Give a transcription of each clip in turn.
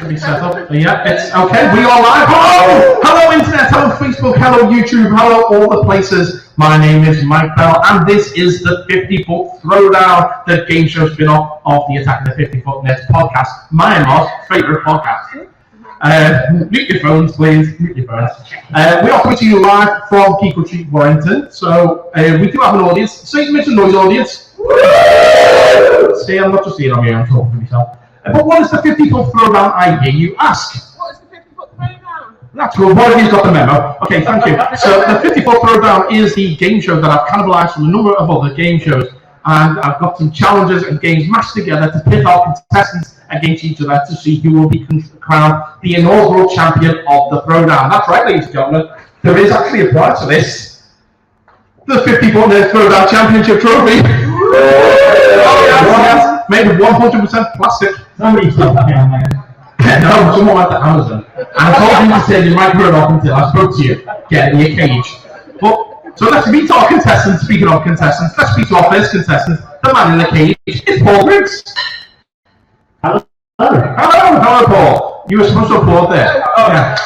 to be set up. Yeah, it's okay. We are live. Hello! Hello, Internet. Hello, Facebook. Hello, YouTube. Hello, all the places. My name is Mike Bell, and this is the 50ft Throwdown, the game show spin-off of the Attack of the 50ft Nets podcast, Myanmar's favourite podcast. Mute your phones, please. Mute your phones. We are coming to you live from Geek, Warrington. So we do have an audience. Say, make some noise, audience. See, I'm not just here on me, I'm talking to myself. But what is the 50ft Throwdown, I hear you ask? What is the 50ft Throwdown? That's good. One of you's got the memo. Okay, thank you. So the 50ft Throwdown is the game show that I've cannibalized from a number of other game shows. And I've got some challenges and games mashed together to pit our contestants against each other to see who will be crowned the inaugural champion of the Throwdown. That's right, ladies and gentlemen. There is actually a prize for this. The 50ft Throwdown Championship Trophy. Oh, yes. Made of 100% plastic. Somebody stop that down there. No, someone went to Amazon. And I told you to say you might put it off until I spoke to you. Get in your cage. But, so let's meet our contestants. Speaking of contestants, let's meet our first contestant, the man in the cage. It's Paul Briggs. Hello. Hello, Paul. You were supposed to applaud there. Oh, yeah.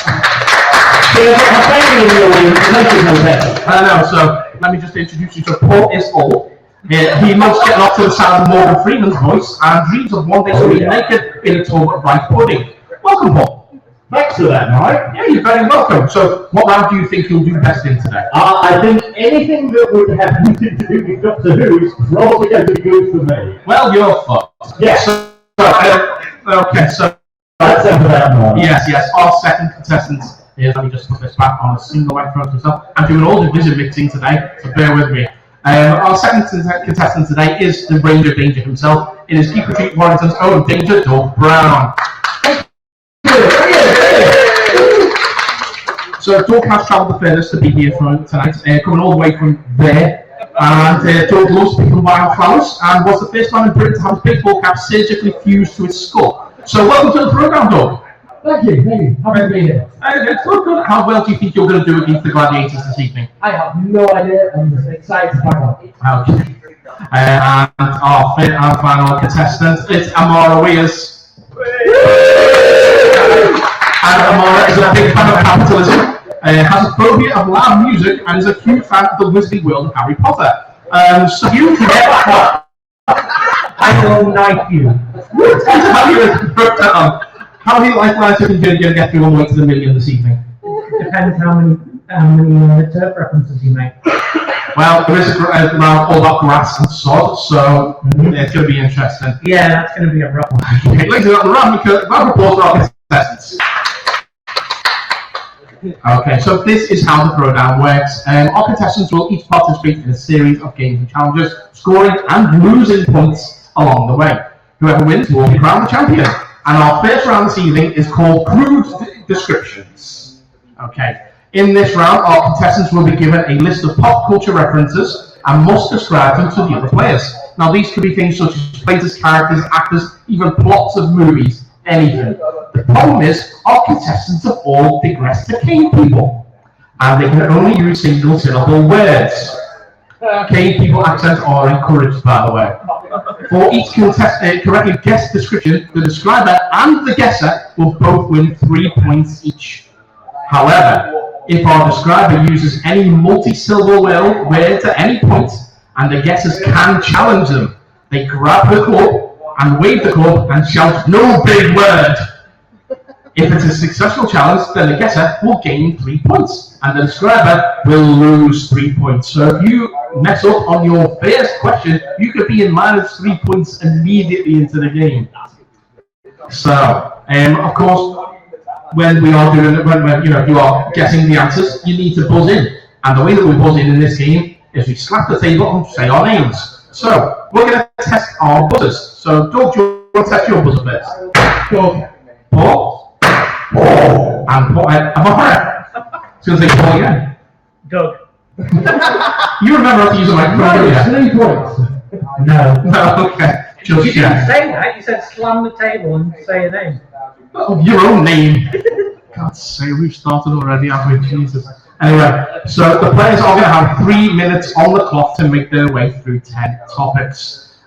I know, so let me just introduce you to Paul is old. He loves getting off to the sound of Morgan Freeman's voice and dreams of one day to be naked in a tub of rice pudding. Welcome, Paul. Thanks for that, Mike. Yeah, you're very welcome. So, what round do you think you'll do best in today? I think anything that would have anything to do with Doctor Who is probably going to be good for me. Well, you're fucked. Yes. Okay, so... That's it for that, Mike. Yes. Our second contestant is... Let me just put this back on a single microphone for myself. I'm doing all the vision mixing today, so bear with me. Our second contestant today is the Ranger Danger himself. It is Geek Warrington's own Danger Doug Brown. So Doug has travelled the furthest to be here for tonight, coming all the way from there. And Doug loves picking wildflowers and was the first man in Britain to have his baseball cap surgically fused to his skull. So welcome to the programme, Doug. Thank you. Happy to be here. It's good. How well do you think you're going to do against the Gladiators this evening? I have no idea. I'm just excited to find out. Okay. And our fifth and final contestant is Amara Weers. And Amara is a big fan of capitalism, has a phobia of loud music, and is a huge fan of the Wizarding World of Harry Potter. So you can get I will knife you. How many lifelines are you going to get through all the way to the million this evening? Depends how many turf references you make. Well, there is a round all about grass and sod, so it's going to be interesting. Yeah, that's going to be a rough one. Okay, ladies and gentlemen, round of applause for our contestants. Okay, so this is how the Throwdown works. Our contestants will each participate in a series of games and challenges, scoring and losing points along the way. Whoever wins will be crowned the champion. And our first round this evening is called Crude Descriptions. Okay. In this round, our contestants will be given a list of pop culture references and must describe them to the other players. Now, these could be things such as places, characters, actors, even plots of movies, anything. The problem is, our contestants have all digressed to cave people, and they can only use single syllable words. Cave people accents are encouraged, by the way. For each correctly guessed description, the describer and the guesser will both win 3 points each. However, if our describer uses any multi-syllable word at any point, and the guessers can challenge them, they grab the club and wave the club and shout, "No big word!" If it's a successful challenge, then the guesser will gain 3 points, and the describer will lose 3 points. So if you mess up on your first question, you could be in minus 3 points immediately into the game. So, of course, when we are doing, when you are guessing the answers, you need to buzz in. And the way that we buzz in this game is we slap the table and say our names. So we're going to test our buzzers. So Doug, do you want to test your buzzer first? Doug. Paul. Paul. And Paul. Amara. I was going to say Paul again. Doug. You remember how to use a microphone, yeah? 3 points. No. Okay. Just you didn't say that. You said slam the table and say a name. Oh, your own name. God's sake, we've started already, haven't we? Jesus. Anyway, so the players are going to have 3 minutes on the clock to make their way through 10 topics.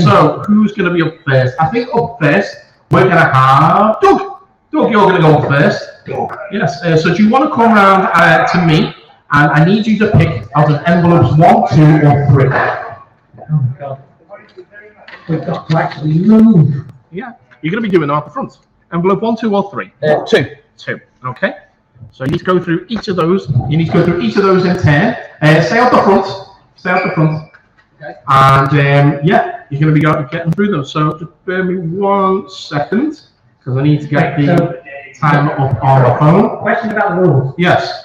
So who's going to be up first? I think up first we're going to have Doug. Doug, you're going to go first. Doug. Yes. So do you want to come round to me, and I need you to pick out of envelopes 1, 2, or 3. Oh my God. We've got to actually move. Yeah. You're going to be doing them at the front. Envelope 1, 2, or 3. 2. 2. Okay. So you need to go through each of those. You need to go through each of those in turn. Stay out the front. Stay out the front. Okay. And yeah, you're going to be getting through them. So just bear me 1 second, because I need to get the time up on the phone. Question about the rules. Yes.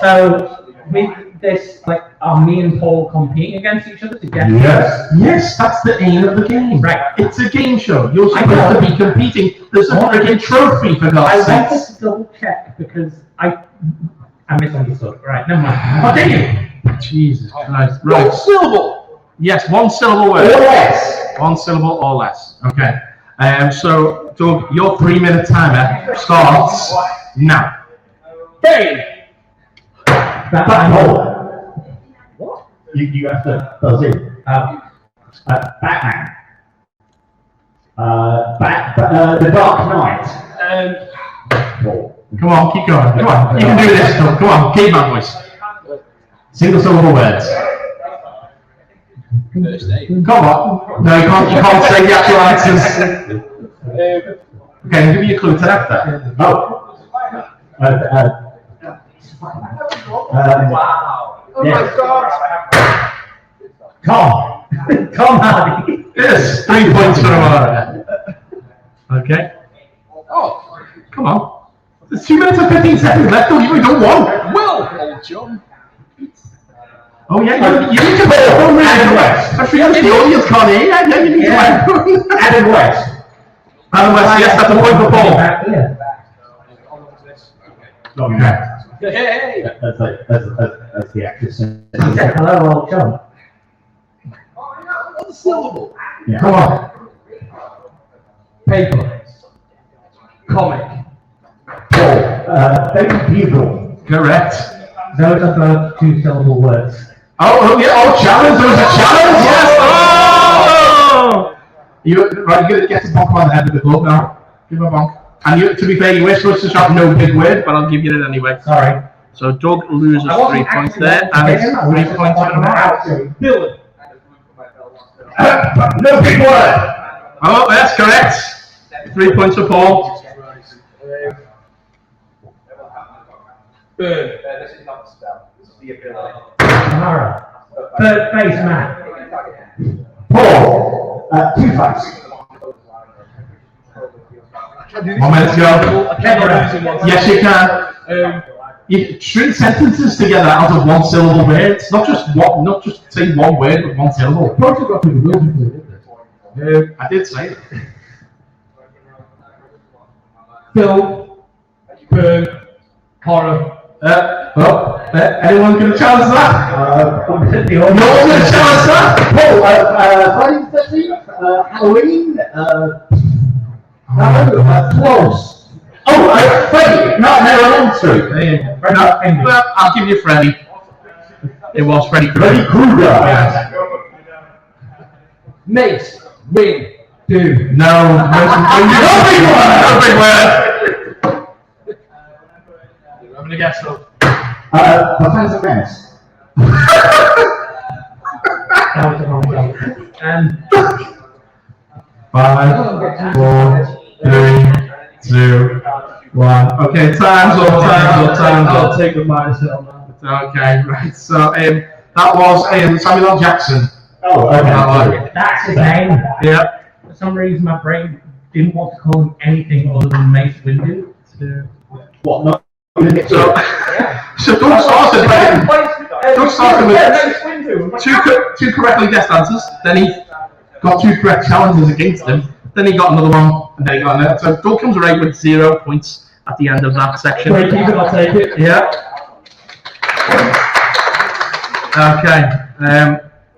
So with this, like, are me and Paul competing against each other to get? Yes. Yes, that's the aim of the game. Right. It's a game show. You're supposed to be competing. There's a freaking trophy for God's I wanted sake. to double check because I misunderstood. Right, never mind. How dare you? Jesus Christ. Right. 1 syllable. Yes, 1 syllable word. Or less. 1 syllable or less. Okay. So, Doug, your 3-minute timer starts now. Hey. Batman. What? You have to buzz in. Batman. The Dark Knight. Come on, keep going. Come on, you can do this, Doug. Come on, caveman voice. Single syllable words. Come on. No, you can't say the actual answers. Okay, I'll give you a clue to that then. Oh. Wow. Oh yeah. my God. Tom. Tom Hardy. Yes, 3 points for Amara. Okay. Oh. Come on. There's 2 minutes and 15 seconds left. Don't even go 1. Well, old John. Oh yeah, you need to put a phone Adam West. Especially if the audience can't hear. Yeah, you need to Adam West. Adam West, yes, that's a point for Paul. Okay. Hey. That's the actress. He said hello, old John. 1 syllable. Yeah. Come on. Paper. Comic. Paul. Baby Bugle. Correct. Those are both 2 syllable words. Oh yeah, challenge, there was a challenge, yes! Oh! You're going to get a bonk on the head of the glove now. Give him a bonk. And you, to be fair, you were supposed to shout no big word, but I'll give you it anyway. Sorry. So Doug loses 3 points there, and it's 3 points for Amara. Dylan. No big word. Oh, that's correct. 3 points for Paul. Bird. Amara. Third face man. Paul. Two-Face. 1 minute to go. Yes, you can. You string sentences together out of 1 syllable words. Not just say 1 word with 1 syllable. I did say that. Film. Burn. Horror. Anyone can challenge that? No one can challenge that. Paul. Friday the 13th. Halloween. Close. Oh, Freddy. Nightmare on Elm Street. Well, I'll give you Freddy. It was Freddy Krueger. Freddy Krueger. Yes. Mace. Ring. No. No big word. I'm gonna guess so. The Fans of Menace. That was the wrong one. 5, 4, 3, 2, 1. Okay, time's up. I'll take the minus on that. Okay, right. So that was Samuel L. Jackson. Oh, okay. That's his name. Yeah. For some reason, my brain didn't want to call him anything other than Mace Windu. What? Not So Doug started with two correctly guessed answers. Then he got 2 correct challenges against him. Then he got another one, and then he got another. So Doug comes away with 0 points at the end of that section. Great, I'll take it. Yeah. Okay.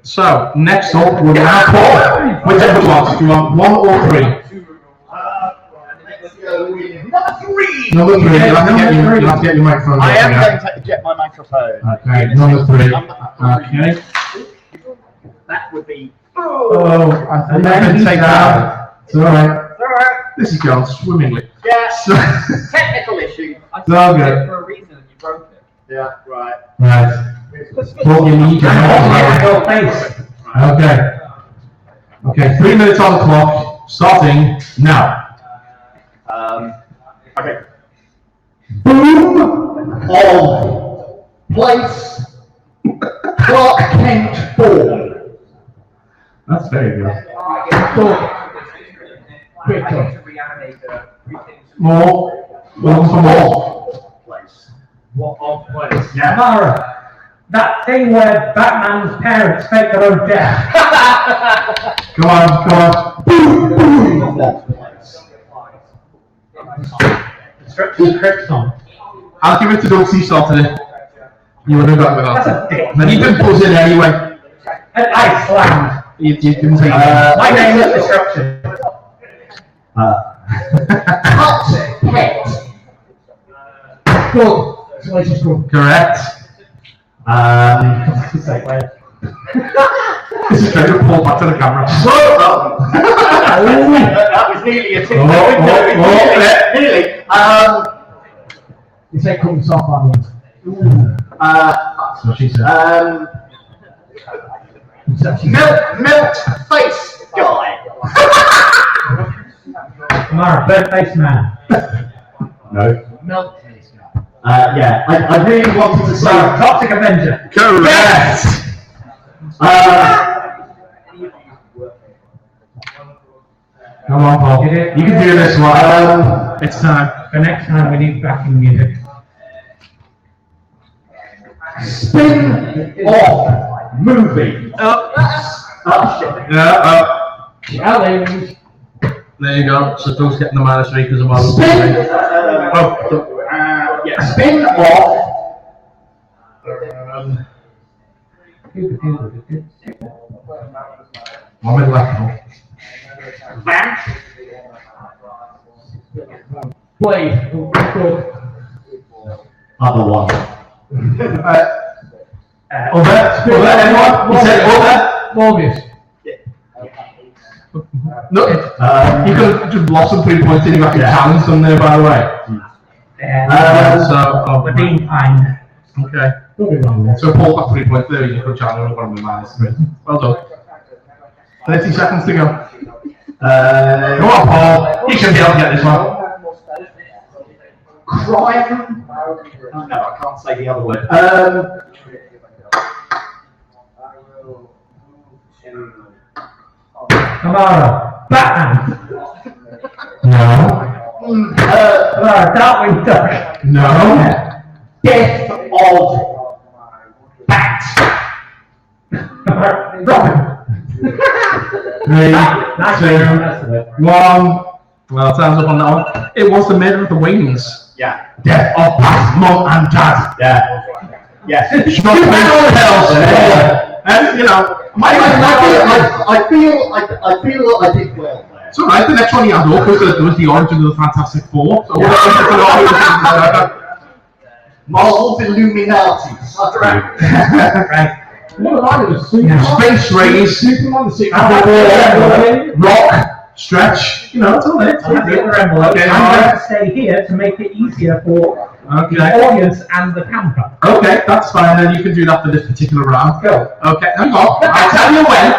So next up, we're now Paul. Whichever one. Do you want 1 or 3? Number 3. You have to get your microphone. I am going to get my microphone. Okay. Number 3. Okay. That would be. I can take that. It's alright. This is going swimmingly. Yeah. So, Technical issue. no good. For a reason, and you broke it. Yeah, right. Right. What you need to Your face. Okay. Okay, 3 minutes on the clock, starting now. Okay. Boom of place Clark Kent born. That's very good. To reanimate More. One for more. Place. What odd place? Yeah. Amara, that thing where Batman's parents fake their own death. Come on, come on. Boom of place. Instruction Krypton. I'll give it to Doug Seesaw today. You would have got without That's a dick. it. And you didn't buzz in anyway. And Iceland. You didn't say My name is Disruption. Cut pet. Good. So let's just go. Correct. This is trying to pull back to the camera. That was nearly a tip. Nearly. You say come soft on me. That's what she said. Milk face guy. Amara, bird face man. No. Milk face guy. Yeah, I really wanted to say. Toxic Avenger. Correct. Come on, Paul. You can do this one. It's time. For next time, we need backing music. Spin off movie. Oh, shit. yeah, Challenge. there you go. So Doug's getting the -3 because of my Spin. Yeah. Spin off. I'm in left now. Vamp. Play. Good. Other one. Other anyone? You said other? Mortgage. No, you could have just blossomed 3 points in, you got your talents done there, by the way. We're being kind. Okay. Don't be wrong there. So Paul got 3 points there, you could challenge one of the -3. Well done. 30 seconds to go. Go on, Paul. You should be able to get this one. Crime. Oh, no, I can't say the other word. Amara, Batman. No. Amara, Darkwing Duck. No. Death of Bat. Robin. 3, That's 2, 1. Well, time's up on that one. It was the Maiden of the Wings. Yeah. Death of Past Mum and Dad. Yeah. Yes. Not else. And, you know, I feel I did well there. it's alright, the next one you had up was the origin of the Fantastic Four. So what Marvel's Illuminatis. Right. What I was Superman. Space Rays, Superman, the Rock, Stretch, you know, it's all it. I have the other envelope. Okay, I'm alright. going to stay here to make it easier for Okay. the audience and the camper. Okay, that's fine, then you can do that for this particular round. Go. Okay, hang on, I'll tell you when.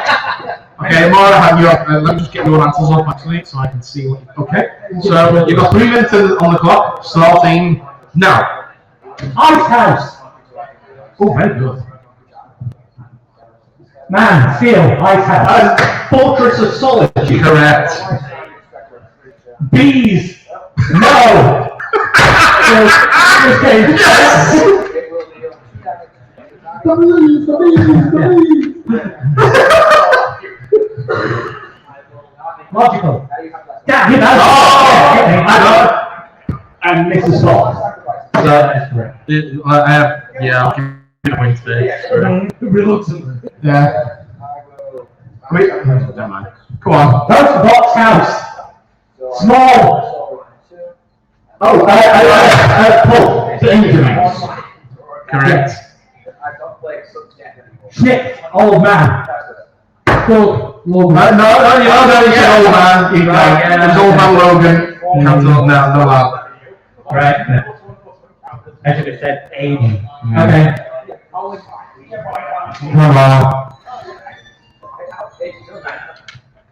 Okay, Amara, have your, let me just get your answers up actually, so I can see what, okay. So, you've got 3 minutes on the clock, starting now. Ice House. Oh, very good. Man, Steel, Ice House. Fortress of Solitude. Correct. Bees. No. Yes! Logical. Damn, And Mrs. Scott. I have, yeah, I'll give you points there. Reluctantly. Yeah. Wait, never mind. Come on. Post box house. Small. Oh, Paul. Benjamins. Correct. Schmidt, old man. Good. No, you said old man. It was old man Logan. Cancel, no allowed. Right. I should have said age. Yeah. Okay. Come on.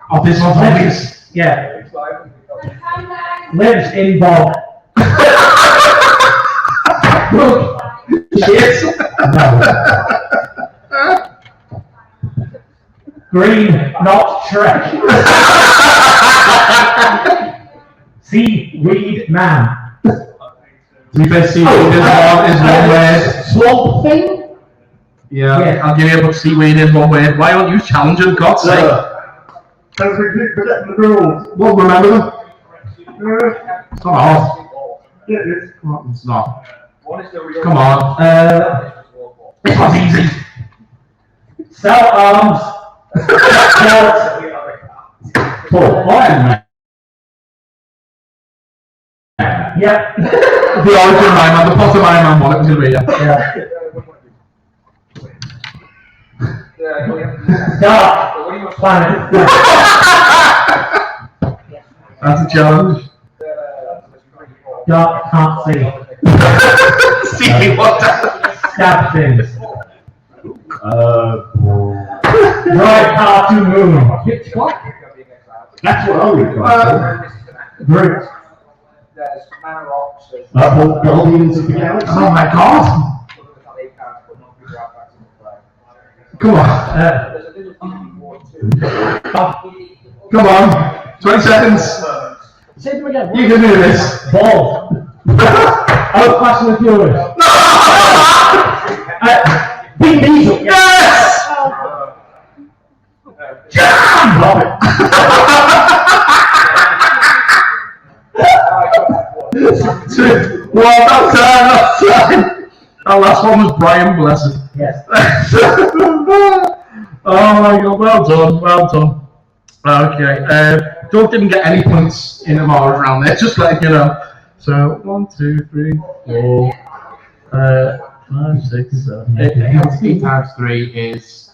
Oh, this one's obvious. Yeah. Lives in bog. Yes. Green, not Shrek. Seaweed man. To be fair, seaweed is one word. Swamp thing? Yeah, Yeah. I'll give you a seaweed in one word. Why aren't you challenging, God's sake? Don't forget the rules. Well, remember them. It's not hard. Yeah, it is. It's not. One is the real. Come on. This one's easy. Sell arms. For Iron Man. Yeah. The origin Iron Man, the bottom Iron Man one, it was going to be, yeah. Dark planet. That's a challenge. Dark can't see. See what? Stab things. Right car to moon. Pitch black. That's what I would call Great. There's Mana Rocks. Guardians of the Galaxy. Oh my God. Come on. There's a little thing more too. Come on. 20 seconds. Say them again. You can do this. Balls. Oh, Fast and the Furious. Vin Diesel. Yes! Jam! Love it. Well, that's time. That last one was Brian Blessed. Yes. Oh my God, well done. Okay, Doug didn't get any points in Amara's round there, just letting you know. So, 1, 2, 3, 4, 5, 6, 7, 8. 8 times 3 is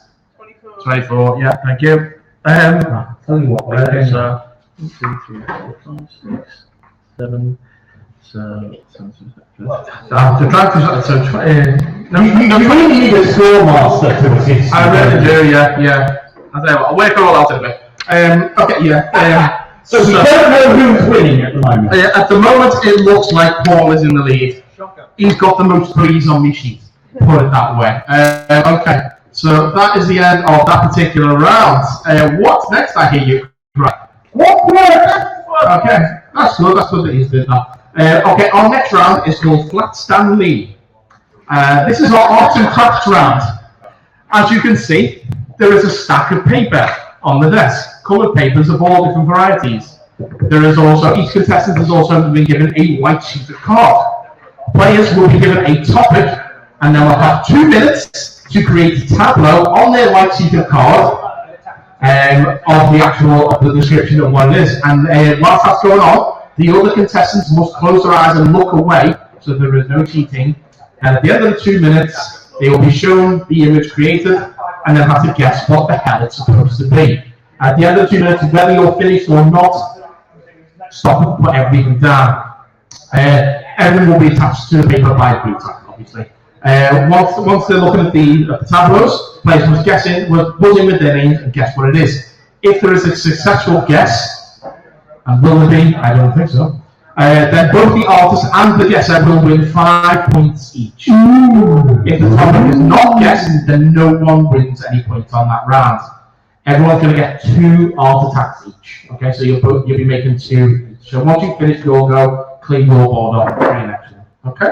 24. Yeah, thank you. Tell you what, we're doing. So, 1, 2, 3, 4, 5, 6, 7. So to try to You really need a score master to assist. I really do, yeah. I'll tell you what, I'll work it all out in a bit. Okay, yeah. So we don't know who's winning at the moment. At the moment, it looks like Paul is in the lead. He's got the most threes on my sheet. Put it that way. Okay, so that is the end of that particular round. What's next? I hear you. Right. What works? Okay, that's good. That's good that he's doing that. Okay, our next round is called Flat Stand Lead. This is our arts and crafts round. As you can see, there is a stack of paper on the desk, coloured papers of all different varieties. There is also, each contestant has also been given a white sheet of card. Players will be given a topic, and then will have 2 minutes to create a tableau on their white sheet of card of the description of what it is. And whilst that's going on, the other contestants must close their eyes and look away, so there is no cheating. And at the end of the 2 minutes, they will be shown the image created, and then have to guess what the hell it's supposed to be. At the end of the 2 minutes, whether you're finished or not, stop and put everything down. Everything will be attached to the paper by blue tack, obviously. Once they're looking at the tableaus, players must guess in, buzz in with their name and guess what it is. If there is a successful guess, and will there be? I don't think so. Then both the artist and the guesser will win 5 points each. If the topic is not guessed, then no one wins any points on that round. Everyone's going to get 2 art attacks each. Okay, so you'll be making 2 each. So once you finish, you'll go clean your board off for your next one. Okay.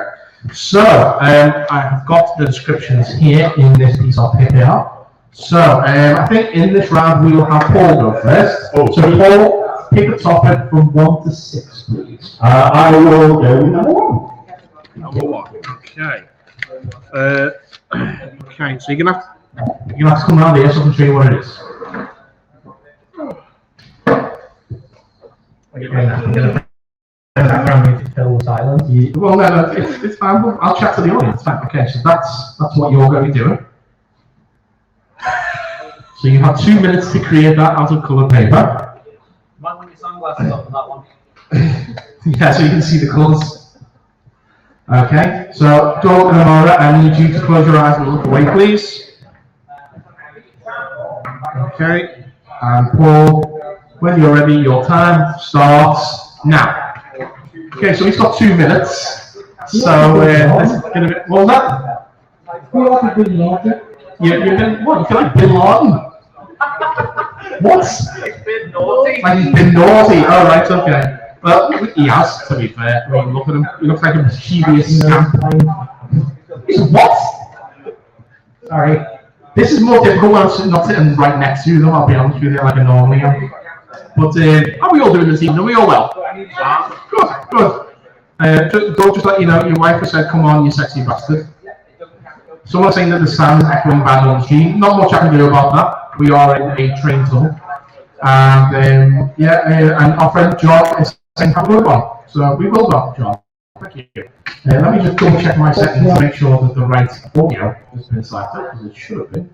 So I have got the descriptions here in this piece of paper. So I think in this round we will have Paul go first. So Paul, pick a topic from 1 to 6, please. I will go with number 1. Number 1. Okay. Okay. So you're gonna have to come around here so I can show you what it is. Background music fill the silence. Well, no, it's fine. I'll chat to the audience. Fine. Okay, so that's what you're going to be doing. So you have 2 minutes to create that out of coloured paper. Might want your sunglasses up for that one. Yeah, so you can see the colours. Okay, so Dawn and Amara, I need you to close your eyes and look away, please. Okay, and Paul, when you're ready, your time starts now. Okay, so we've got 2 minutes. So let's get a bit. What was that? You've been what? You feel like Bin Laden? What? It's been naughty. Like he's been naughty. Oh right, okay. Well, he has, to be fair. I mean, look at him. He looks like a mischievous scamp. He's what? Sorry. This is more difficult when I'm not sitting right next to them, I'll be honest with you, like I normally am. But how are we all doing this evening? Are we all well? Good, good. Don't just let you know, your wife has said, come on, you sexy bastard. Someone's saying that the sound is echoing bad on stream. Not much I can do about that. We are in a train tunnel. And and our friend John is saying have a good one. So we will go, John. Thank you. Let me just double check my settings to make sure that the right audio has been selected, because it should have been.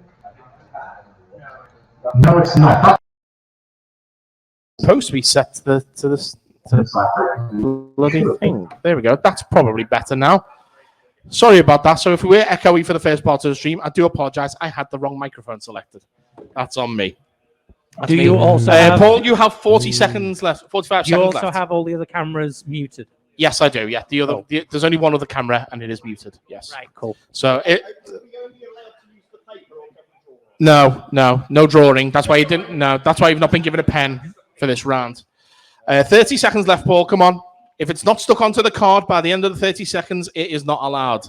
No, it's not. That's Supposed to be set to the bloody thing. There we go. That's probably better now. Sorry about that. So if we were echoey for the first part of the stream, I do apologise. I had the wrong microphone selected. That's on me. That's Do me. you also have, Paul, you have 40 seconds left. 45 do you seconds also left. have all the other cameras muted? Yes, I do. Yeah, there's only one other camera, and it is muted. Yes. Right, cool. So no drawing. That's why you didn't. No, that's why you've not been given a pen for this round. 30 seconds left, Paul. Come on. If it's not stuck onto the card by the end of the 30 seconds, it is not allowed.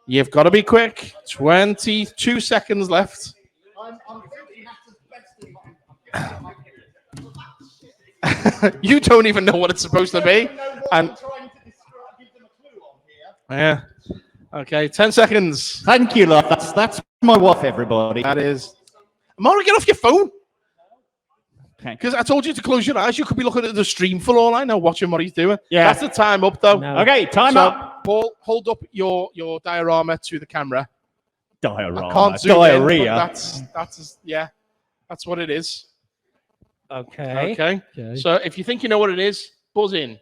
You've got to be quick. 22 seconds left. You don't even know what it's supposed to be. And yeah. Okay, 10 seconds. Thank you, love. That's my wife, everybody. That is. Amara, get off your phone. Okay. Because I told you to close your eyes. You could be looking at the stream for all I know, watching what he's doing. Yeah. That's the time up, though. No. Okay, time up. Paul, hold up your diorama to the camera. Diorama. I can't zoom Diarrhea. in, but that's what it is. Okay. Okay. So if you think you know what it is, buzz in.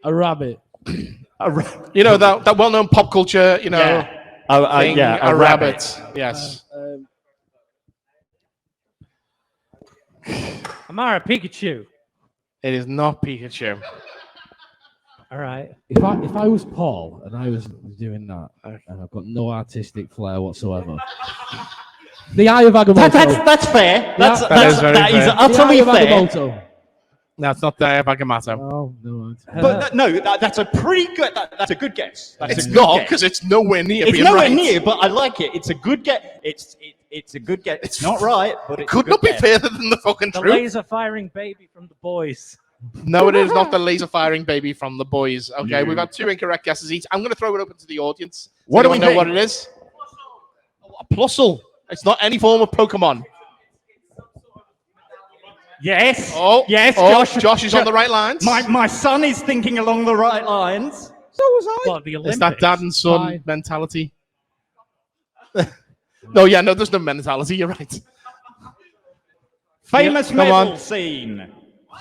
A rabbit. You know that well-known pop culture, you know, Yeah. thing, a rabbit. Yes. Amara, Pikachu. It is not Pikachu. All right. If I was Paul and I was doing that, and I've got no artistic flair whatsoever, the Eye of Agamotto. That's fair. That is very fair. Utterly the Eye fair. of Agamotto. No, it's not Diabagamato. Oh no. But that's a pretty good. That's a good guess. It's not because it's nowhere near It's being nowhere right. near, but I like it. It's a good guess. It's a good guess. It's not right, but it's Could a not good be guess. further than the fucking The truth. laser firing baby from the boys. No, it is not the laser firing baby from the boys. Okay, we've got 2 incorrect guesses each. I'm going to throw it open to the audience. What do we know think? what it is? A Plusle. It's not any form of Pokemon. Yes. Yes, Josh is on the right lines. My son is thinking along the right lines. So was I. What, the Olympics? It's that dad and son Fine. mentality. No, there's no mentality. You're right. Famous Come on. medal scene.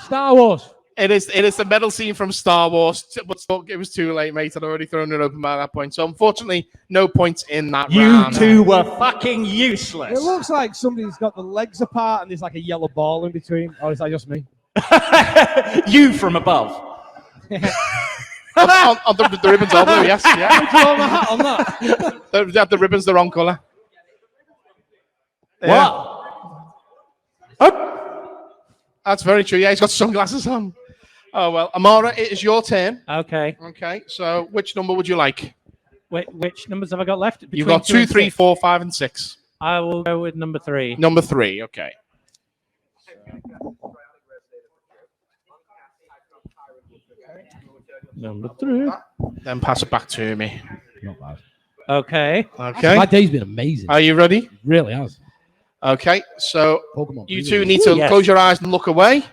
Star Wars. It is the medal scene from Star Wars, but it was too late, mate. I'd already thrown it open by that point. So unfortunately, no points in that You round. two were fucking useless. It looks like somebody's got the legs apart and there's like a yellow ball in between. Or is that just me? You from above. on the ribbons are blue, yes. Yeah. Throw my hat on that. The ribbon's the wrong colour. What? That's very true. Yeah, he's got sunglasses on. Oh, well. Amara, it is your turn. Okay. Okay, so which number would you like? Wait, which numbers have I got left? You've Between got 2, and 3, 6? 4, 5, and 6. I will go with number 3. Number 3, okay. Number 3. Then pass it back to me. Not bad. Okay. Okay. My day's been amazing. Are you ready? It really has. Okay, so Pokemon. you two need to Yes. close your eyes and look away.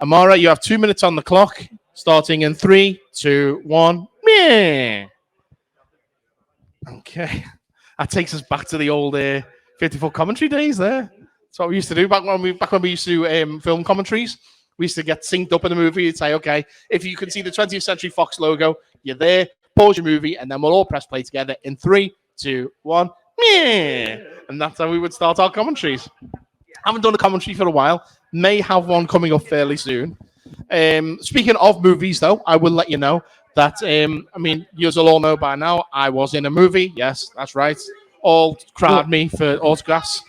Amara, you have 2 minutes on the clock, starting in 3, 2, 1. Meh. Okay, that takes us back to the old 50-foot commentary days. There, that's what we used to do back when we used to do film commentaries. We used to get synced up in the movie. You'd say, okay, if you can see the 20th Century Fox logo, you're there, pause your movie, and then we'll all press play together in 3, 2, 1. Yeah. And that's how we would start our commentaries. Haven't done a commentary for a while. May have one coming up fairly soon. Speaking of movies, though, I will let you know that, you'll all know by now, I was in a movie. Yes, that's right. All crowd me for autographs.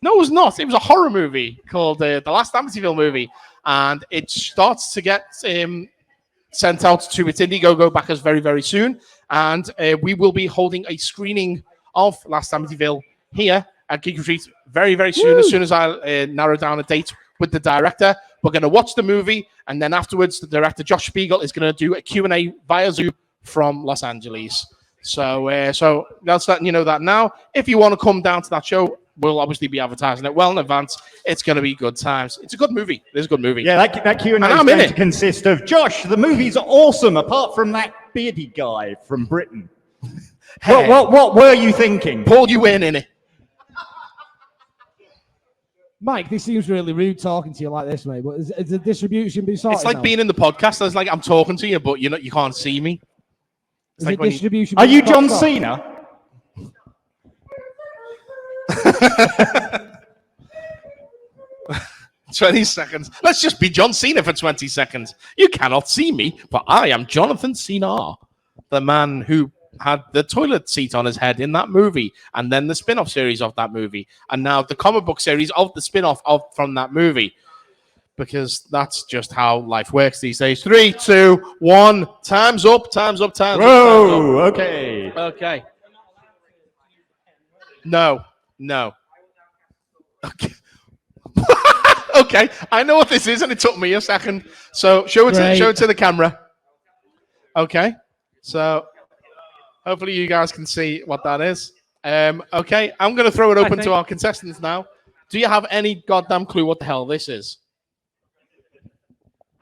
No, it was not. It was a horror movie called The Last Amityville Movie. And it starts to get sent out to its Indiegogo backers very, very soon. And we will be holding a screening of Last Amityville here at Geek Retreat very, very soon. As soon as I narrow down a date with the director, we're going to watch the movie. And then afterwards, the director, Josh Spiegel, is going to do a Q&A via Zoom from Los Angeles. So that's letting you know that now. If you want to come down to that show, we'll obviously be advertising it well in advance. It's going to be good times. It's a good movie. It's a good movie. Yeah, that Q&A is going to consist of, Josh, the movie's awesome, apart from that beardy guy from Britain. Hey. What were you thinking? Pulled you in it. Mike, this seems really rude talking to you like this, mate. But is the distribution been sorted? It's like being in the podcast. It's like I'm talking to you, but you can't see me. Is the distribution? Are you John Cena? 20 seconds. Let's just be John Cena for 20 seconds. You cannot see me, but I am Jonathan Cena, the man who had the toilet seat on his head in that movie, and then the spin-off series of that movie, and now the comic book series of the spin-off from that movie, because that's just how life works these days. 3, 2, 1. Time's up. Whoa, okay. Okay. No. Okay. Okay, I know what this is, and it took me a second. So show it to the camera. Okay, so hopefully you guys can see what that is. Okay, I'm going to throw it open to our contestants now. Do you have any goddamn clue what the hell this is?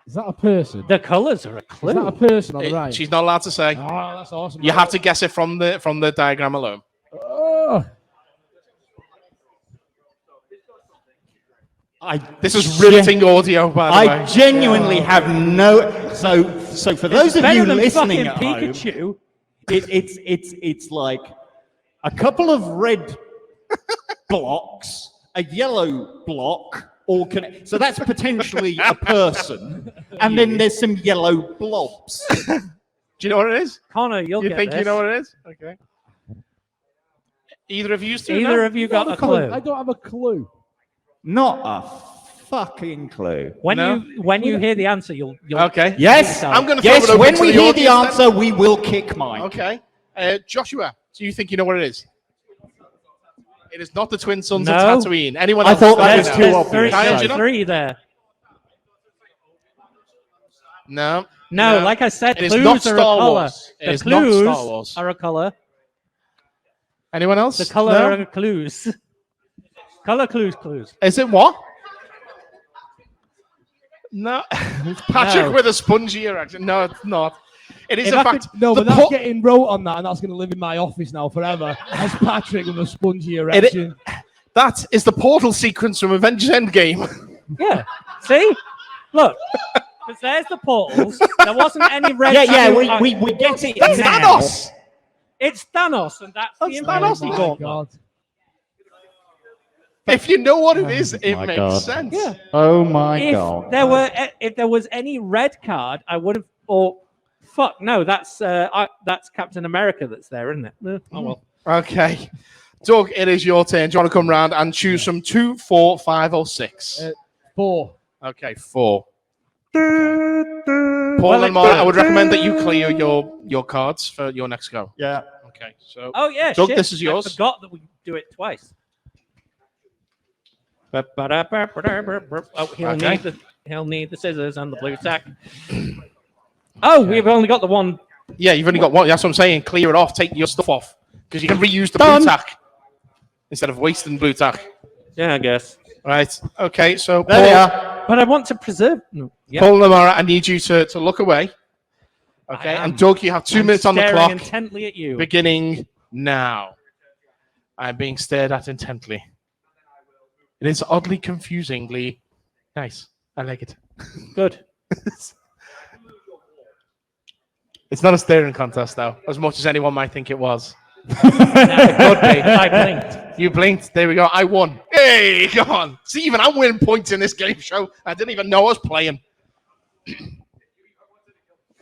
Is that a person? The colours are a clue. Is that a person on the right? She's not allowed to say. Oh, that's awesome. You have to guess it from the diagram alone. Oh. This is riveting audio, by the way. I genuinely have no. So for those of you listening at home, Pikachu. it's like a couple of red blocks, a yellow block, all connect. So that's potentially a person, and then there's some yellow blobs. Do you know what it is? Connor, you think you know what it is? Okay. Either of you got a clue? I don't have a clue. Not a fucking clue. When you hear the answer, you'll okay. Yes, I'm going to throw it over when to we the hear the audience, answer, we will kick Mike. Okay. Joshua, do you think you know what it is? It is not the Twin Sons No. of Tatooine. Anyone I else? thought that was Let too me know. obvious. Kyle, Three there. No. No, like I said, It is clues not are a Star colour. Wars. It The is not clues Star Wars. are a colour. Anyone else? The colour No? are clues. Colour clues. Is it what? No. Patrick No. with a spongy erection. No, it's not. It is If a I fact. No, the but that's po- getting wrote on that, and that's going to live in my office now forever. As Patrick with a spongy erection. That is the portal sequence from Avengers Endgame. Yeah. See? Look. Because there's the portals. There wasn't any red. We get it. That's now. Thanos. It's Thanos, and that's the Thanos. Infinity Oh my Gauntlet. God. If you know what it is, it my makes God. sense. Yeah. Oh my If God. there was any red card, I would have. Or fuck no, that's Captain America that's there, isn't it? Oh well. Okay. Doug, it is your turn. Do you want to come round and choose from 2, 4, 5, or 6? 4. Okay, 4. Paul and Mark, I would recommend that you clear your cards for your next go. Yeah. Okay, so Oh yeah, Doug, shit. this is yours. I forgot that we do it twice. Oh, Okay. he'll need the scissors and the blue tack. Oh, we've only got the one. Yeah, you've only got one. That's what I'm saying. Clear it off. Take your stuff off because you can reuse the Done. blue tack instead of wasting blue tack. Yeah, I guess. Right. Okay. So There we Paul, are. But I want to preserve. No, yeah. Paul and Amara, I need you to look away. Okay. I am. And Doug, you have 2 minutes on the Staring clock. intently at you. Beginning now. I'm being stared at intently. It is oddly confusingly nice. I like it. Good. It's not a staring contest, though, as much as anyone might think it was. It could be. I blinked. You blinked. There we go. I won. Hey, come on. See, even I'm winning points in this game show. I didn't even know I was playing.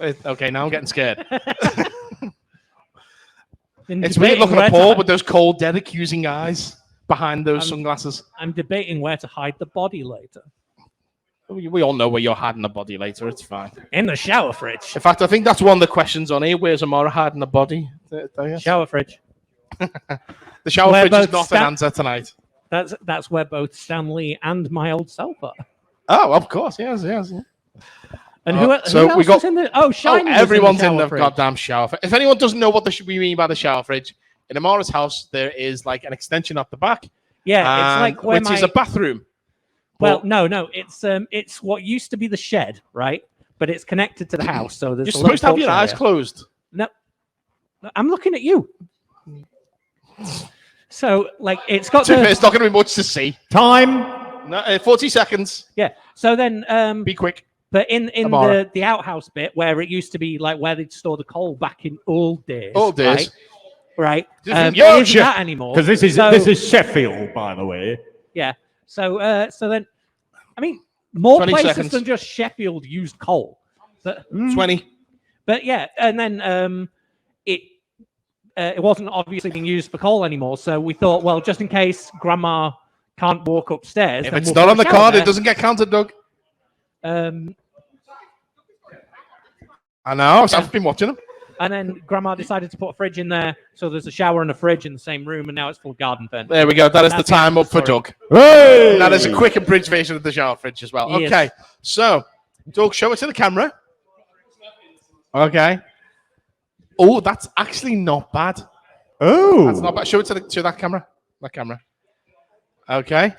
Okay, now I'm getting scared. It's weird looking at Paul with those cold, dead, accusing eyes behind those sunglasses. I'm debating where to hide the body later. We all know where you're hiding the body later. It's fine. In the shower fridge. In fact, I think that's one of the questions on here. Where's Amara hiding the body? Shower fridge. The shower fridge is not an answer tonight. That's where both Stan Lee and my old self are. Oh, of course. Yes. And who else was in the... Oh, Shiny everyone's in the fridge. Goddamn shower fridge. If anyone doesn't know what we mean by the shower fridge, in Amara's house, there is like an extension up the back. Yeah, it's like where which is a bathroom. Well, no, it's what used to be the shed, right? But it's connected to the house, so there's. You're supposed to have your eyes closed. No, I'm looking at you. So, like, it's got. It's not going to be much to see. Time. No, 40 seconds. Yeah. So then, be quick. But in the outhouse bit where it used to be like where they'd store the coal back in old days. Right. Isn't that anymore? Because this is Sheffield, by the way. Yeah. So then, I mean, more places seconds. than just Sheffield used coal. But, 20. But yeah, and then it wasn't obviously being used for coal anymore. So we thought, well, just in case Grandma can't walk upstairs, if it's not on the card, it doesn't get counted, Doug. I know. I've been watching them. And then Grandma decided to put a fridge in there, so there's a shower and a fridge in the same room, and now it's full of garden vent. There we go. That is the time up for Doug. Hey! That is a quick and bridge version of the shower fridge as well. Yes. Okay, so Doug, show it to the camera. Okay. Oh, that's actually not bad. Oh, that's not bad. Show it to that camera. That camera. Okay.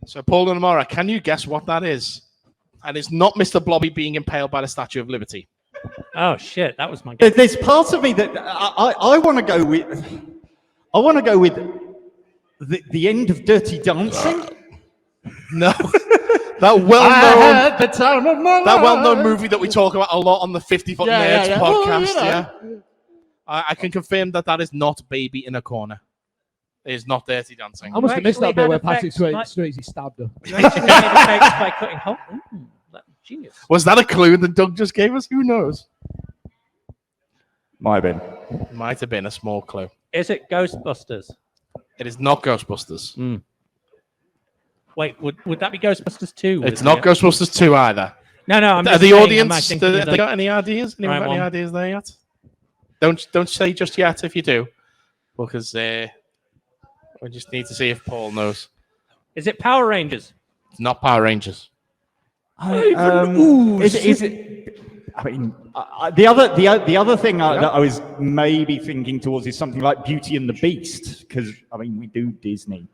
So Paul and Amara, can you guess what that is? And it's not Mr. Blobby being impaled by the Statue of Liberty. Oh shit, that was my guess. There's part of me that I want to go with. I want to go with the end of Dirty Dancing. No, that well-known movie that we talk about a lot on the 50ft Nerds podcast. Well, I can confirm that is not Baby in a Corner. It is not Dirty Dancing. I must have missed that bit where Patrick Swayze stabbed her. By cutting holes. Genius. Was that a clue that Doug just gave us? Who knows? Might have been. Might have been a small clue. Is it Ghostbusters? It is not Ghostbusters. Mm. Wait, would that be Ghostbusters 2? It's not Ghostbusters 2 either. No, I'm just saying, audience, they got any ideas? Anyone got any ideas there yet? Don't say just yet if you do. Because we just need to see if Paul knows. Is it Power Rangers? It's not Power Rangers. Is it? I mean, the other thing that I was maybe thinking towards is something like Beauty and the Beast, because I mean we do Disney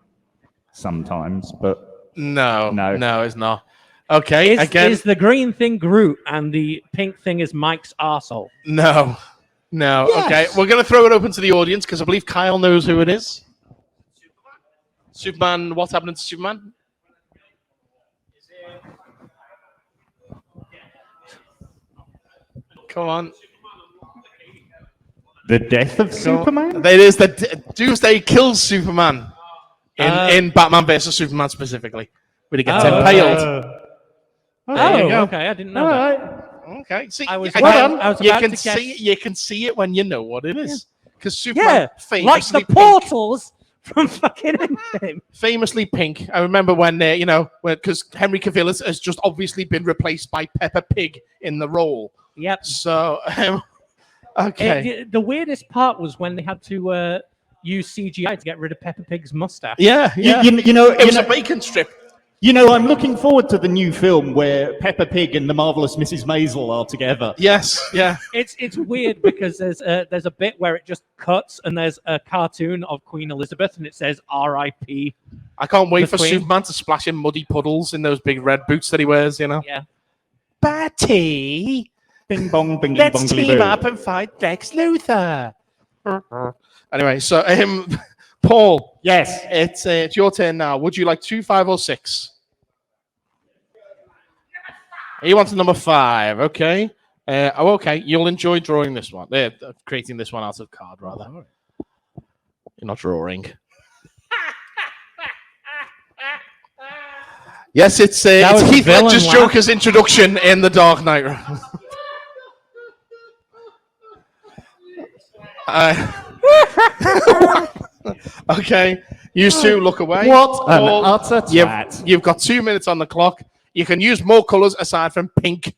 sometimes, but no, it's not. Okay, is the green thing Groot and the pink thing is Mike's arsehole? No. Yes. Okay, we're gonna throw it open to the audience because I believe Kyle knows who it is. Superman. What's happening to Superman? Come on. The death of Superman? It is the Doomsday kills Superman in Batman vs Superman specifically. When he gets impaled. Okay, I didn't know that. Okay, see, you can see it when you know what it is. Because Superman famously like the portals from fucking Endgame. Famously pink. I remember when because Henry Cavill has just obviously been replaced by Peppa Pig in the role. Yep. So, okay. The weirdest part was when they had to use CGI to get rid of Peppa Pig's mustache. Yeah. It was a bacon strip. You know, I'm looking forward to the new film where Peppa Pig and the marvelous Mrs. Maisel are together. Yes, yeah. It's weird because there's a bit where it just cuts and there's a cartoon of Queen Elizabeth and it says R.I.P. I can't wait for Superman to splash in muddy puddles in those big red boots that he wears. Yeah. Batty. Bing bong, bing Let's team up and fight Lex Luthor. Anyway, so Paul. Yes. It's your turn now. Would you like 2, 5, or 6? He wants number 5. Okay. Okay. You'll enjoy drawing this one. Creating this one out of card, rather. You're not drawing. Yes, it's Heath Ledger's Joker's introduction in The Dark Knight. Okay. You two look away. What an utter twat. You've got 2 minutes on the clock. You can use more colours aside from pink.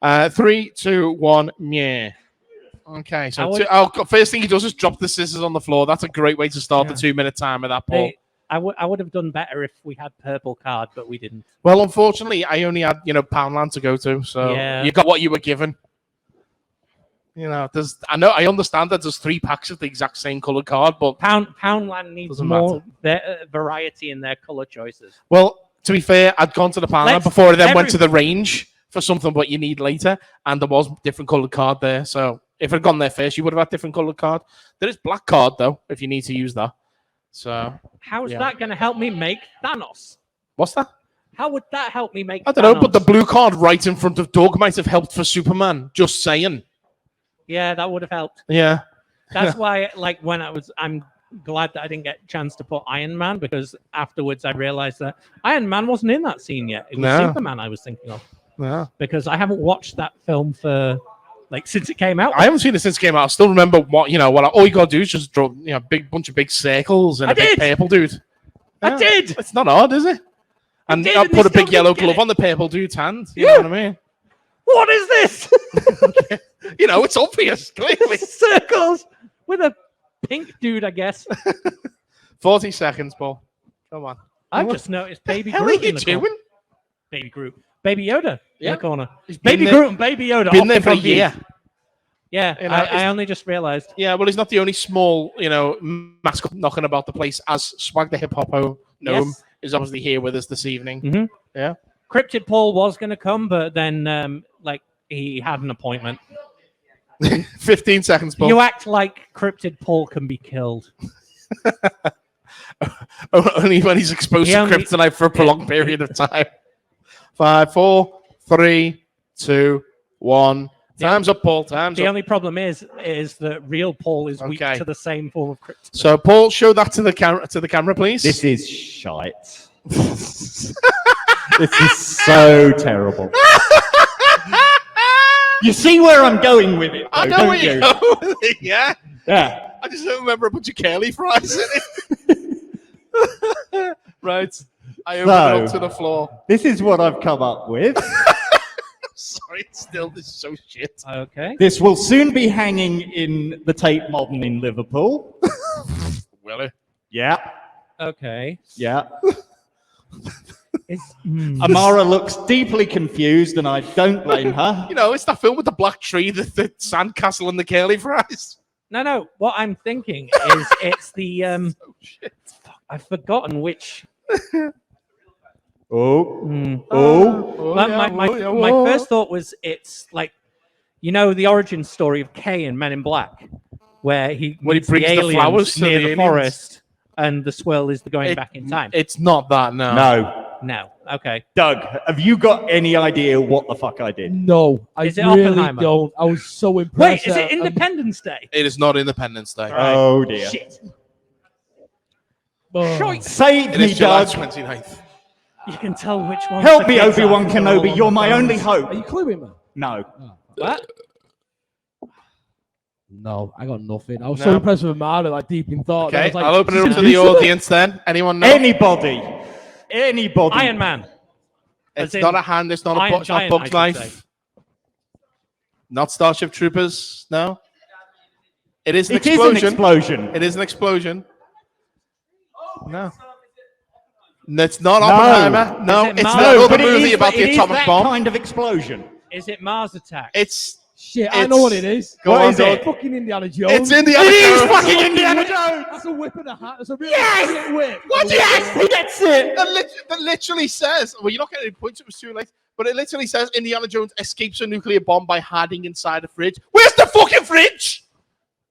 3, 2, 1, yeah. Okay, so first thing he does is drop the scissors on the floor. That's a great way to start the 2-minute timer, that, Paul. I would have done better if we had purple card, but we didn't. Well, unfortunately, I only had, Poundland to go to, so you got what you were given. I understand that there's 3 packs of the exact same colour card, but Poundland needs more variety in their colour choices. Well, to be fair, I'd gone to the Poundland before I then went to the range for something what you need later, and there was different coloured card there. So if I'd gone there first, you would have had different coloured card. There is black card though, if you need to use that. So how's that going to help me make Thanos? What's that? How would that help me make? I don't know, but the blue card right in front of Doug might have helped for Superman. Just saying. Yeah, that would have helped. Yeah. That's why, I'm glad that I didn't get a chance to put Iron Man, because afterwards I realized that Iron Man wasn't in that scene yet. It was Superman I was thinking of. Yeah. Because I haven't watched that film for since it came out. I haven't seen it since it came out. I still remember all you gotta do is just draw bunch of big circles and big purple dude. Yeah. I did. It's not hard, is it? And I'll put a big yellow glove on the purple dude's hand. You know what I mean? What is this? It's obvious, clearly. Circles with a pink dude, I guess. 40 seconds, Paul. Come on. I've just noticed Baby What Groot are you in the corner. doing? Baby Groot. Baby Yoda in the corner. Been Groot and Baby Yoda. Been there for a year. Yeah, I only just realized. Yeah, well, he's not the only small, mascot knocking about the place, as Swag the Hip Hop Gnome is obviously here with us this evening. Mm-hmm. Yeah. Cryptid Paul was going to come, but then, he had an appointment. 15 seconds, Paul. You act like Cryptid Paul can be killed. Only when he's exposed to kryptonite for a prolonged period of time. 5, 4, 3, 2, 1. Time's up, Paul. Time's up. The only problem is that real Paul is weak to the same form of kryptonite. So, Paul, show that to the camera, please. This is shite. This is so terrible. You see where I'm going with it, though, I know where you're going with it, yeah. Yeah. I just don't remember a bunch of curly fries in it. Right. I open it up to the floor. This is what I've come up with. Sorry, this is so shit. Okay. This will soon be hanging in the Tate Modern in Liverpool. Will it? Yeah. Okay. Yeah. Amara looks deeply confused, and I don't blame her. It's that film with the black tree, the sandcastle, and the curly fries. No. What I'm thinking is it's the Oh, shit. I've forgotten which. My first thought was it's the origin story of Kay in Men in Black, where he brings the aliens the flowers to near the the aliens. forest, and the swirl is the going back in time. It's not that, no. No. Okay. Doug, have you got any idea what the fuck I did? No, I Is it really Oppenheimer? don't. I was so impressed. Wait, is it Independence Day? It is not Independence Day. Right. Oh dear. Shit. Oh. Save It me, is July Doug. 29th. You can tell which one. Help me, Obi-Wan Kenobi. You're my only hope. Are you cluing me? No. What? No, I got nothing. I was No. so impressed with Amara, deep in thought. I Okay, was like, I'll open it up to "This the is it." audience then. Anyone know? Anybody. Iron Man. It's As in not a hand, it's not a Iron it's not Giant, Buck's I should knife. say. Not Starship Troopers, no. It is an It is explosion. an explosion. It is an explosion. No. It's not Oppenheimer. No, Is it it's Mars? not another but movie about it the is atomic that bomb. kind of explosion. Is it Mars Attack? It's Shit, I know what it is. Go What on, is Doug. it? Fucking Indiana Jones. It's Indiana It is Jones. fucking Indiana Jones! That's a whip and a hat. That's a really brilliant whip. What? Yes, he gets it! That literally says, well, you're not getting any points, it was too late, but it literally says Indiana Jones escapes a nuclear bomb by hiding inside a fridge. Where's the fucking fridge?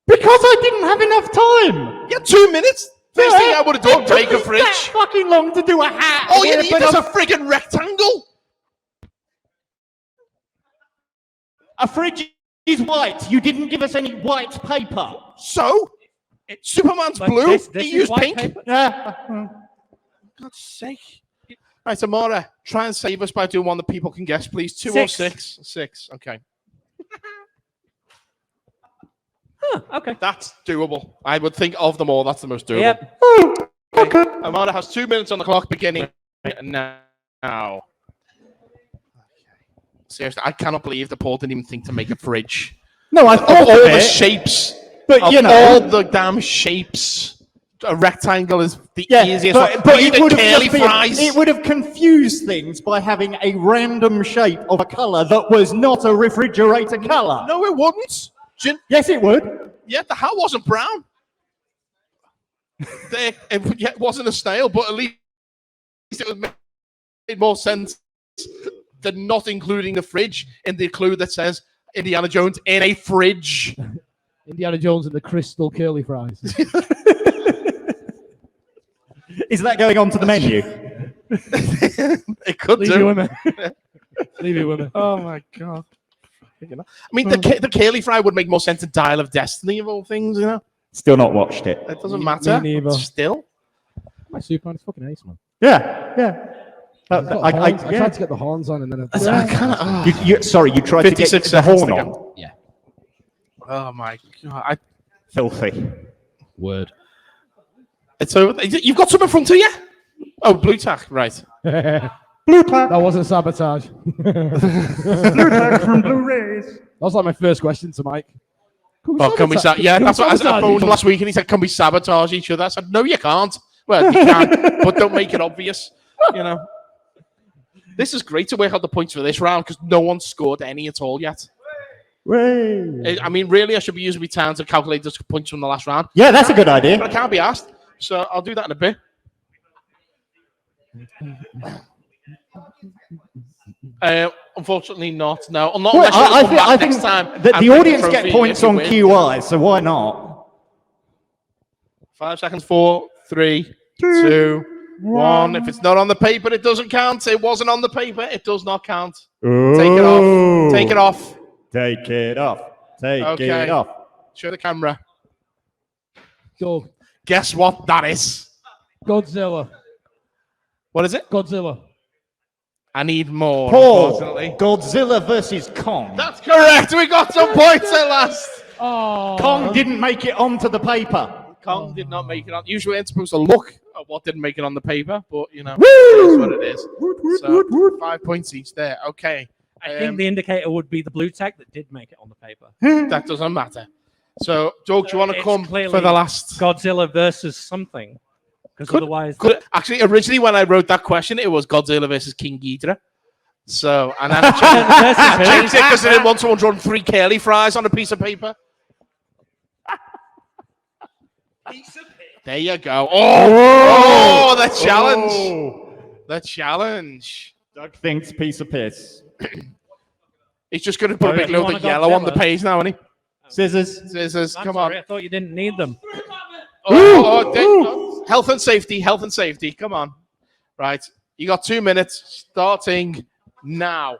Because I didn't have enough time. You had 2 minutes. First thing I would have done, It took take a me fridge. that fucking long to do a hat. All you Yeah, need but is I'm- a friggin' rectangle. A fridge is white. You didn't give us any white paper. So? Superman's But blue. this He is used white pink. paper. Yeah. God's sake. Right, Amara, try and save us by doing one that people can guess, please. 2 or 6? 6. Okay. Huh, okay. That's doable. I would think of them all, that's the most doable. Yep. Okay. Amara has 2 minutes on the clock beginning now. Seriously, I cannot believe that Paul didn't even think to make a fridge. No, I Of thought all of the it, shapes, but of you know, all the damn shapes, a rectangle is the easiest one. but Even it would have curly just been, fries. it would have confused things by having a random shape of a color that was not a refrigerator color. No, it wouldn't. Yes, it would. Yeah, the hat wasn't brown. It wasn't a snail, but at least it made more sense than not including the fridge in the clue that says Indiana Jones in a fridge. Indiana Jones and the crystal curly fries. Is that going on to the menu? It could Leave do. you with me. Leave you with me. Oh my god. I mean, the curly fry would make more sense in Dial of Destiny of all things, you know? Still not watched it. It doesn't Me matter. neither. Still. My Superman is fucking ace, man. Yeah. I tried to get the horns on and then Sorry, you tried to get 56 the seconds horn to on. go. Yeah. Oh my god. Filthy. Word. It's over. You've got some in front of you? Oh, blue tack, right. Blue tack. That wasn't sabotage. Blue tack from Blu-rays. That was like my first question to Mike. Can we yeah, that's what I phoned him last week and he said, can we sabotage each other? I said, no, you can't. Well, you can, but don't make it obvious, you know. This is great to work out the points for this round because no one's scored any at all yet. I mean, really, I should be using my time to calculate the points from the last round. Yeah, that's a good idea. But I can't be asked, so I'll do that in a bit. Unfortunately not. No, not Well, unless you I think next time. the and bring audience trophy get points if you on win. QI, so why not? 5 seconds. 4, 3, 2, 1. If it's not on the paper, it doesn't count. It wasn't on the paper. It does not count. Take it off. Take it off. Take it off. Take Okay. it off. Show the camera. Go. Guess what that is? Godzilla. What is it? Godzilla. I need more, Paul, unfortunately. Godzilla versus Kong. That's correct. We got some points at last. Oh. Kong didn't make it onto the paper. Kong did not make it on. Usually, it's supposed to look at what didn't make it on the paper, but you know, that's what it is. So 5 points each there. Okay. I think the indicator would be the blue tack that did make it on the paper. That doesn't matter. So, Doug, do you want to It's come clearly for the last? Godzilla versus something. Because otherwise, Actually, originally when I wrote that question, it was Godzilla versus King Ghidorah. So, and then I changed it because I didn't want someone drawing 3 curly fries on a piece of paper. There you go. Oh, the challenge. The challenge. Doug thinks piece of piss. He's just going to put a big you load want of a yellow on the Godzilla? page now, isn't he? Scissors. Scissors, I'm come sorry, on. I thought you didn't need them. Health and safety, health and safety. Come on. Right. You got 2 minutes starting now.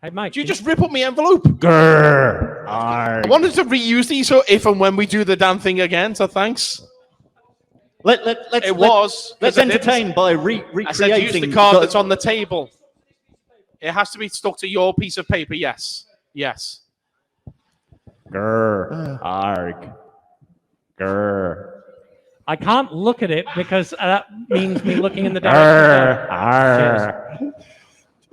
Hey, Mike. Did you just rip up my envelope? Grrr. I wanted to reuse these so if and when we do the damn thing again, so thanks. Let's entertain by I recreating. said use the card that's on the table. It has to be stuck to your piece of paper, yes. Yes. Grrr. Arg. Grrr. I can't look at it because that means me looking in the direction. Arg.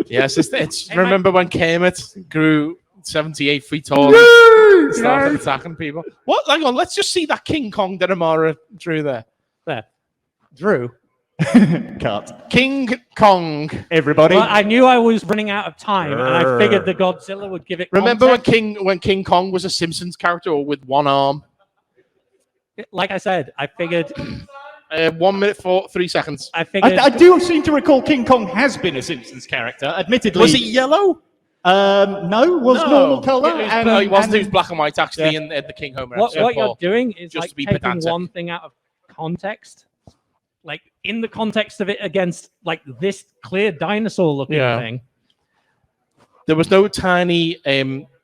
Yes, it's remember when Kermit grew 78 feet tall and started attacking people? What? Hang on, let's just see that King Kong that Amara drew there. There. Drew. Cut. King Kong. Everybody. Well, I knew I was running out of time, and I figured the Godzilla would give it. Remember context. when King Kong was a Simpsons character or with one arm? Like I said, I figured. 1 minute 3 seconds. I figured. I do seem to recall King Kong has been a Simpsons character. Admittedly. Was he yellow? No, was normal color. No, he wasn't. He was black and white actually in the King Homer what episode. you're doing is just like to be taking pedantic. one thing out of context, like in the context of it against like this clear dinosaur looking thing. There was no tiny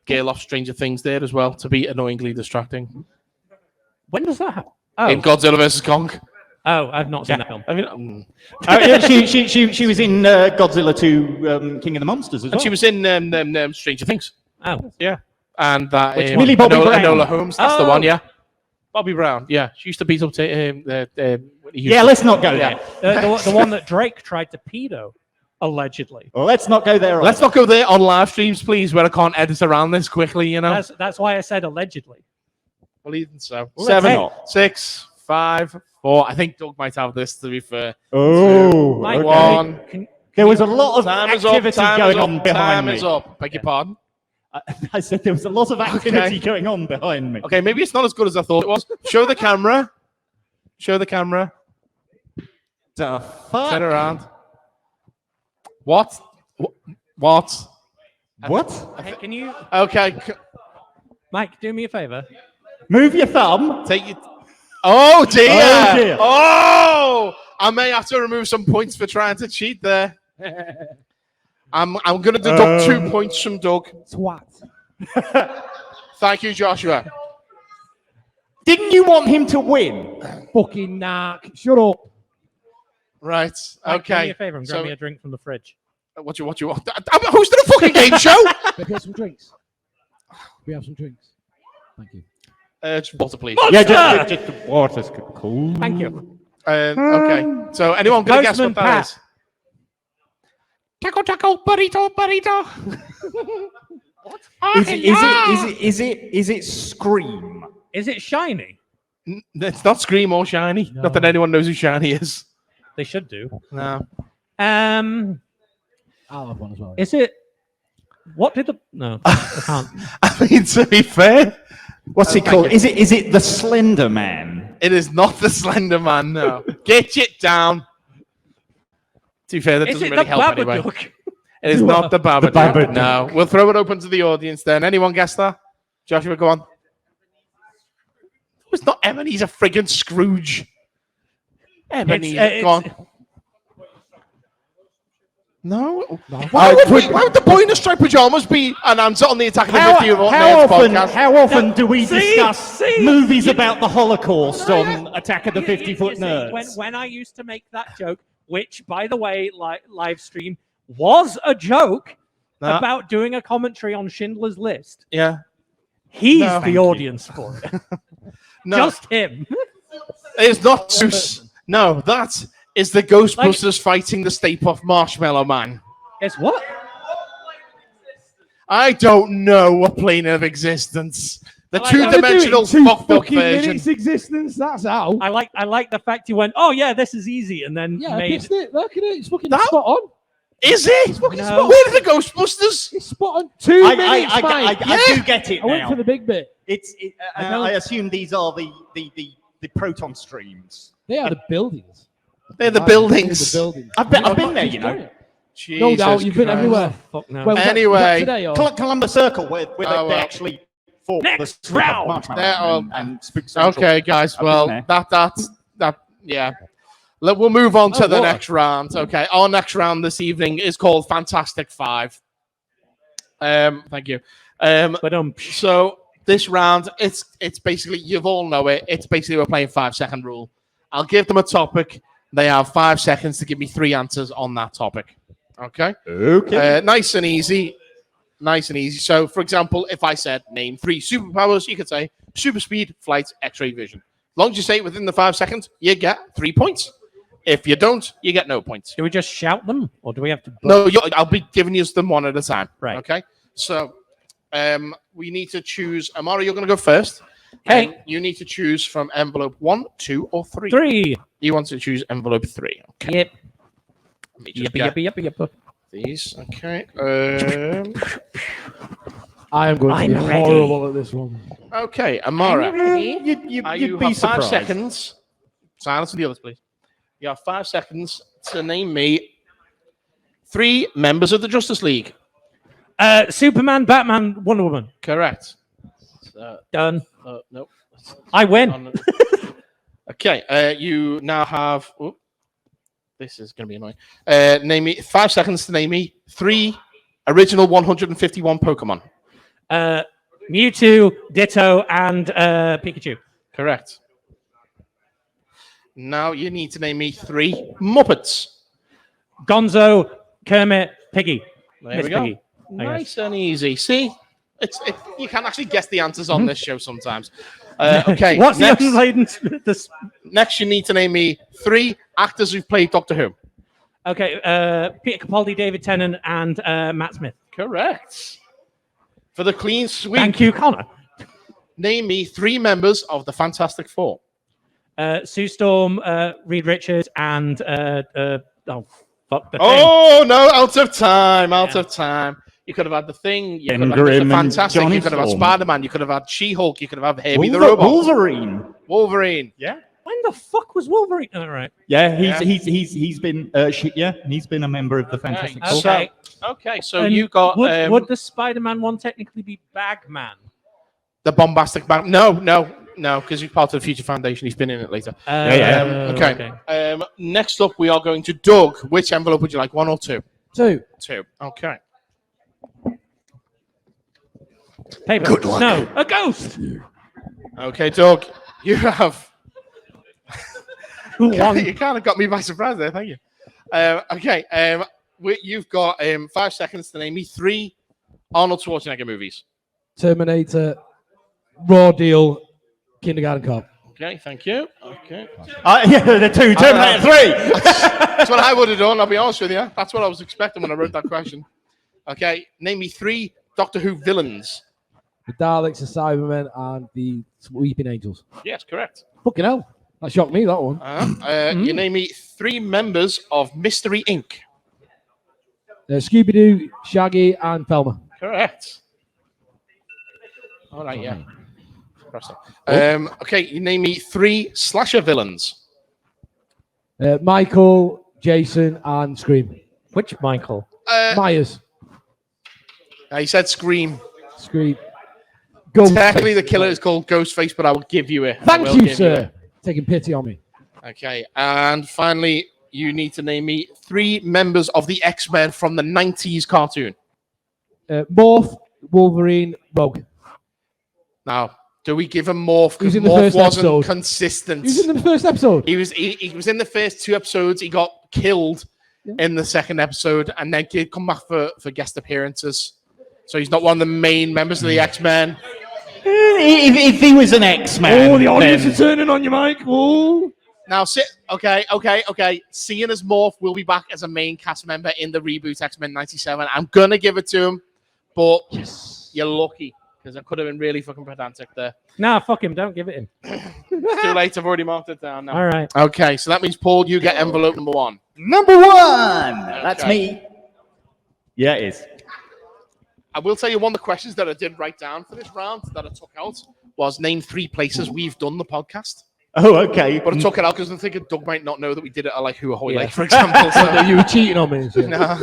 girl off Stranger Things there as well to be annoyingly distracting. When does that happen? In Godzilla vs. Kong. Oh, I've not seen that film. I mean, Yeah, she was in Godzilla 2 King of the Monsters as well. and she was in Stranger Things. Oh, Yeah. And that Which one? Millie Bobby Brown. Enola Holmes. That's the Oh. one, yeah. Bobby Brown. Yeah. She used to beat up Yeah, let's not go Yeah. there. the one that Drake tried to pedo, allegedly. Well, let's not go there. Let's not go there on live streams, please, where I can't edit around this quickly, you know? That's why I said allegedly. Well, even so. Well, let's 7, not. 6, 5, 4. I think Doug might have this, to be fair. Oh, Mike, okay. 1. There was a lot of Time is up. activity Time going is on up. behind Time me. is up. Beg your pardon? I said there was a lot of activity Okay. going on behind me. Okay, maybe it's not as good as I thought it was. Show the camera. Show the camera. The fuck? Turn around. What? What? What? Hey, can you, Okay. Mike, do me a favor? Move your thumb. Take it. Oh dear. Oh, dear. Oh, I may have to remove some points for trying to cheat there. I'm going to deduct 2 points from Doug. Swat. Thank you, Joshua. Didn't you want him to win? Fucking narc. Shut up. Right. Mike, do me Okay. a favor and grab me a drink from the fridge. What you want? I'm hosting a fucking game show. Can I get some drinks? We have some drinks. Thank you. Just water, please. Yeah, just the water's cool. Thank you. Okay. So anyone going to guess what Postman that Pat. is? Taco, taco, burrito, burrito. Is it Scream? Is it shiny? It's not Scream or Shiny. No. Not that anyone knows who Shiny is. They should do. No. I'll have one as well. Is it? What did the? No, I can't. I mean, to be fair, What's it called? Is it the Slender Man? it is not the Slender Man. No. Get it down. To be fair, that Is doesn't it really the help anyway. Babadook? It is not the Babadook. Babadook. No. We'll throw it open to the audience then. Anyone guess that? Joshua, go on. It's not Emma. He's a friggin' Scrooge. Emma, go on. No. Why would the boy in the striped pajamas be an answer on the Attack of the 50 Nerds podcast? How often do we See? discuss See? movies about the Holocaust on Attack of the 50-Foot You see, Nerds? when I used to make that joke, which, by the way, live stream was a joke No. about doing a commentary on Schindler's List. Yeah. He's No. the audience for it. No. Just him. It's not Zeus. No, that is the Ghostbusters fighting the Stay Puft Marshmallow Man. Guess what? I don't know a plane of existence. The I like that. two-dimensional Two fucked up fucking version. minutes existence. That's how. I like the fact you went, oh yeah, this is easy, and then Yeah, I made guessed it. Look at it. It's fucking That- spot on. Is it? Fucking No. spot on. Where are the Ghostbusters? It's spot on. 2 minutes, I mate. do get it I went now. for the big bit. I assume these are the proton streams. They are the buildings. They're the Right, buildings. The buildings. I've been there, you know. No doubt, you've been Christ. everywhere. fuck no. Well, was that Anyway. today or? Columbus Circle, where Oh, they well. actually fought Next the round. Marshmallow There, Man and Spook Central. Okay, guys. I've been Well, there. that yeah. We'll move on to Oh, the what? next round. Okay, our next round this evening is called Fantastic Five. Thank you. But So this round, it's basically, you've all know it. It's basically we're playing 5-second rule. I'll give them a topic. They have 5 seconds to give me 3 answers on that topic. Okay. Okay. Nice and easy. Nice and easy. So, for example, if I said name 3 superpowers, you could say super speed, flight, X-ray vision. As long as you say it within the 5 seconds, you get 3 points. If you don't, you get no points. do we just shout them, or do we have to? No, I'll be giving you them one at a time. Right. Okay. So, we need to choose. Amara, you're going to go first. Okay. And you need to choose from envelope 1, 2, or 3. 3. You want to choose envelope 3. Okay. Yep. Let me just get Yep. these. Okay. I am going to be I'm ready. horrible at this one. Okay, Amara. You'd You be have 5 surprised. seconds. Silence for the others, please. You have 5 seconds to name me 3 members of the Justice League. Superman, Batman, Wonder Woman. Correct. Done. Nope. I win. Okay. You now have. This is going to be annoying. Name me 5 seconds to name me 3 Original 151 Pokemon. Mewtwo, Ditto, and Pikachu. Correct. Now you need to name me 3 Muppets. Gonzo, Kermit, Piggy. There Miss we go. Piggy, I guess. Nice and easy. See, you can actually guess the answers on this show sometimes. Okay. What's next, the unladen? Next, you need to name me 3 actors who've played Doctor Who. Okay, Peter Capaldi, David Tennant, and Matt Smith. Correct. For the clean sweep, Thank you, Connor. name me 3 members of the Fantastic Four. Sue Storm, Reed Richards, and oh fuck the thing. Oh no! Out of time. Out of time. You could have had the Thing. You could have had Grimm Mr. and Fantastic. Johnny You could have had Storm. Spider-Man. You could have had She-Hulk. You could have had Herbie the Robot. Wolverine. Wolverine. Yeah. When the fuck was Wolverine? All right. Yeah, Yeah. he's been he's been a member of the Fantastic Four. Okay. Okay. So And you got would the Spider-Man one technically be Bagman? the bombastic bang. No, because he's part of the Future Foundation. He's been in it later. Okay. Next up, we are going to Doug. Which envelope would you like? 1 or 2? 2. 2. Okay. Paper. Good luck. No, a ghost. Okay, Doug. You have. Who won? You kind of got me by surprise there. Thank you. Okay. You've got 5 seconds to name me 3 Arnold Schwarzenegger movies. Terminator, Raw Deal, Kindergarten Cop. Okay. Thank you. Okay. Yeah, the 2 Terminator 3. That's what I would have done. I'll be honest with you. That's what I was expecting when I wrote that question. Okay. Name me 3 Doctor Who villains. The Daleks, the Cybermen, and the Weeping Angels. Yes, correct. Fucking hell. That shocked me, that one. You name me 3 members of Mystery Inc. Scooby-Doo, Shaggy, and Thelma. Correct. All right, yeah. Okay, you name me 3 slasher villains. Michael, Jason, and Scream. Which Michael? Myers. He said Scream. Scream. Ghostface. Technically, the killer is called Ghostface, but I will give you it. Thank you, sir. Taking pity on me. Okay, and finally, you need to name me 3 members of the X-Men from the 90s cartoon. Morph, Wolverine, Rogue. Now, do we give him Morph? Because Who's in the Morph first wasn't episode? consistent. Who's in the first episode? He was in the first 2 episodes. He got killed in the second episode, and then he'd come back for guest appearances. So he's not one of the main members of the X-Men. If he was an X-Man, Oh, the audience then- is turning on you, Mike. Oh. Now, okay. Seeing as Morph will be back as a main cast member in the reboot X-Men 97. I'm going to give it to him, but you're lucky, because I could have been really fucking pedantic there. Nah, fuck him. Don't give it him. It's too late. I've already marked it down now. All right. Okay, so that means, Paul, you get envelope number 1. Number 1. That's me. Yeah, it is. I will tell you one of the questions that I did write down for this round that I took out was name 3 places we've done the podcast. Oh, okay. But I took it out because I think Doug might not know that we did it at like Hooahoy Lake, for example. So, You were cheating on me. So. no.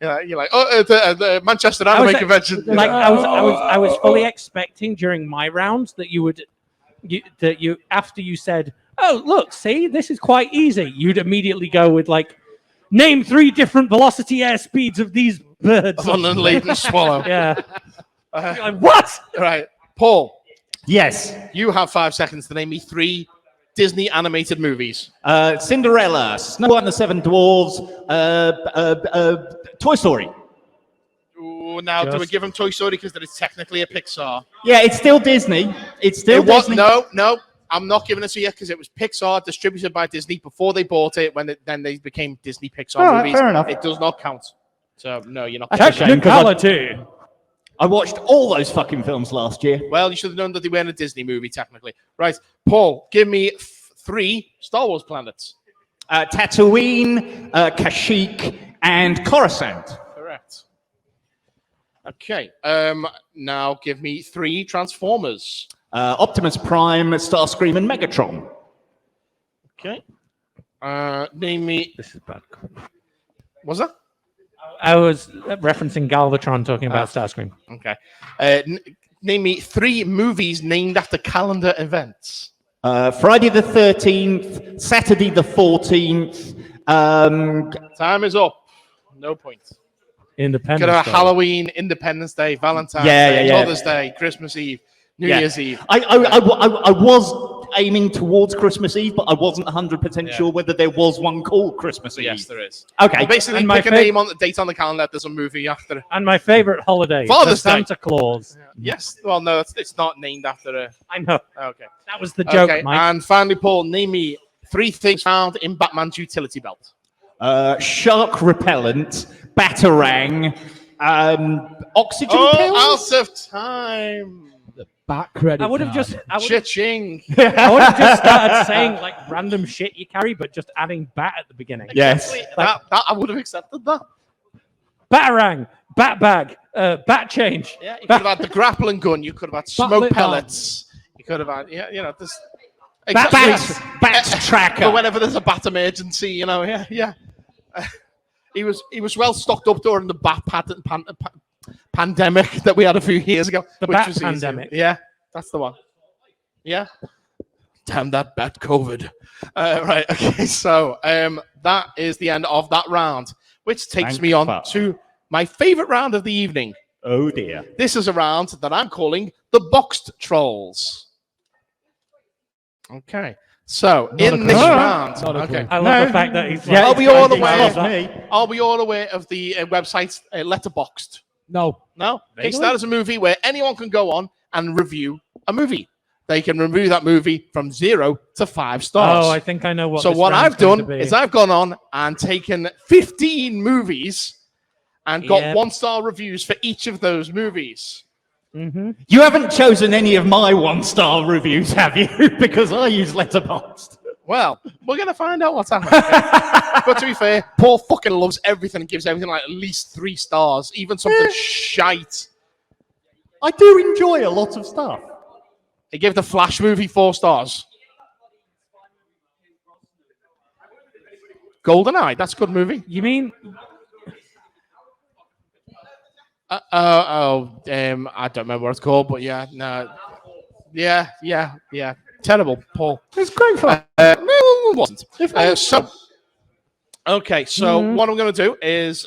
Yeah, you're like, the Manchester Anime Convention. Like I was fully expecting during my round that you after you said, "Oh, look, see, this is quite easy," you'd immediately go with like, "Name 3 different velocity air speeds of these birds." On the laden swallow. Yeah. You're like, what? Right. Paul, Yes. you have 5 seconds to name me 3 Disney animated movies. Cinderella, Snow White and the 7 Dwarves, Toy Story. Ooh, now, do we give him Toy Story because that is technically a Pixar? Yeah, it's still Disney. It's still It was, Disney. no, I'm not giving it to you because it was Pixar distributed by Disney before they bought it. Then they became Disney Pixar All right, movies. fair enough. It does not count. So no, you're not. That's a shame, 'cause Technicality. I watched all those fucking films last year. Well, you should have known that they weren't a Disney movie technically. Right, Paul, give me 3 Star Wars planets. Tatooine, Kashyyyk, and Coruscant. Correct. Okay. Now give me 3 Transformers. Optimus Prime, Starscream, and Megatron. Okay. Name me. This is bad. Was that? I was referencing Galvatron talking about Starscream. Okay. Name me 3 movies named after calendar events. Friday the 13th, Saturday the 14th. Time is up. No points. Independence Could have Day. Halloween, Independence Day, Valentine's Yeah, Day, yeah, yeah. Mother's Day, Christmas Eve, New Yeah. Year's Eve. I was aiming towards Christmas Eve, but I wasn't 100% Yeah. sure whether there was one called Christmas Eve. Yes, there is. Okay. Well, basically, And my pick a name on the date on the calendar. There's a movie after it. And my favorite holiday, Father's the Day. Santa Claus. Yes. Well, no, it's not named after a. I know. Okay. That was the joke, Okay. Mike. And finally, Paul, name me 3 things found in Batman's utility belt. Shark repellent, batarang, oxygen pills. Out of time. The back credit. I would have card. just, Cha-ching. I would have just started saying like random shit you carry, but just adding bat at the beginning. Yes. That I would have accepted that. Batarang, bat bag, bat change. Yeah, you could have had the grappling gun. You could have had smoke lip pellets. You could have had, this. Bat tracker. For whenever there's a bat emergency, yeah. He was well stocked up during the bat pandemic that we had a few years ago. The which bat was easy. pandemic. Yeah, that's the one. Yeah. Damn that bat COVID. Right. Okay. So that is the end of that round, which takes Thank me on fuck. to my favorite round of the evening. Oh dear. This is a round that I'm calling the Boxed Trolls. Okay. So in this round, Not a okay. clue. I love the fact that he's Yeah, Are we all it's aware? lost me. Are we all aware of the website Letterboxd? No. No? Kickstarter is a movie where anyone can go on and review a movie. They can review that movie from 0 to 5 stars. Oh, I think I know what. So this what round's I've going to done be. is I've gone on and taken 15 movies and got Yep. 1-star reviews for each of those movies. You haven't chosen any of my 1-star reviews, have you? Because I use Letterboxd. Well, we're going to find out what's happening. But to be fair, Paul fucking loves everything and gives everything like at least 3 stars, even something shite. I do enjoy a lot of stuff. He gave the Flash movie 4 stars. GoldenEye, that's a good movie. You mean I don't remember what it's called, but yeah, no. Yeah. Terrible, Paul. It's great fun. No, it wasn't. Okay, so what I'm going to do is,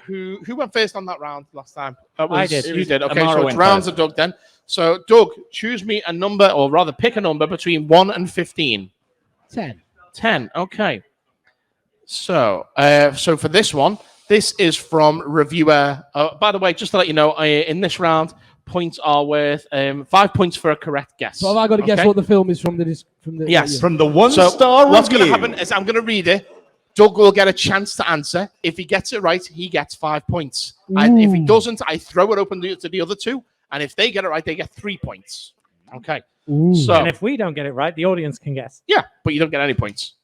who went first on that round last time? I did. You did. Okay, Amara so it's went rounds first. of Doug then. So, Doug, choose me a number, or rather pick a number between 1 and 15. 10. 10, okay. So for this one, this is from reviewer. By the way, just to let you know, in this round, points are worth 5 points for a correct guess. So have I got to guess Okay? what the film is from the Yes. From the So 1-star what's going to review. happen is I'm going to read it. Doug will get a chance to answer. If he gets it right, he gets 5 points. And if he doesn't, I throw it open to the other 2. And if they get it right, they get 3 points. Okay. So and if we don't get it right, the audience can guess. yeah, but you don't get any points.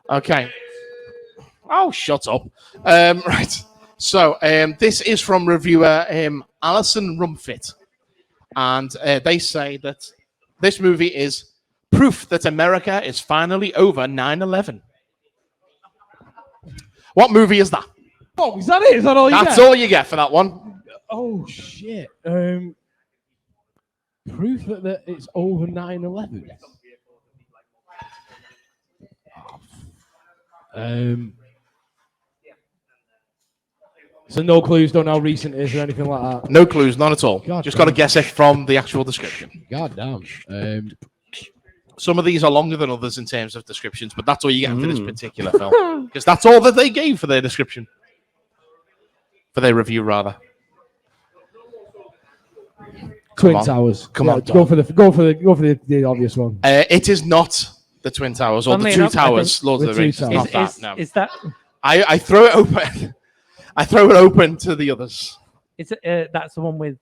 Okay. Oh, shut up. Right. So this is from reviewer Alison Rumfit. And they say that this movie is proof that America is finally over 9/11. What movie is that? Oh, is that it? Is that all you That's get? all you get for that one. Oh, shit. Proof that it's over 9/11. So no clues, don't know how recent it is or anything like that. No clues, none at all. God Just got to damn. guess it from the actual description. God damn. Some of these are longer than others in terms of descriptions, but that's all you get for this particular film. Because that's all that they gave for their description. For their review, rather. Twin on. Towers. Come Yeah, on, go for the obvious one. It is not the Twin Towers or Funnily the Two enough, I Towers, think- Lord of The the Two Rings. It's Towers. not that, no. Is that I throw it open. I throw it open to the others. that's the one with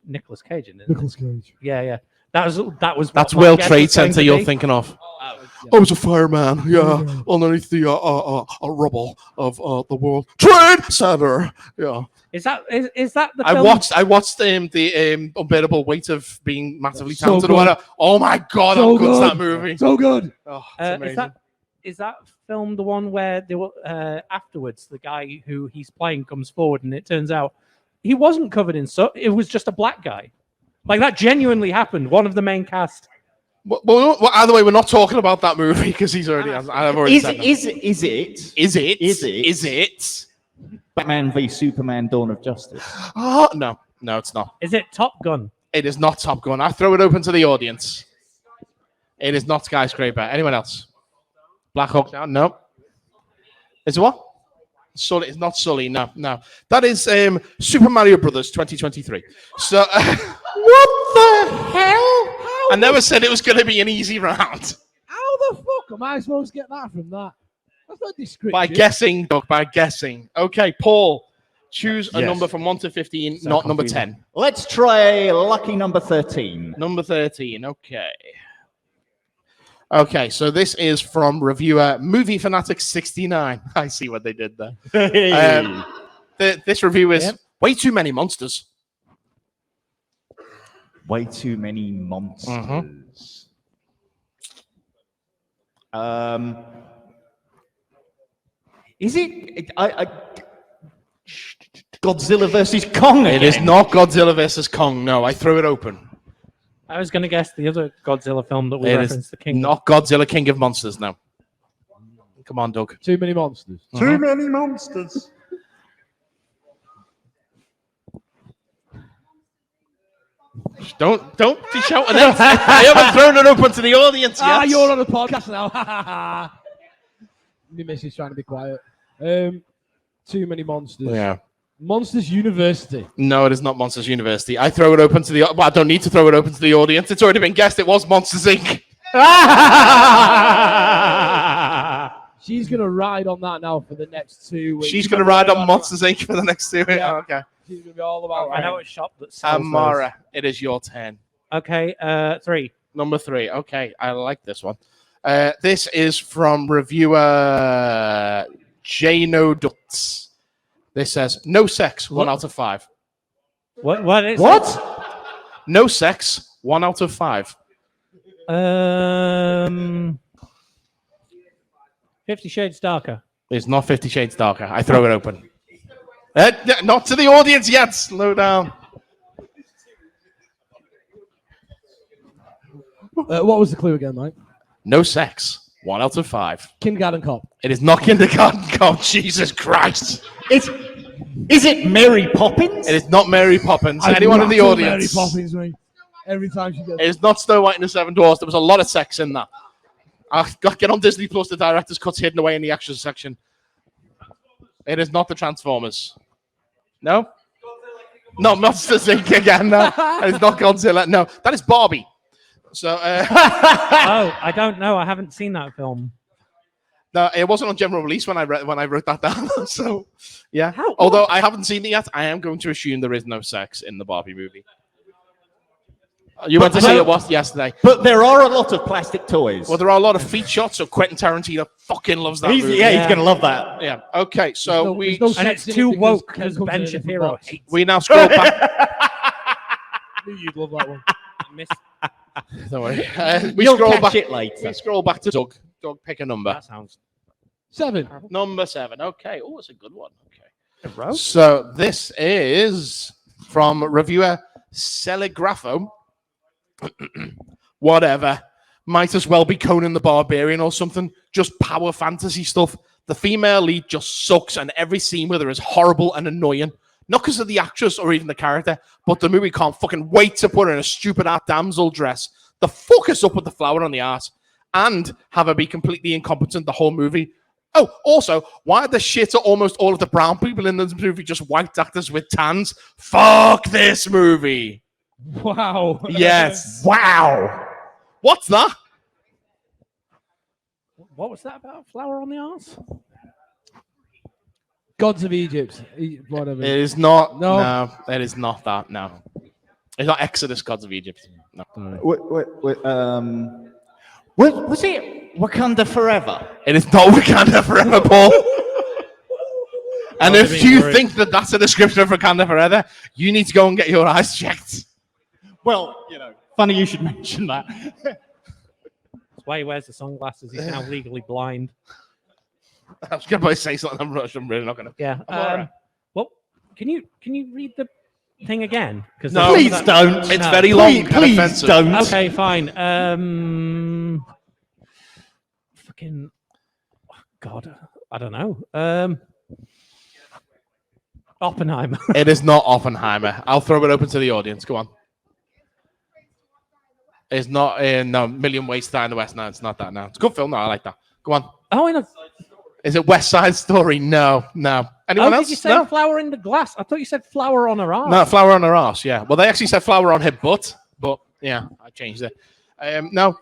Nicolas Cage in it? Nicolas Cage. Yeah. That was what That's my World guess Trade was going Center to you're be. thinking of. I was a fireman, underneath the rubble of the World Trade Center. Yeah. Is that the I film? watched the unbearable weight of being massively So talented. good. Oh my god, So how good's good. that movie? So good. Oh, it's amazing. Is that film the one where they were afterwards the guy who he's playing comes forward and it turns out he wasn't covered in soot, it was just a black guy. Like that genuinely happened. One of the main cast. Well, either way, we're not talking about that movie because he's already. I've already said that. Is it? Is it? Batman v Superman: Dawn of Justice. Oh, no, it's not. Is it Top Gun? It is not Top Gun. I throw it open to the audience. It is not Skyscraper. Anyone else? Black Hawk Down? No. Is it what? Sully. It's not Sully. No. That is Super Mario Brothers 2023. So, what the hell? I never said it was going to be an easy round. How the fuck am I supposed to get that from that? That's not descriptive. By guessing, Doug. By guessing. Okay, Paul. Choose a Yes. number from 1 to 15, So not number confusing. 10. Let's try lucky number 13. Number 13. Okay. Okay, so this is from reviewer Movie Fanatic 69. I see what they did there. This review is way too many monsters. Way too many monsters. Is it? Godzilla versus Kong. It is not Godzilla versus Kong. No, I threw it open. I was going to guess the other Godzilla film that we It referenced, is The King. not Godzilla King of Monsters. No. Come on, Doug. Too many monsters. Too many monsters. Don't be shouting out. I haven't thrown it open to the audience yet. You're on a podcast now. My missus trying to be quiet. Too many monsters. Yeah. Monsters University. No, it is not Monsters University. I throw it open to the. Well, I don't need to throw it open to the audience. It's already been guessed. It was Monsters Inc. She's gonna ride on that now for the next 2 weeks. She's going to ride on Monsters Inc. for the next 2 weeks. Yeah. Oh, okay. She's gonna be all about. I know a shop that sells Amara, it is your turn. those. Okay, 3. Number 3. Okay, I like this one. This is from reviewer Jano Dutz. This says no sex, 1 out of 5. What is What? No sex, 1 out of 5. it? 50 Shades Darker. It's not 50 Shades Darker. I throw it open. Not to the audience yet. Slow down. What was the clue again, Mike? No sex, 1 out of 5. Kindergarten Cop. It is not Kindergarten Cop. Jesus Christ. Is it Mary Poppins? It is not Mary Poppins. Anyone in the Mary audience? Poppins, mate. Every time she gets. It is not Snow White and the Seven Dwarfs. There was a lot of sex in that. Get on Disney Plus. The director's cut's hidden away in the extras section. It is not the Transformers. No? No, Monsters Inc. again. No, it's not Godzilla. No, that is Barbie. So, Oh, I don't know. I haven't seen that film. no, it wasn't on general release when I wrote that down. So, yeah. How- Although I haven't seen it yet, I am going to assume there is no sex in the Barbie movie. You went to see it yesterday. But there are a lot of plastic toys. Well, there are a lot of feet shots, so Quentin Tarantino fucking loves that movie. He's going to love that. Yeah. Okay, so There's no And sex it's in it too because woke Ken because comes Ben in a different Shapiro box. hates we now scroll back. You'd love that one. Miss. Don't worry. We You'll scroll catch back. it later. We scroll back to Doug. Doug, pick a number. That sounds. 7. Number 7. Okay. Oh, it's a good one. Okay. Bro. So this is from reviewer Celigrafo. Whatever. Might as well be Conan the Barbarian or something. Just power fantasy stuff. The female lead just sucks, and every scene with her is horrible and annoying. Not because of the actress or even the character, but the movie can't fucking wait to put her in a stupid art damsel dress. The fuck us up with the flower on the ass. And have her be completely incompetent the whole movie. Oh, also, why the shit are almost all of the brown people in this movie just white actors with tans? Fuck this movie. Wow. Yes. Wow. What's that? What was that about? Flower on the arse? Gods of Egypt. Whatever. It is not. No. No, it is not that. No. It's not Exodus, Gods of Egypt. No. Was it Wakanda Forever? It is not Wakanda Forever, Paul. And Oh, if they're you being think that that's a description of Wakanda Forever, you need to go and get your eyes checked. Well, funny you should mention that. That's why he wears the sunglasses. He's now legally blind. I was going to say something. I'm really not going to. Yeah. Amara. Well, can you read the thing again? Because No, Please don't. It's very long and Please offensive. don't. Okay, fine. Fucking. God, I don't know. Oppenheimer. It is not Oppenheimer. I'll throw it open to the audience. Go on. It's not no Million Ways to Die in the West. No, it's not that. No, it's a good film. No, I like that. Go on. Oh, I know. Is it West Side Story? No. Anyone else? Did you say No. flower in the glass? I thought you said flower on her arm. No, flower on her ass. Yeah. Well, they actually said flower on her butt, but yeah, I changed it. No.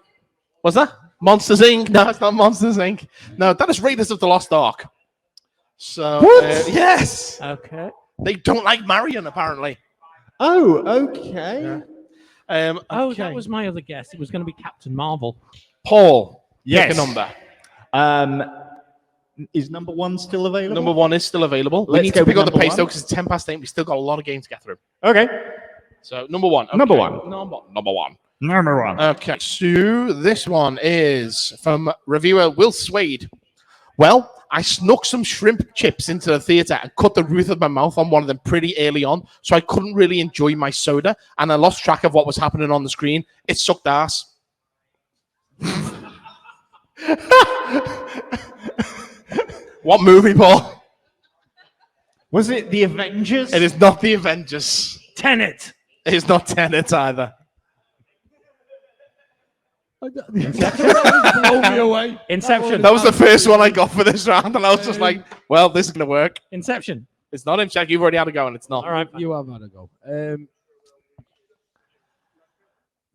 What's that? Monsters Inc. No, it's not Monsters Inc. No, that is Raiders of the Lost Ark. So yes, Okay. they don't like Marion apparently. Oh, okay. Oh, Okay. that was my other guess. It was going to be Captain Marvel. Paul. Yes. Pick a number. Is number 1 still available? Number 1 is still available. We Let's need go to pick with up the number pace though, 1. because it's 8:10. We still got a lot of games to get through. Okay. So number 1. Okay. Number 1. Number 1. Number 1. Okay, so this one is from reviewer Will Swade. Well, I snuck some shrimp chips into the theater and cut the roof of my mouth on one of them pretty early on, so I couldn't really enjoy my soda, and I lost track of what was happening on the screen. It sucked ass. What movie, Paul? Was it The Avengers? It is not The Avengers. Tenet. It is not Tenet either. Blow me away. Inception. That was the first one I got for this round, and I was just like, well, this is going to work. Inception. It's not him, Jack. You've already had a go, and it's not. All right. You have had a go.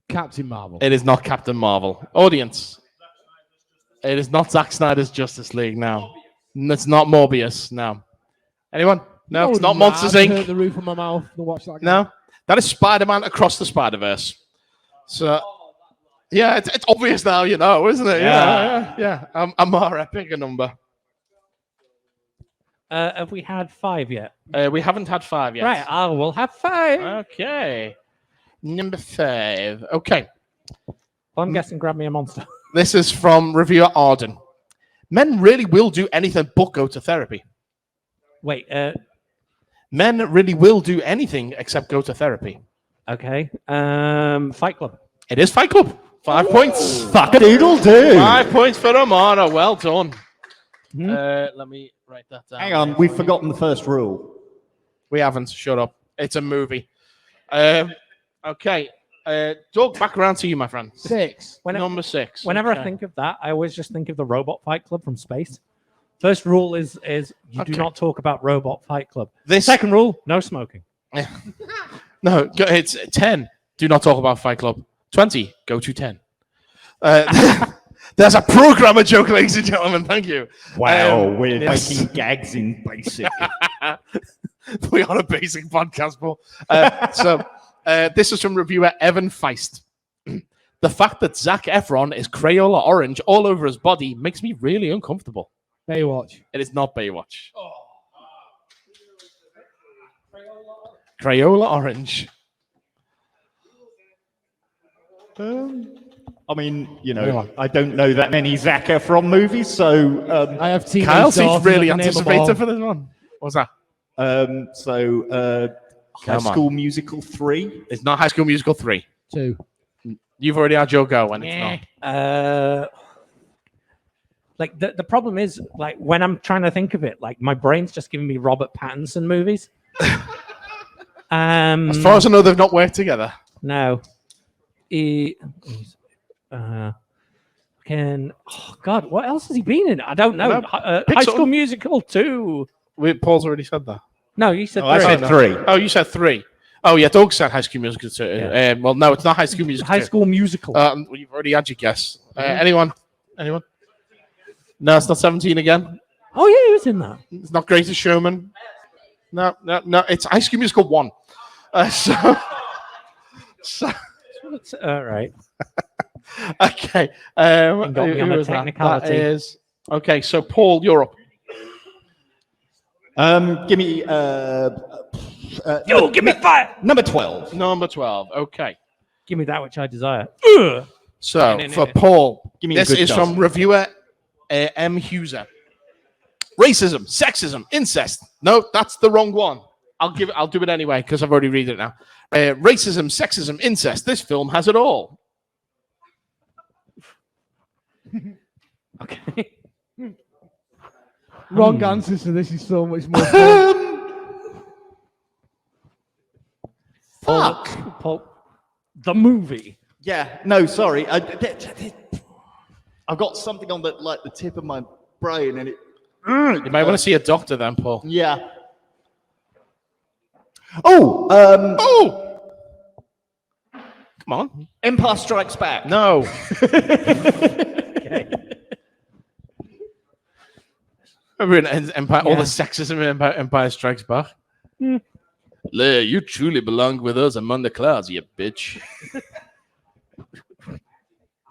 Captain Marvel. It is not Captain Marvel. Audience. It is not Zack Snyder's Justice League, no. It's not Morbius, no. Anyone? No, it's not Monsters Hurt Inc. the roof of my mouth to watch that. No. That is Spider-Man Across the Spider-Verse. So, yeah, it's obvious now, you know, isn't it? Yeah. Amara, pick a number. Have we had 5 yet? We haven't had 5 yet. Right. I will have 5. Okay. Number 5. Okay. Well, I'm guessing grab me a monster. This is from reviewer Arden. Men really will do anything but go to therapy. Wait. Men really will do anything except go to therapy. Okay. Fight Club. It is Fight Club. 5 points. Fuck-a-doodle-doo. 5 points for Amara. Well done. Let me write that down. Hang on, we've forgotten the first rule. We haven't. Shut up. It's a movie. Okay. Doug, back around to you, my friend. 6. Number 6. Whenever Okay. I think of that, I always just think of the Robot Fight Club from space. First rule is you do Okay. not talk about Robot Fight Club. This Second rule, no smoking. No, it's 10. Do not talk about Fight Club. 20. Go to 10. There's a programmer joke, ladies and gentlemen. Thank you. Wow, we're yes. making gags in basic. We are a basic podcast, Paul. This is from reviewer Evan Feist. The fact that Zac Efron is Crayola orange all over his body makes me really uncomfortable. Baywatch. It is not Baywatch. Crayola orange. I mean, you know, I don't know that many Zac Efron movies, so I have teenage Kyle seems daughters really that can name them all. anticipated for this one. What's that? High Come on. School Musical 3. It's not High School Musical 3. 2. You've already had your go, and it's not. Like the problem is, like when I'm trying to think of it, like my brain's just giving me Robert Pattinson movies. As far as I know, they've not worked together. No. Oh God, what else has he been in? I don't know. Pick High School something. Musical 2. Paul's already said that. No, you said Oh, I 3. said 3. Oh, you said 3. Oh, yeah, Doug said High School Musical 2. Yeah. Well, no, it's not High School Musical 2. High School Musical. You've already had your guess. Anyone? No, it's not 17 again. Oh yeah, he was in that. It's not Greatest Showman. No. It's High School Musical 1. All right. Okay. You got me on who a was that? technicality. That is okay. So Paul, you're up. Give me Yo, give me 5. number 12. Number 12. Okay. Give me that which I desire. So No. for Paul, Give me a this good is dozen. from reviewer M. Huser. Racism, sexism, incest. No, that's the wrong one. I'll do it anyway because I've already read it now. Racism, sexism, incest. This film has it all. Okay. Wrong answer, so this is so much more fun. Paul, the movie. Yeah, no, sorry. I've got something on the tip of my brain, and it. You might want to see a doctor then, Paul. Yeah. Oh. Oh! Come on. Empire Strikes Back. No. Remember in Empire, all the sexism in Empire Strikes Back? Leia, you truly belong with us among the clouds, you bitch.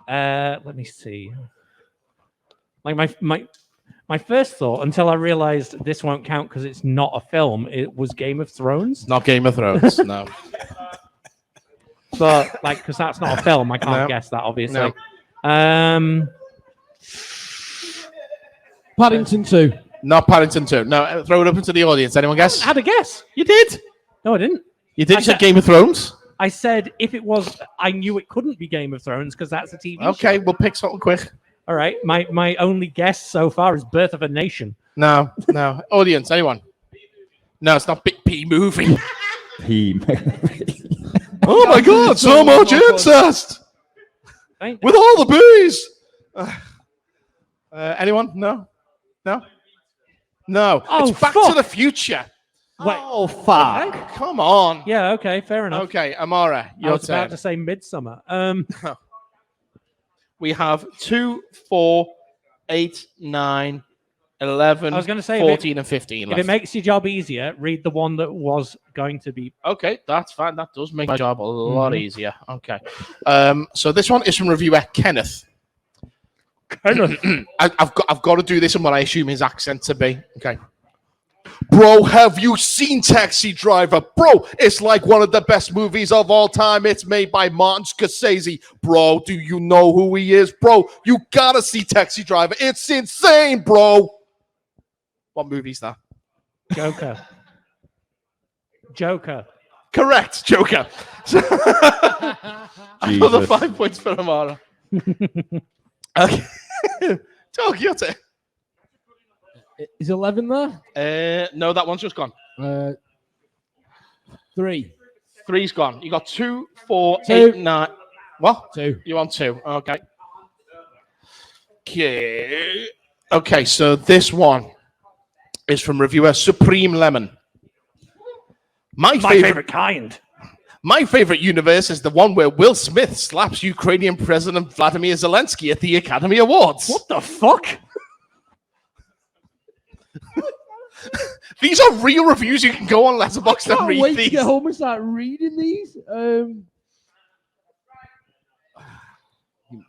Let me see. Like my first thought, until I realized this won't count because it's not a film, it was Game of Thrones. Not Game of Thrones, no. But because that's not a film, I can't guess that obviously. No. Paddington 2. Not Paddington 2. No, throw it up into the audience. Anyone guess? I had a guess. You did. No, I didn't. You did say Game of Thrones? I said if it was, I knew it couldn't be Game of Thrones because that's a TV Okay, show. we'll pick something quick. All right. My only guess so far is Birth of a Nation. No. Audience, anyone? No, it's not Big P movie. Oh my God, so much incest! With all the bees! Anyone? No? Oh, it's Back fuck. to the Future. Wait. Oh, fuck. Okay. Come on. Yeah. Okay. Fair enough. Okay, Amara, I your was about turn. to say Midsummer. We have 2, 4, 8, 9, 11, I was gonna say, 14, and 15 If left. it makes your job easier, read the one that was going to be. Okay, that's fine. That does make my job a lot easier. Okay. So this one is from reviewer Kenneth. I've got to do this in what I assume his accent to be. Okay. Bro, have you seen Taxi Driver? Bro, it's like one of the best movies of all time. It's made by Martin Scorsese. Bro, do you know who he is? Bro, you gotta see Taxi Driver. It's insane, bro. What movie is that? Joker. Correct, Joker. Another 5 points for Amara. Okay. Talk your turn. Is 11 there? No, that one's just gone. 3. 3's gone. You got 2, 4, 2. 8, 9. What? 2. You want 2? Okay. Okay, so this one is from reviewer Supreme Lemon. My favorite kind. My favorite universe is the one where Will Smith slaps Ukrainian President Vladimir Zelensky at the Academy Awards. What the fuck? These are real reviews. You can go on Letterboxd and Can't read wait these. to get home and start reading these.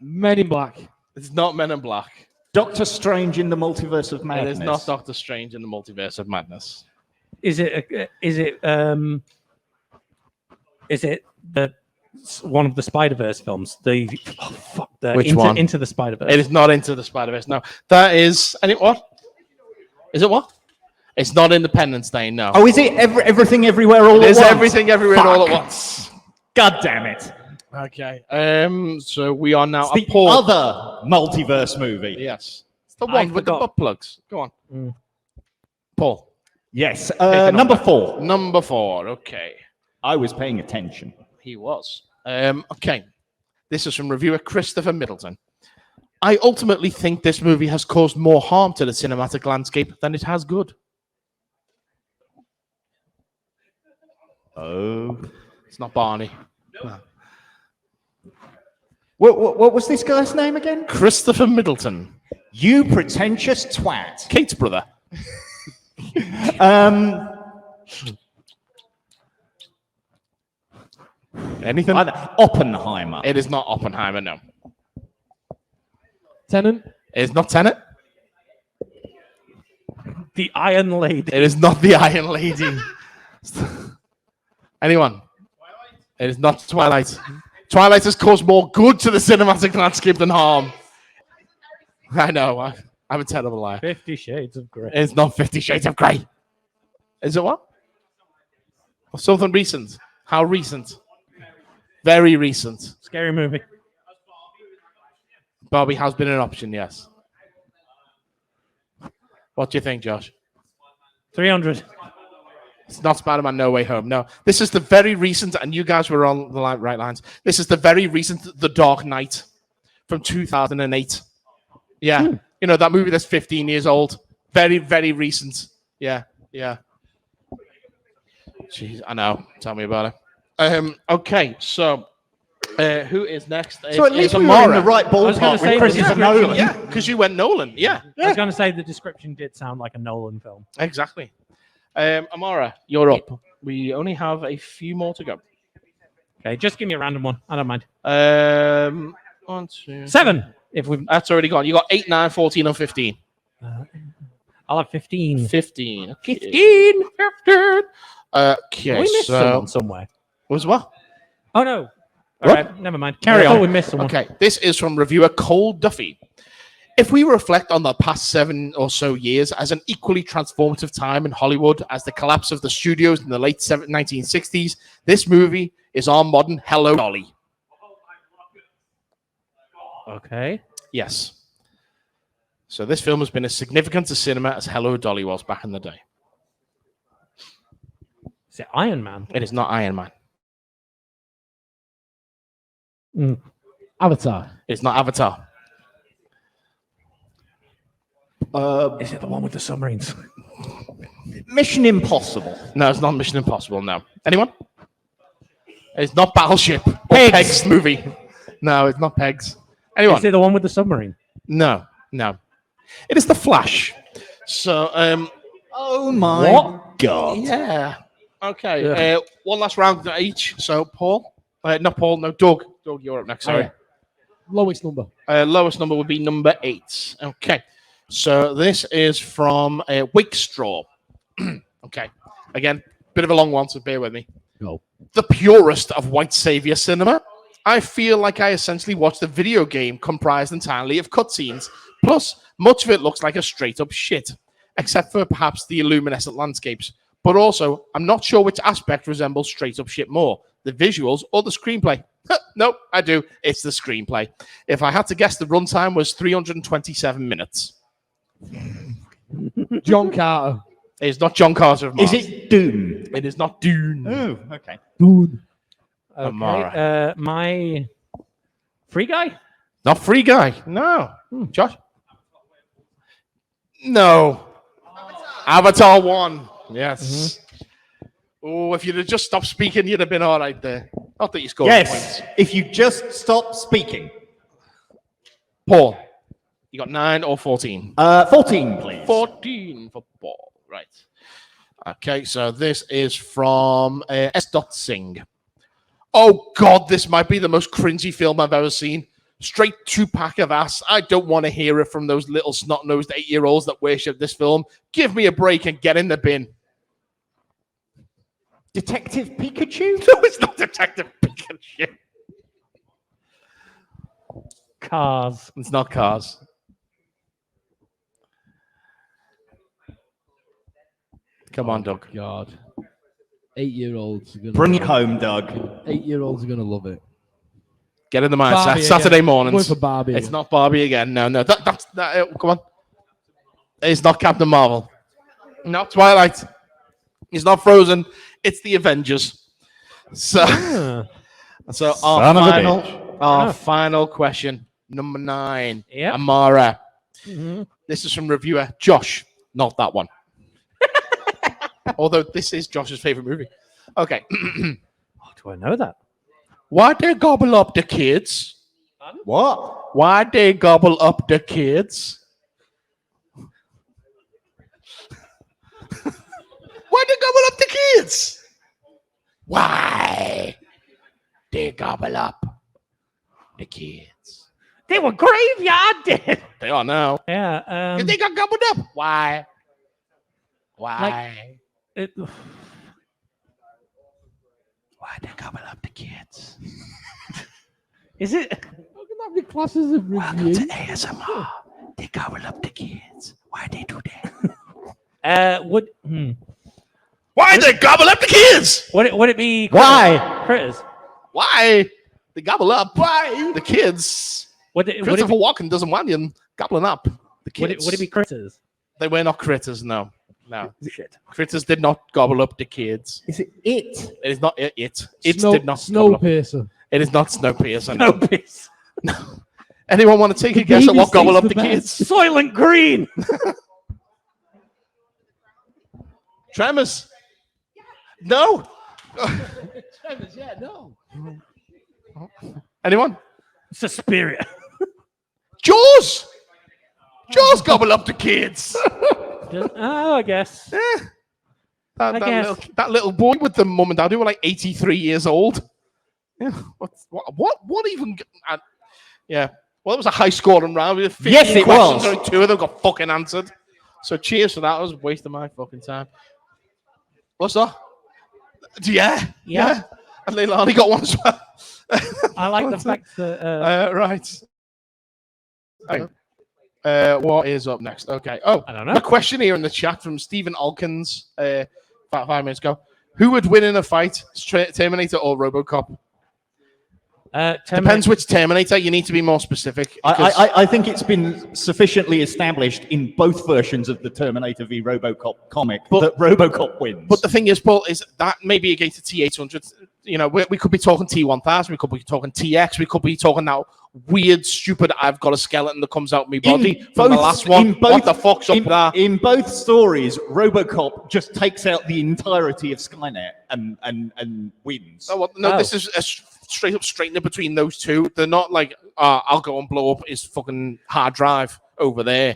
Men in Black. It's not Men in Black. Doctor Strange in the Multiverse of Madness. It is not Doctor Strange in the Multiverse of Madness. Is it one of the Spider-Verse films? Which one? Into the Spider-Verse. It is not Into the Spider-Verse. No, that is. And it what? Is it what? It's not Independence Day. No. Oh, is it Everything Everywhere All at It is Once? Everything Everywhere All at Once. God damn it. Okay. So we are now It's a the Paul. other multiverse movie. Yes. It's the one with the butt plugs. Go on. Paul. Yes. Take a Number 4. Number 4. Okay. I was paying attention. He was. Okay. This is from reviewer Christopher Middleton. I ultimately think this movie has caused more harm to the cinematic landscape than it has good. Oh. It's not Barney. What was this guy's name again? Christopher Middleton. You pretentious twat. Kate's brother. Anything? Oppenheimer. It is not Oppenheimer, no. Tenant. It is not Tenet. The Iron Lady. It is not the Iron Lady. Anyone? It is not Twilight. Twilight has caused more good to the cinematic landscape than harm. I know. I'm a terrible liar. 50 Shades of Grey. It's not 50 Shades of Grey. Is it what? Something recent. How recent? Very recent. Scary movie. Barbie has been an option, yes. What do you think, Josh? 300. It's not Spider-Man No Way Home. No, this is the very recent, and you guys were on the right lines. This is the very recent The Dark Knight from 2008. Yeah, you know that movie that's 15 years old. Very, very recent. Yeah. Jeez, I know. Tell me about it. Okay, so who is next? So at least we were in the right was gonna ballpark say with the Christopher description- Nolan. Yeah, because you went Nolan. Yeah, I was going to say the description did sound like a Nolan film. exactly. Amara, you're up. We only have a few more to go. Okay, just give me a random one. I don't mind. 1, 2, 7. If we, That's already gone. You got 8, 9, 14, and 15. I'll have 15. 15. Okay. 15. Okay, We missed so someone somewhere. was what? Oh no. All What? right, never mind. Carry on. We missed someone. Okay, this is from reviewer Cole Duffy. If we reflect on the past 7 or so years as an equally transformative time in Hollywood as the collapse of the studios in the late 1960s, this movie is our modern Hello Dolly. Okay. Yes. So this film has been as significant to cinema as Hello Dolly was back in the day. Is it Iron Man? It is not Iron Man. Avatar. It's not Avatar. Is it the one with the submarines? Mission Impossible. No, it's not Mission Impossible, no. Anyone? It's not Battleship or Pegs. Pegs movie. No, it's not Pegs. Anyone? Is it the one with the submarine? No. It is The Flash. So, Oh my What? God. yeah. Okay. One last round each. So, Paul. Not Paul, no, Doug. Doug, you're up next. Sorry. Lowest number. Lowest number would be number 8. Okay. So, this is from Wickstraw. Okay. Again, bit of a long one, so bear with me. Go. The purest of white savior cinema. I feel like I essentially watched a video game comprised entirely of cutscenes. Plus, much of it looks like a straight-up shit, except for perhaps the luminescent landscapes. But also, I'm not sure which aspect resembles straight-up shit more, the visuals or the screenplay. Nope, I do. It's the screenplay. If I had to guess, the runtime was 327 minutes. John Carter. It is not John Carter of Mars. Is it Doom? It is not Dune. Oh, okay. Dude. Okay. Amara. My Free Guy? Not Free Guy. No. Josh? No. Avatar 1. Yes. Oh, if you'd have just stopped speaking, you'd have been all right there. Not that you scored Yes. points. If you just stop speaking. Paul, you got 9 or 14? 14, please. 14 for Paul. Right. Okay, so this is from S. Singh. Oh, God, this might be the most cringy film I've ever seen. Straight 2-pack of ass. I don't want to hear it from those little snot-nosed 8-year-olds that worship this film. Give me a break and get in the bin. Detective Pikachu? No, it's not Detective Pikachu. Cars. It's not Cars. Come on, Doug. God. 8-year-olds are gonna Bring it home, Doug. 8-year-olds are gonna love it. Get in the mindset. Barbie Saturday again. mornings. Going for Barbie It's again. not Barbie again. No. Come on. It's not Captain Marvel. Not Twilight. It's not Frozen. It's the Avengers. So, so Son of a our final question, number 9. Yep. Amara. Mhm. This is from reviewer Josh. Not that one. Although this is Josh's favorite movie. Okay. Oh, do I know that? Why'd they gobble up the kids? What? Why'd they gobble up the kids? Why'd they gobble up the kids? Why they gobble up the kids? They were graveyarded. They are now. Yeah. They got gobbled up. Why? Why? It, Why'd they gobble up the kids? is it? How can that be classes of review? ASMR. They gobble up the kids. Why'd they do that? Why'd they gobble up the kids? Would it be Why? Critters? Why? They gobble up. Why? The kids. Would it Christopher Walken doesn't want you gobbling up the would kids. it be Critters? They were not critters, no. No. Shit. Critters did not gobble up the kids. Is it it? It is not it. It Snow, did not gobble up. Snowpiercer. It is not Snowpiercer. No piece. Anyone want to take a guess at baby what gobble stays up the the best. kids? Soylent Green. Tremors. No. Yeah, no. Anyone? Suspiria. Jaws. Jaws gobble up the kids. Oh, I guess. I guess. That little boy with the mum and dad who were like 83 years old. Yeah. What even? Yeah. Well, it was a high scoring round. We had 15 Yes, it questions, was. only 2 of them got fucking answered. So cheers for that. I was wasting my fucking time. What's that? Yeah. And Leilani got one as well. I like the fact that. Right. What is up next? Okay. Oh, I don't know. A question here in the chat from Stephen Alkins about 5 minutes ago. Who would win in a fight, Terminator or RoboCop? Depends which Terminator. You need to be more specific. I think it's been sufficiently established in both versions of the Terminator v RoboCop comic that RoboCop wins. But the thing is, Paul, is that maybe against a T800. You know, we could be talking T1000. We could be talking TX. We could be talking now weird, stupid. I've got a skeleton that comes out of my body from the last one. What the fuck's up there? In both stories, RoboCop just takes out the entirety of Skynet and wins. This is a straight up straightening between those two. They're not like, I'll go and blow up his fucking hard drive over there,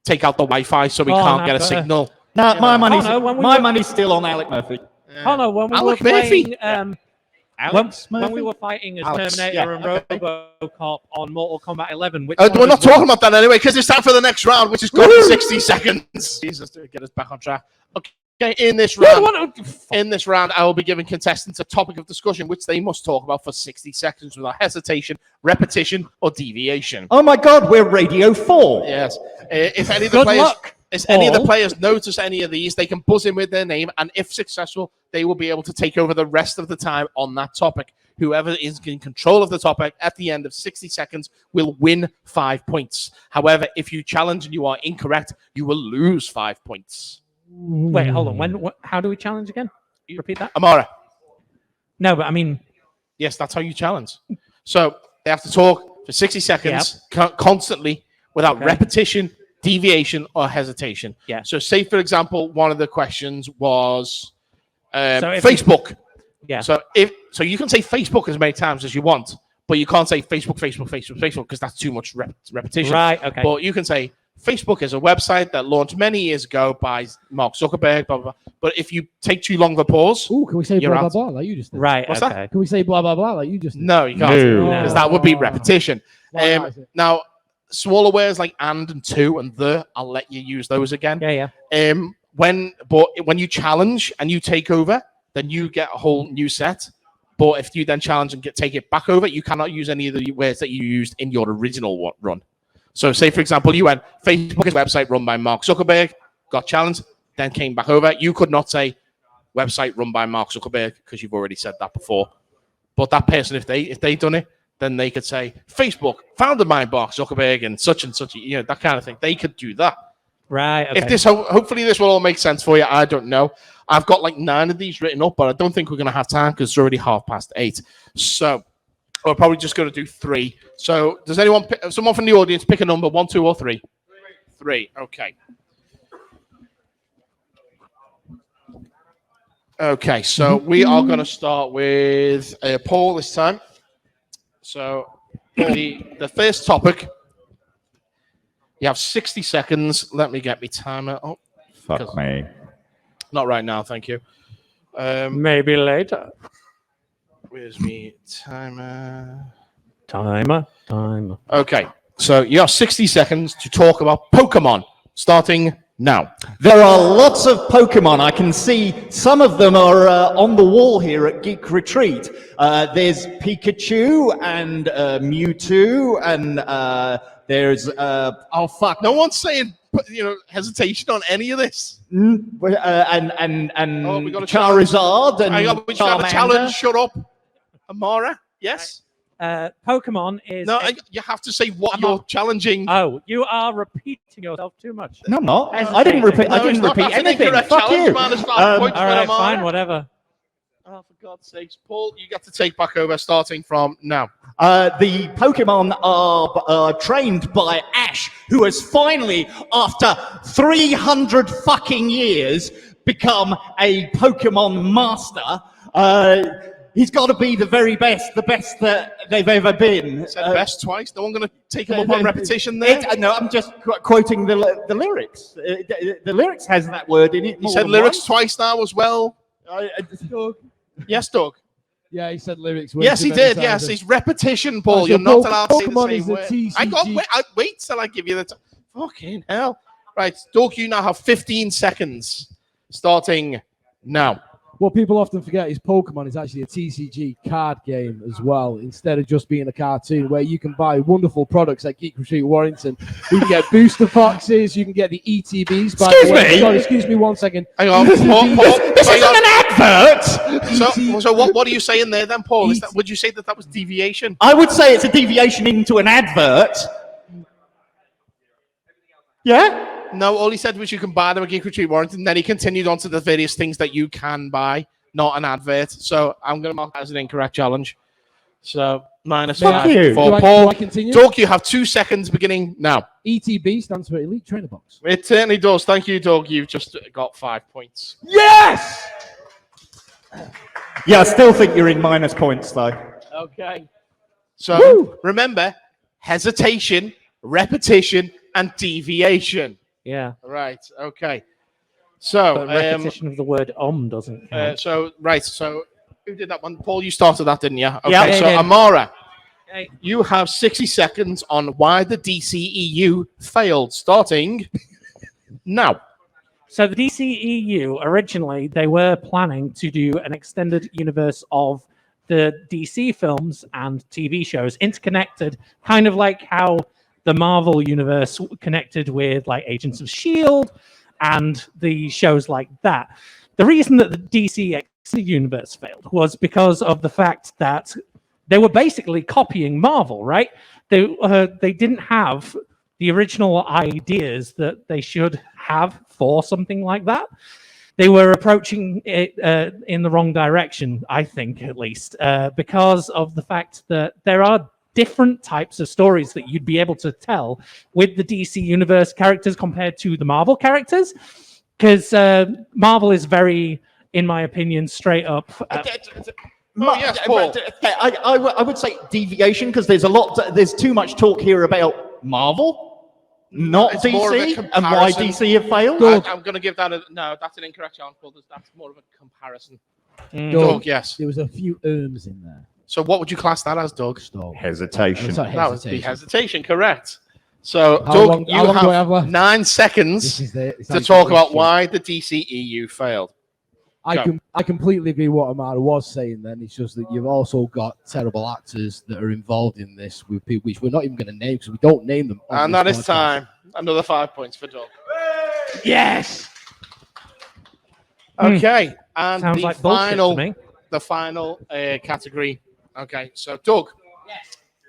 take out the Wi-Fi so we can't get a signal. No, my money's no, money's still on Alec Murphy. Oh no, when we Alec were Murphy. playing, when we were fighting as Terminator and RoboCop on Mortal Kombat 11, which We're not talking about that anyway because it's time for the next round, which is going to 60 seconds. Jesus, to get us back on track. Okay, in this round, I will be giving contestants a topic of discussion which they must talk about for 60 seconds without hesitation, repetition, or deviation. Oh my God, we're Radio 4. Yes. If any of Good the players, luck, any of the Paul. players notice any of these, they can buzz in with their name, and if successful, they will be able to take over the rest of the time on that topic. Whoever is in control of the topic at the end of 60 seconds will win 5 points. However, if you challenge and you are incorrect, you will lose 5 points. Wait, hold on. How do we challenge again? Repeat that. Amara. No, but I mean, Yes, that's how you challenge. So they have to talk for 60 seconds constantly without repetition, deviation, or hesitation. Yeah. So say, for example, one of the questions was if Facebook. Yeah. So you can say Facebook as many times as you want, but you can't say Facebook because that's too much repetition. Right. Okay. But you can say Facebook is a website that launched many years ago by Mark Zuckerberg, blah, blah, blah. But if you take too long of a pause, Ooh, can we say You're blah, blah, out. blah, like you just did? Right. What's okay. that? Can we say blah, blah, blah, like you just did? no, you can't. No. Because that would be repetition. Why not, is it? Now, smaller words like and to and the, I'll let you use those again. Yeah. When you challenge and you take over, then you get a whole new set. But if you then challenge and take it back over, you cannot use any of the words that you used in your original run. So say, for example, you went, Facebook is a website run by Mark Zuckerberg, got challenged, then came back over. You could not say website run by Mark Zuckerberg because you've already said that before. But that person, if they done it, then they could say Facebook founded by Mark Zuckerberg and such, that kind of thing. They could do that. Right. Okay. If hopefully this will all make sense for you. I don't know. I've got like 9 of these written up, but I don't think we're going to have time because it's already 8:30. So we're probably just going to do 3. So does someone from the audience pick a number, 1, 2, or 3? 3. Okay. Okay. So we are going to start with Paul this time. So the first topic. You have 60 seconds. Let me get my timer. Oh, Fuck me. not right now, thank you. Maybe later. Where's me timer? Timer. Okay, so you have 60 seconds to talk about Pokemon, starting now. There are lots of Pokemon. I can see some of them are on the wall here at Geek Retreat. There's Pikachu and Mewtwo and there's Oh fuck! No one's saying hesitation on any of this. and we got a Charizard and We should have a Charmander. challenge. Shut up, Amara. Yes. Pokemon is. No, you have to say what you're challenging. Oh, you are repeating yourself too much. No, I'm not. Hesitate. I didn't repeat. I No, didn't it's not. repeat That's an anything. incorrect Fuck challenge, you. man. It's 5 points All for right, Amara. fine, whatever. Oh, for God's sakes, Paul, you get to take back over starting from now. The Pokemon are trained by Ash, who has finally, after 300 fucking years, become a Pokemon master. He's got to be the very best, the best that they've ever been. Said best twice. No one going to take him up on repetition there. No, I'm just quoting the lyrics. The lyrics has that word in it. He said lyrics twice now as well. Yes, Doug. Yeah, he said lyrics. Yes, he did. Yes, it's repetition, Paul. so You're not allowed to say Pokemon the is same the word. TCG. Wait till I give you the fucking hell. Right, Doug, you now have 15 seconds starting now. What people often forget is Pokemon is actually a TCG card game as well, instead of just being a cartoon where you can buy wonderful products like Geek Warrington. You can get booster boxes, you can get the ETBs. Excuse me? Sorry, excuse me 1 second. Hang on, Paul. This isn't an advert! So what are you saying there then, Paul? Would you say that was deviation? I would say it's a deviation into an advert. Yeah? No, all he said was you can buy them at Geek Retreat Warrington. Then he continued on to the various things that you can buy, not an advert. So I'm going to mark that as an incorrect challenge. So minus Fuck 5 you. for Do Paul. I continue? Doug, you have 2 seconds beginning now. ETB stands for Elite Trainer Box. It certainly does. Thank you, Doug. You've just got 5 points. Yes! Yeah, I still think you're in minus points, though. Okay. So remember, hesitation, repetition, and deviation. Yeah. Right. Okay. So But repetition of the word doesn't count. So who did that one? Paul, you started that, didn't you? Okay. Yeah. So I did. Amara, Okay. you have 60 seconds on why the DCEU failed. Starting now. So the DCEU, originally, they were planning to do an extended universe of the DC films and TV shows interconnected, kind of like how the Marvel universe connected with like Agents of S.H.I.E.L.D. and the shows like that. The reason that the DC universe failed was because of the fact that they were basically copying Marvel, right? They didn't have the original ideas that they should have for something like that. They were approaching it in the wrong direction, I think, at least, because of the fact that there are different types of stories that you'd be able to tell with the DC Universe characters compared to the Marvel characters. Because Marvel is very, in my opinion, straight up. Yes, Paul. I would say deviation because there's too much talk here about Marvel, not It's more of a DC, and why comparison. DC have failed. I'm going to give that no. That's an incorrect challenge, Paul. That's more of a comparison. Doug, Doug, yes. There was a few erms in there. So what would you class that as, Doug? Stop. Hesitation. Sorry, That would be hesitation. hesitation, correct. So, How Doug, long you do I have have left? 9 seconds This is the- it's to like talk the about issue. why the DCEU failed. I completely agree what Amara was saying then. It's just that you've also got terrible actors that are involved in this with people which we're not even going to name because we don't name them. on And this that is podcast. time. Another 5 points for Doug. Yes! Okay. And Sounds the like bullshit final, to me. the final category. Okay. So, Doug,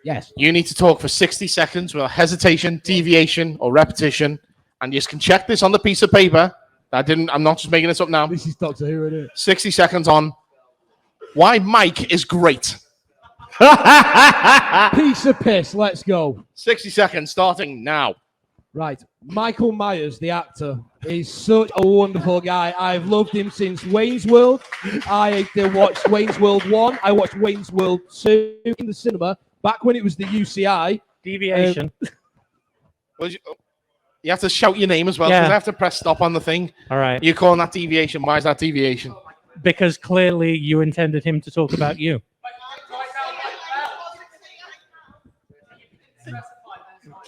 Yes. you need to talk for 60 seconds without hesitation, deviation, or repetition. And you can check this on the piece of paper. I'm not just making this up now. This is Doctor Who, isn't it? 60 seconds on why Mike is great. Piece of piss. Let's go. 60 seconds starting now. Right. Michael Myers, the actor, is such a wonderful guy. I've loved him since Wayne's World. I watched Wayne's World 1. I watched Wayne's World 2 in the cinema back when it was the UCI. Deviation. You have to shout your name as well, Yeah. because I have to press stop on the thing. All right. You're calling that deviation. Why is that deviation? Because clearly you intended him to talk about you.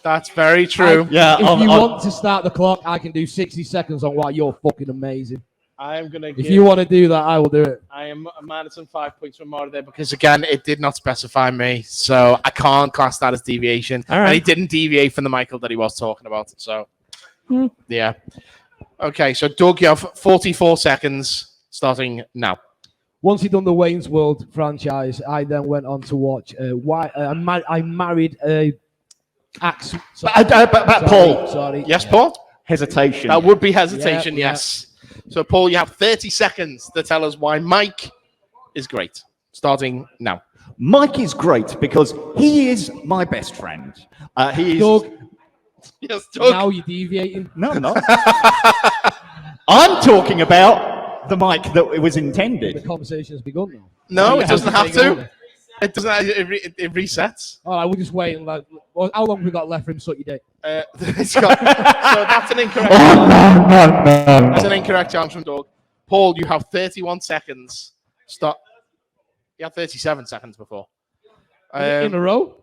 That's very true. Yeah, If you want to start the clock, I can do 60 seconds on why you're fucking amazing. I am going to If you want to do that, I will do it. I am minus 5 points from Mara there because, again, it did not specify me. So I can't class that as deviation. All right. And he didn't deviate from the Michael that he was talking about. So, yeah. Okay, so Doug, you have 44 seconds starting now. once he'd done the Wayne's World franchise, I then went on to watch. I married a axe. But Paul. Sorry. Yes, Paul? Hesitation. That would be hesitation, Yeah. yes. So, Paul, you have 30 seconds to tell us why Mike is great. Starting now. Mike is great because he is my best friend. He is. Doug, Yes, Doug. now you're deviating. No, I'm not. I'm talking about the mic that it was The intended. conversation has begun now. No, Yeah, it doesn't have take it to. over. It doesn't. It resets. All right, we'll just wait. And how long have we got left for him to suck your dick? So that's an incorrect. That's an incorrect challenge from Doug. Paul, you have 31 seconds. Stop. You had 37 seconds before. In a row?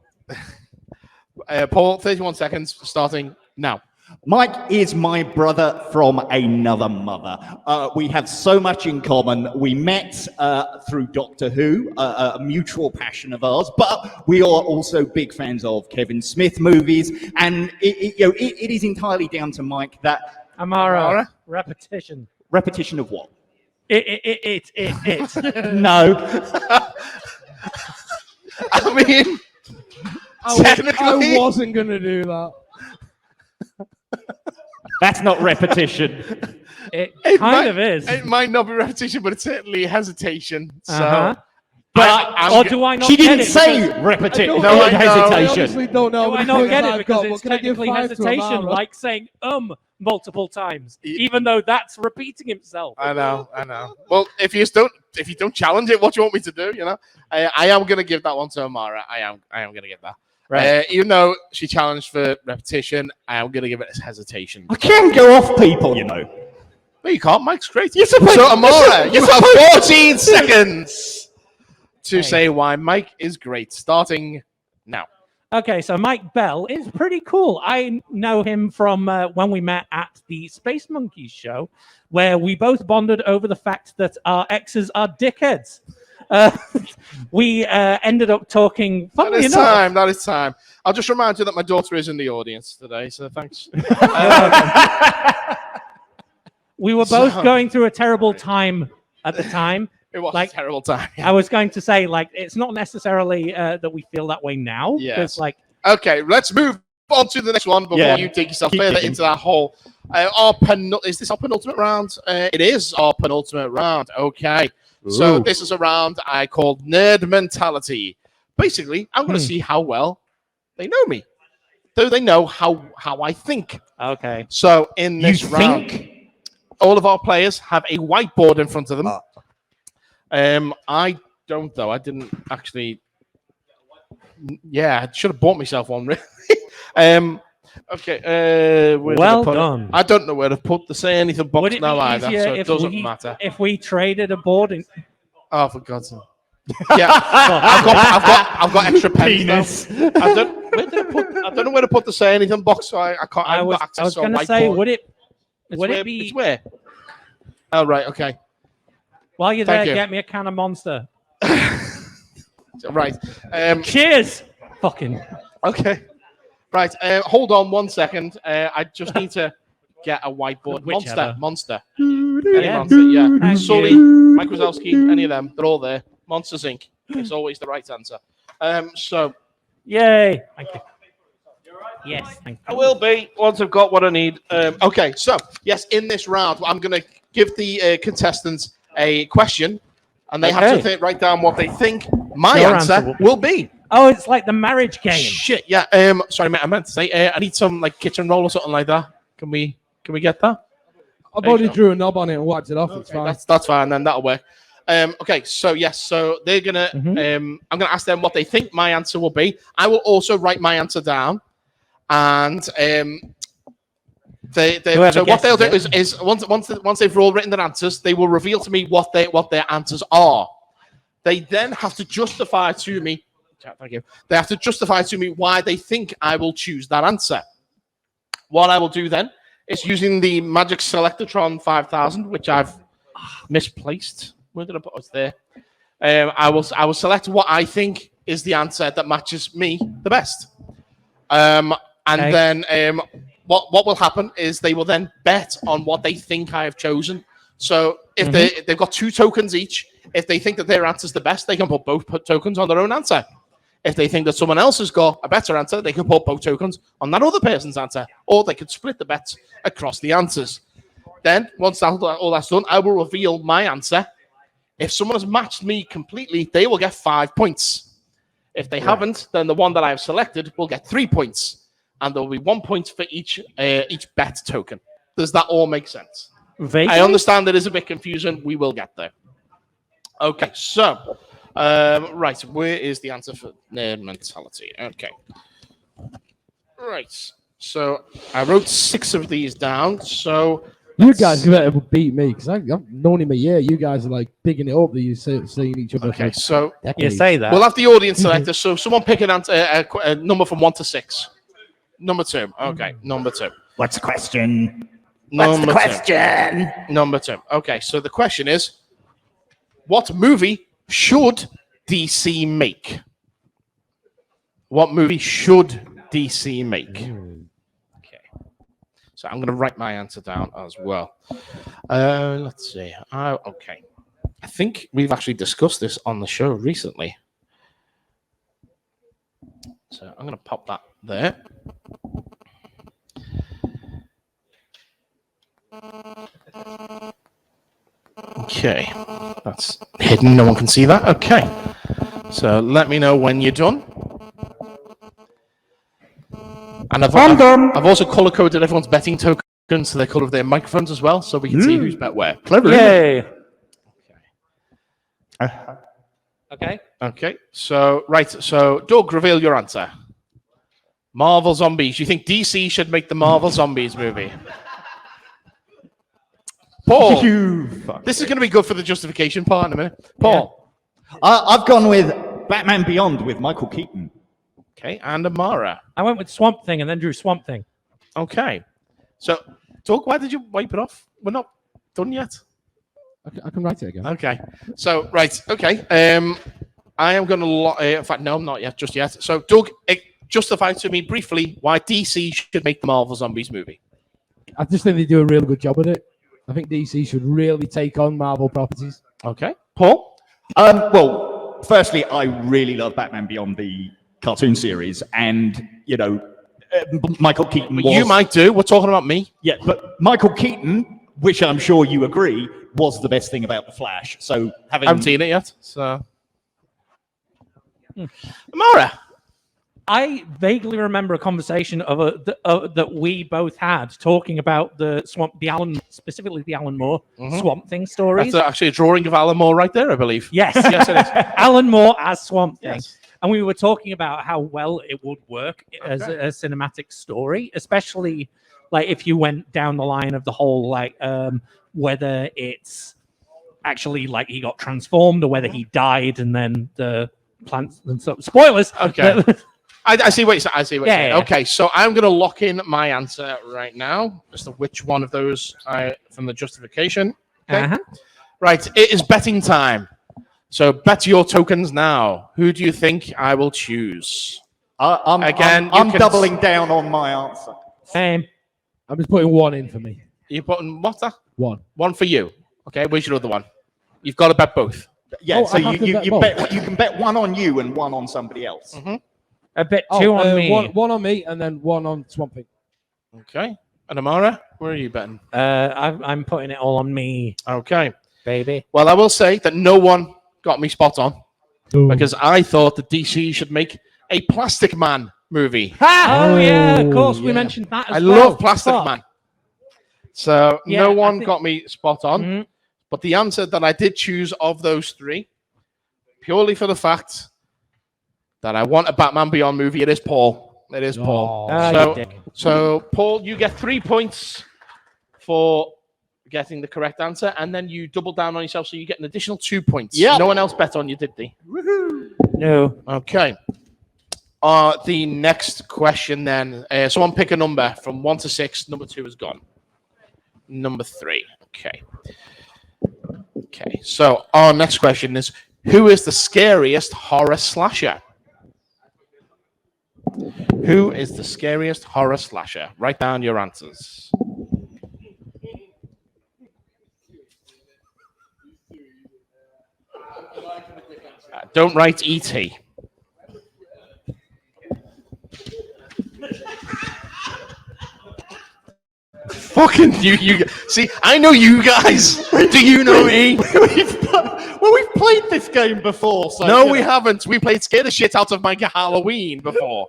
Paul, 31 seconds starting now. Mike is my brother from another mother. We have so much in common. We met through Doctor Who, a mutual passion of ours, but we are also big fans of Kevin Smith movies, and it is entirely down to Mike that Amara, repetition. repetition of what? It. No. I mean, technically, I wasn't going to do that. That's not repetition. It It kind might- of is. it might not be repetition, but it's certainly hesitation. So, Uh-huh. but Or do I not She get didn't it say because- repetition. No, I know. I hesitation. honestly don't know. Do I how not many get points it I've got, because but it's can I give technically 5 to hesitation, Amara? like saying multiple times, even though that's repeating himself. I know. Well, if you don't challenge it, what do you want me to do? You know, I am going to give that one to Amara. I am going to give that. Right. Even though she challenged for repetition, I am going to give it as hesitation. I can't go off people, you know. No, you can't. Mike's great. You're supposed- So, Amara, you you're have supposed- 14 seconds to say why Mike is great. Starting now. Okay, so Mike Bell is pretty cool. I know him from when we met at the Space Monkeys show, where we both bonded over the fact that our exes are dickheads. We ended up talking. Funnily enough, That is time. I'll just remind you that my daughter is in the audience today, so thanks. we were both So- going through a terrible time at the time. It was Like, a terrible time. I was going to say, like, it's not necessarily that we feel that way now. Yes. Because, like, Okay, let's move on to the next one before Yeah. you dig yourself Keep further digging. into that hole. Is this our penultimate round? It is our penultimate round. Okay. So Ooh. this is a round I called Nerd Mentality. Basically, I'm going to see how well they know me. Do they know how I think? okay. So in this round, think? all of our players have a whiteboard in front of them. I don't, though. I didn't actually. Yeah, I should have bought myself one, really. Okay. Where did I Well put it? done. I don't know where to put the say anything box Would it be now either, easier so it if doesn't matter. if we traded a board? Oh, for God's sake! Yeah, I've got extra pens. Though. I don't know where to put the say anything box, so I can't. I was going to say, would it be It's where? Oh, right. Okay. while you're there? Thank you. Get me a can of Monster. Right. Cheers. Fucking. Okay. Right. Hold on 1 second. I just need to get a whiteboard. Whichever. Monster. Any Yeah. Monster, yeah. Thank Sully, you. Mike Wazowski, any of them. They're all there. Monsters Inc. is always the right answer. So Yay. Thank you. Yes. Thank I you. will be once I've got what I need. Okay. So, yes, in this round, I'm going to give the contestants a question, and they have Okay. to write down what they think my Your answer answer will be. Oh, it's like the marriage game. Shit, yeah. Sorry, mate. I meant to say I need some like kitchen roll or something like that. Can we get that? I've already drew a knob on it and wiped it off. It's fine. That's fine. Then that'll work. Okay. So yes. So they're gonna. I'm gonna ask them what they think my answer will be. I will also write my answer down, and so what they'll do is once they've all written their answers, they will reveal to me what their answers are. They then have to justify to me. Thank you. They have to justify to me why they think I will choose that answer. What I will do then is using the Magic Selectatron 5000, which I've misplaced. Where did I put it? There. I will select what I think is the answer that matches me the best. And then what will happen is they will then bet on what they think I have chosen. So if they've got 2 tokens each, If they think that their answer's the best, they can put both tokens on their own answer. If they think that someone else has got a better answer, they can put both tokens on that other person's answer, or they could split the bets across the answers. Then, once all that's done, I will reveal my answer. If someone has matched me completely, they will get 5 points. If they haven't, then the one that I have selected will get 3 points, and there will be 1 point for each bet token. Does that all make sense? Vaguely? I understand it is a bit confusing. We will get there. Okay, so, right, where is the answer for nerd mentality? Okay. Right, so I wrote 6 of these down, so... You guys better beat me because I've known him a year. You guys are like bigging it up that you've seen each other. Okay, so You say that. we'll have the audience selector. So someone pick an answer, a number from 1 to 6. Number 2. Okay, number 2. What's the question? Number What's the 2. question? Number 2. Okay, so the question is, what movie should DC make? What movie should DC make? So I'm going to write my answer down as well. Let's see. Okay. I think we've actually discussed this on the show recently. So I'm going to pop that there. Okay. That's hidden. No one can see that. Okay. So let me know when you're done. And I've also color coded everyone's betting tokens to the color of their microphones as well, so we can see who's bet where. Clever. Yay. Okay. Okay. So Doug, reveal your answer. Marvel Zombies. You think DC should make the Marvel Zombies movie? Paul. This is going to be good for the justification part in a minute. Paul. I've gone with Batman Beyond with Michael Keaton. Okay, and Amara. I went with Swamp Thing and then drew Swamp Thing. Okay. So, Doug, why did you wipe it off? We're not done yet. I can write it again. Okay. So, right. Okay. I am going to... in fact, no, I'm not yet. Just yet. So, Doug, justify to me briefly why DC should make the Marvel Zombies movie. I just think they do a really good job at it. I think DC should really take on Marvel properties. Okay. Paul? Well, firstly, I really love Batman Beyond the cartoon series, and Michael Keaton was... You might do. We're talking about me. Yeah, but Michael Keaton, which I'm sure you agree, was the best thing about The Flash. So I haven't seen it yet. So, Amara. I vaguely remember a conversation that we both had talking about specifically the Alan Moore Swamp Thing stories. That's actually a drawing of Alan Moore right there, I believe. Yes, yes, it is. Alan Moore as Swamp Thing. Yes. And we were talking about how well it would work as a cinematic story, especially like if you went down the line of the whole whether it's actually like he got transformed or whether he died and then the plants and so spoilers. Okay. I see what you're saying. I see what you're saying. Yeah. Okay, so I'm going to lock in my answer right now as to which one of those from the justification. Okay. Right, it is betting time. So bet your tokens now. Who do you think I will choose? I'm doubling down on my answer. Same. I'm just putting 1 in for me. You're putting what's that? 1. 1 for you. Okay, where's your other one? You've got to bet both. Yeah, Oh, so I have to you bet both. you can bet 1 on you and 1 on somebody else. Mm-hmm. A bit 2 on me. One on me and then 1 on Swamp Thing. Okay. And Amara, where are you betting? I'm putting it all on me, Okay. baby. Well, I will say that no one got me spot on because I thought that DC should make a Plastic Man movie. Oh yeah, of course. We yeah. mentioned that. I As well. love Plastic Fuck. Man. So Yeah, no I one think- got me spot on. Mhm. But the answer that I did choose of those 3, purely for the fact that I want a Batman Beyond movie, it is Paul. It is Paul. Ah, you dick. So, Paul, you get 3 points for getting the correct answer, and then you double down on yourself, so you get an additional 2 points. Yeah. No one else bet on you, did they? No. Okay. The next question then. Someone pick a number from 1 to 6. Number 2 is gone. Number 3. Okay. Okay. So our next question is: who is the scariest horror slasher? Who is the scariest horror slasher? Write down your answers. Don't write E.T. Fucking you. See, I know you guys. Do you know me? We've played this game before. So No, we haven't. We played Scare the Shit Out of Mike at Halloween before.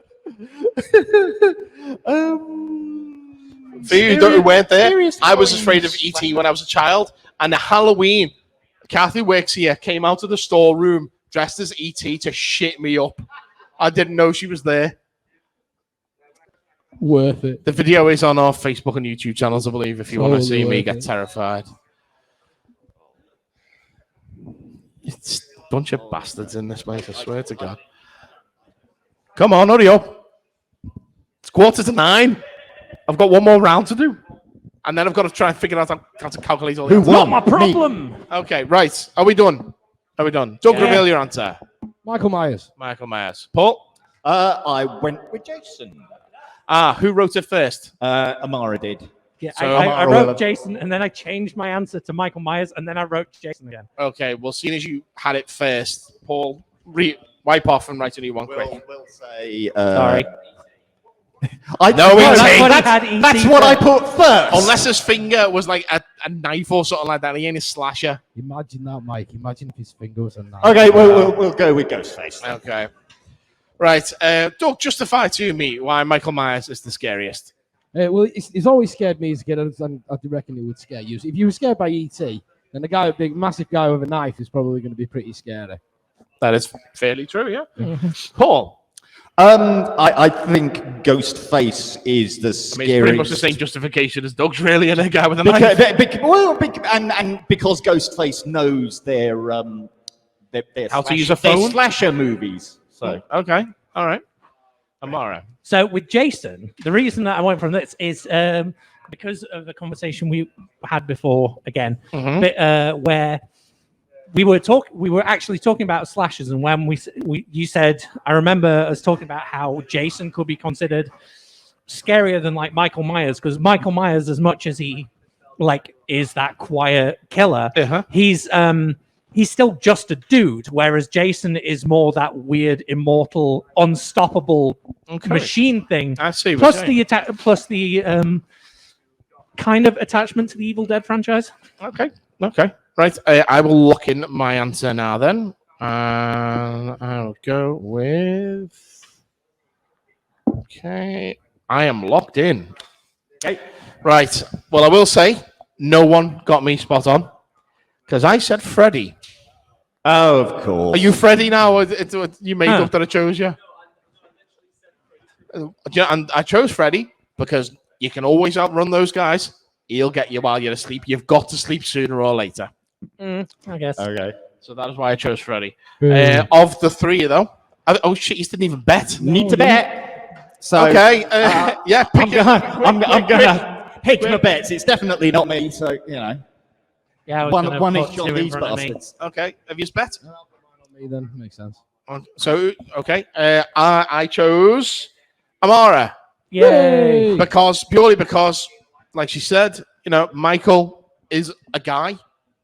For you who weren't there, I was afraid of E.T. when I was a child. And at Halloween, Kathy works here, came out of the storeroom dressed as E.T. to shit me up. I didn't know she was there. Worth it. The video is on our Facebook and YouTube channels, I believe, if you want to see me get terrified. It's a bunch of bastards in this place, I swear to God. Come on, hurry up. It's 8:45. I've got one more round to do. And then I've got to try and figure out how to calculate all the answers. Not my problem. Okay, right. Are we done? Doug, reveal your answer. Michael Myers. Michael Myers. Paul? I went with Jason. Who wrote it first? Amara did. Yeah, So I wrote Jason, and then I changed my answer to Michael Myers, and then I wrote Jason again. Okay, well, seeing as you had it first, Paul, wipe off and write a new one quick. We'll say... Sorry. That's what I put first. Unless his finger was like a knife or something like that. He ain't a slasher. Imagine that, Mike. Imagine if his finger was a knife. Okay, we'll go with Ghostface. Okay. Right. Doug, justify to me why Michael Myers is the scariest. Well, it's always scared me as a kid, and I reckon it would scare you. So if you were scared by E.T., then the guy, big, massive guy with a knife is probably going to be pretty scary. That is fairly true, yeah. Paul? I think Ghostface is the scariest. I mean, it's pretty much the same justification as Doug's, really, and a guy with a knife. And because Ghostface knows their how to use a phone? Their slasher movies. So okay, all right. Amara. So with Jason, the reason that I went from this is because of the conversation we had before again, where we were actually talking about slashers, and when you said, I remember us talking about how Jason could be considered scarier than like Michael Myers, because Michael Myers, as much as he like is that quiet killer, he's still just a dude, whereas Jason is more that weird, immortal, unstoppable machine thing. I see. Plus the kind of attachment to the Evil Dead franchise. Okay. Right. I will lock in my answer now. Then I'll go with. Okay. I am locked in. Okay. Right. Well, I will say no one got me spot on because I said Freddy. Oh, of course. Are you Freddy now? Or you made up that I chose you? And I chose Freddy because you can always outrun those guys. He'll get you while you're asleep. You've got to sleep sooner or later. I guess. Okay. So that is why I chose Freddy. Of the three, though. Oh, shit, you didn't even bet. Need to bet. So, okay. Yeah. I'm gonna hedge my bets. It's definitely not me. So, you know. Yeah, one is on these bastards. Okay. Have you bet? Not me then. Makes sense. So, okay. I chose Amara. Yay! Purely because, like she said, you know, Michael is a guy.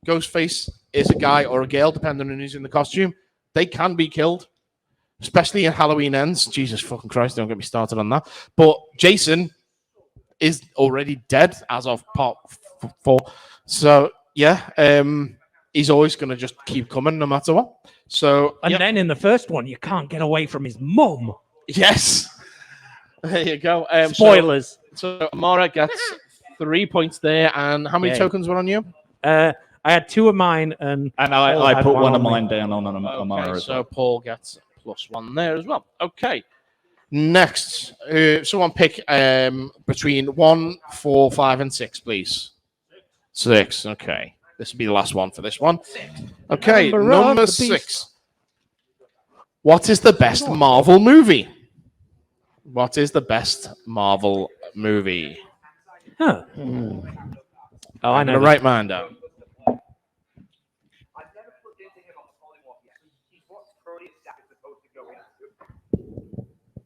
Ghostface is a guy or a girl, depending on who's in the costume. They can be killed, especially in Halloween Ends. Jesus fucking Christ, don't get me started on that. But Jason is already dead as of part 4. So, yeah, he's always going to just keep coming no matter what. So, and then in the first one, you can't get away from his mum. Yes. There you go. Spoilers. So Amara gets 3 points there. And how many tokens were on you? I had 2 of mine, and I put one of mine down on Amara. So Paul gets +1 there as well. Okay. Next, someone pick between 1, 4, 5, and 6, please. 6. Okay. This will be the last one for this one. Okay, number 6. What is the best Marvel movie? What is the best Marvel movie? Huh. Oh, I know. Write mine down.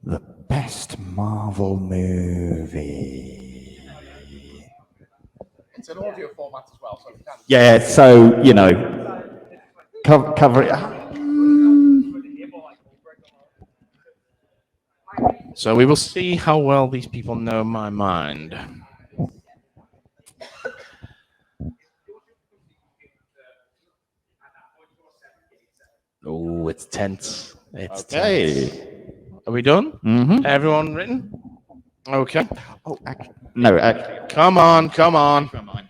The best Marvel movie. It's an audio format as well, so we can. Yeah, so, you know, cover it. So we will see how well these people know my mind. Oh, it's tense. It's tense. Are we done? Mm-hmm. Everyone written? Okay. Oh, actually, no, actually. Come on, come on. Change my mind.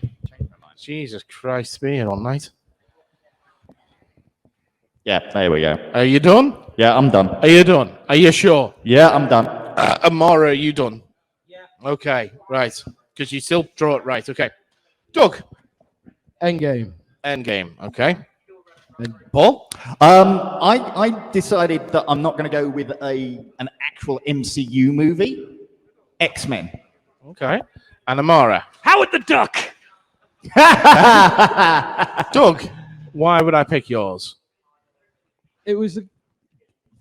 Jesus Christ, it's been here all night. Yeah, there we go. Are you done? Yeah, I'm done. Are you done? Are you sure? Yeah, I'm done. Amara, are you done? Yeah. Okay, right. Because you still draw it right. Okay. Doug. Endgame. Endgame. Okay. And Paul? I decided that I'm not going to go with an actual MCU movie. X-Men. Okay. And Amara? Howard the Duck. Doug, why would I pick yours? It was,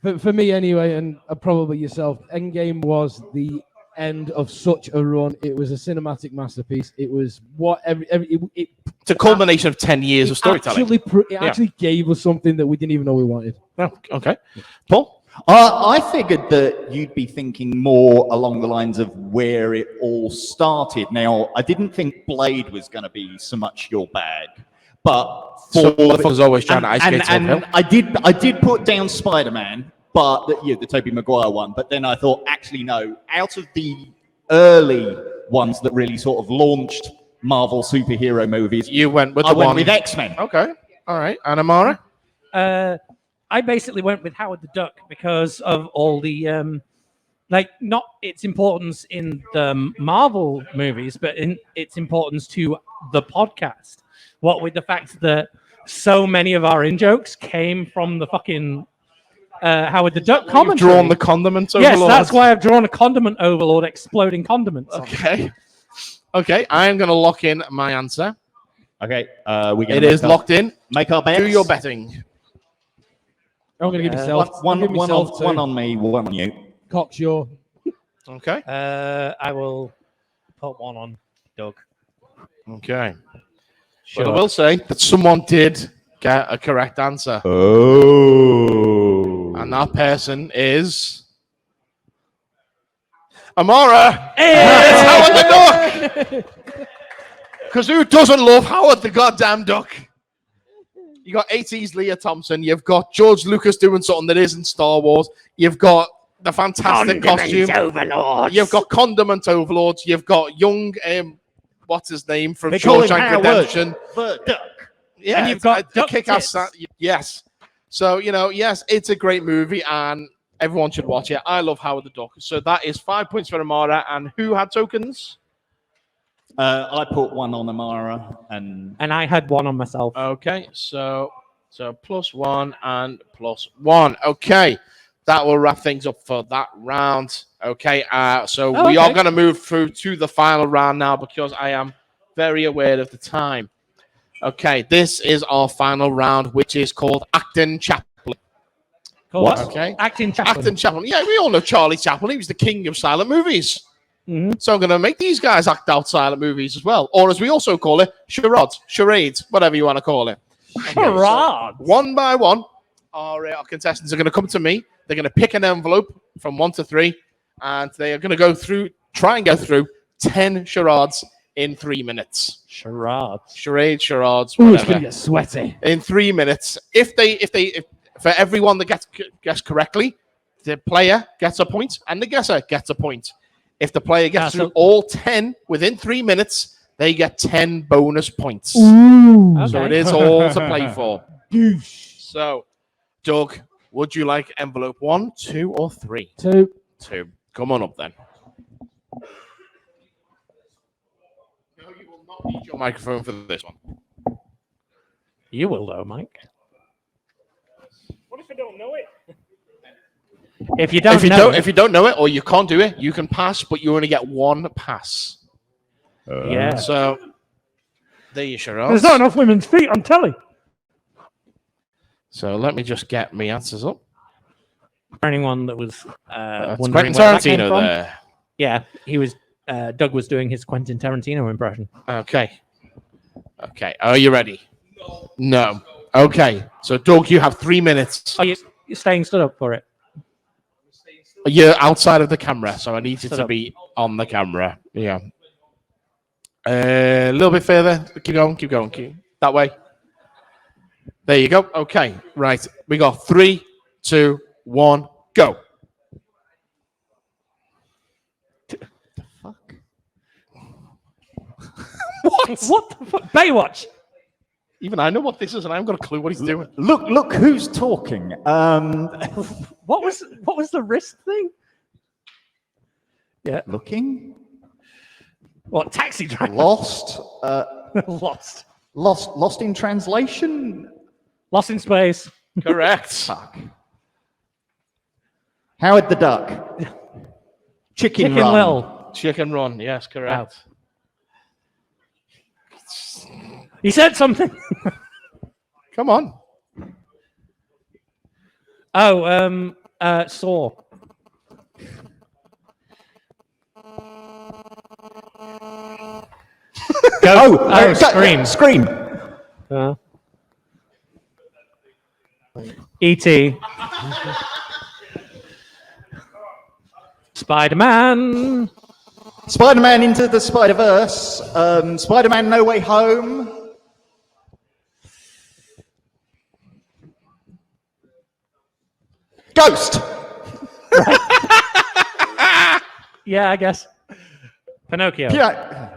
for me anyway, and probably yourself, Endgame was the end of such a run. It was a cinematic masterpiece. It was what It's a culmination of 10 years of storytelling. It actually gave us something that we didn't even know we wanted. Oh, okay. Paul? I figured that you'd be thinking more along the lines of where it all started. Now, I didn't think Blade was going to be so much your bag, but was always trying to ice skate and I did put down Spider-Man, but the Tobey Maguire one. But then I thought, actually, no. Out of the early ones that really sort of launched Marvel superhero movies, you went with I went with X-Men. Okay, all right. And Amara? I basically went with Howard the Duck because of all the not its importance in the Marvel movies, but in its importance to the podcast. What with the fact that so many of our in-jokes came from the fucking Howard the Duck commentary. Drawn the condiments overlord. Yes, that's why I've drawn a condiment overlord exploding condiments. Okay. Okay, I am going to lock in my answer. Okay, it is locked in. Make our bets. Do your betting. I'm going to give myself one on me, one on you. Cocksure. Okay. I will put one on Doug. Okay. Sure. But I will say that someone did get a correct answer. Oh. And that person is Amara. Hey! It's Howard the Duck. Because who doesn't love Howard the goddamn Duck? You got 80s Leah Thompson. You've got George Lucas doing something that isn't Star Wars. You've got the fantastic costume. Overlords. You've got condiment overlords. You've got young, what's his name from They call him Shawshank Howard Redemption? the Duck. Yeah, And you've got the duck kick-ass. tits. Yes. So yes, it's a great movie, and everyone should watch it. I love Howard the Duck. So that is 5 points for Amara. And who had tokens? I put one on Amara and I had one on myself. Okay, so +1 and +1. Okay, that will wrap things up for that round. Okay, we are going to move through to the final round now because I am very aware of the time. Okay, this is our final round, which is called Acting Chaplain. What? Okay, Acting Chaplain. Acting Chaplain. Yeah, we all know Charlie Chaplin. He was the king of silent movies. Mm-hmm. So I'm going to make these guys act out silent movies as well, or as we also call it, charades, whatever you want to call it. Charades. One by one, our contestants are going to come to me. They're going to pick an envelope from 1 to 3, and they are going to try and go through 10 charades in 3 minutes. Charades. Charades, Ooh, whatever. it's going to get sweaty. In 3 minutes. If for everyone that gets correctly, the player gets a point and the guesser gets a point. If the player gets through all 10 within 3 minutes, they get 10 bonus points. Ooh. So Okay. it is all to play for. Goosh. So, Doug, would you like envelope 1, 2, or 3? 2. 2. Come on up then. No, you will not need your microphone for this one. You will though, Mike. What if I don't know it? If you don't If you don't know it or you can't do it, you can pass, but you only get 1 pass. yeah. So there you sure There's not enough women's feet on telly. So let me just get my answers up. For anyone that was That's wondering Quentin where that came Tarantino from, there. yeah, he was. Doug was doing his Quentin Tarantino impression. Okay. Are you ready? No. Okay. So Doug, you have 3 minutes. Are you staying stood up for it? You're outside of the camera, so I need you Shut to up. be on the camera. Yeah. A little bit further. Keep going. That way. There you go. Okay. Right. We got 3, 2, 1, go. Fuck. What the fuck? Baywatch. Even I know what this is, and I haven't got a clue what he's doing. Look who's talking. What was the wrist thing? Yeah. Looking. What, Taxi Driver? Lost. Lost. Lost in translation. Lost in Space. Correct. Fuck. Howard the Duck. Chicken Run. Little. Chicken Run. Yes, correct. He said something. Come on. Oh, Saw. Scream. Scream. E.T. Spider-Man. Spider-Man Into the Spider-Verse. Spider-Man No Way Home. Ghost. Yeah, I guess. Pinocchio. Yeah.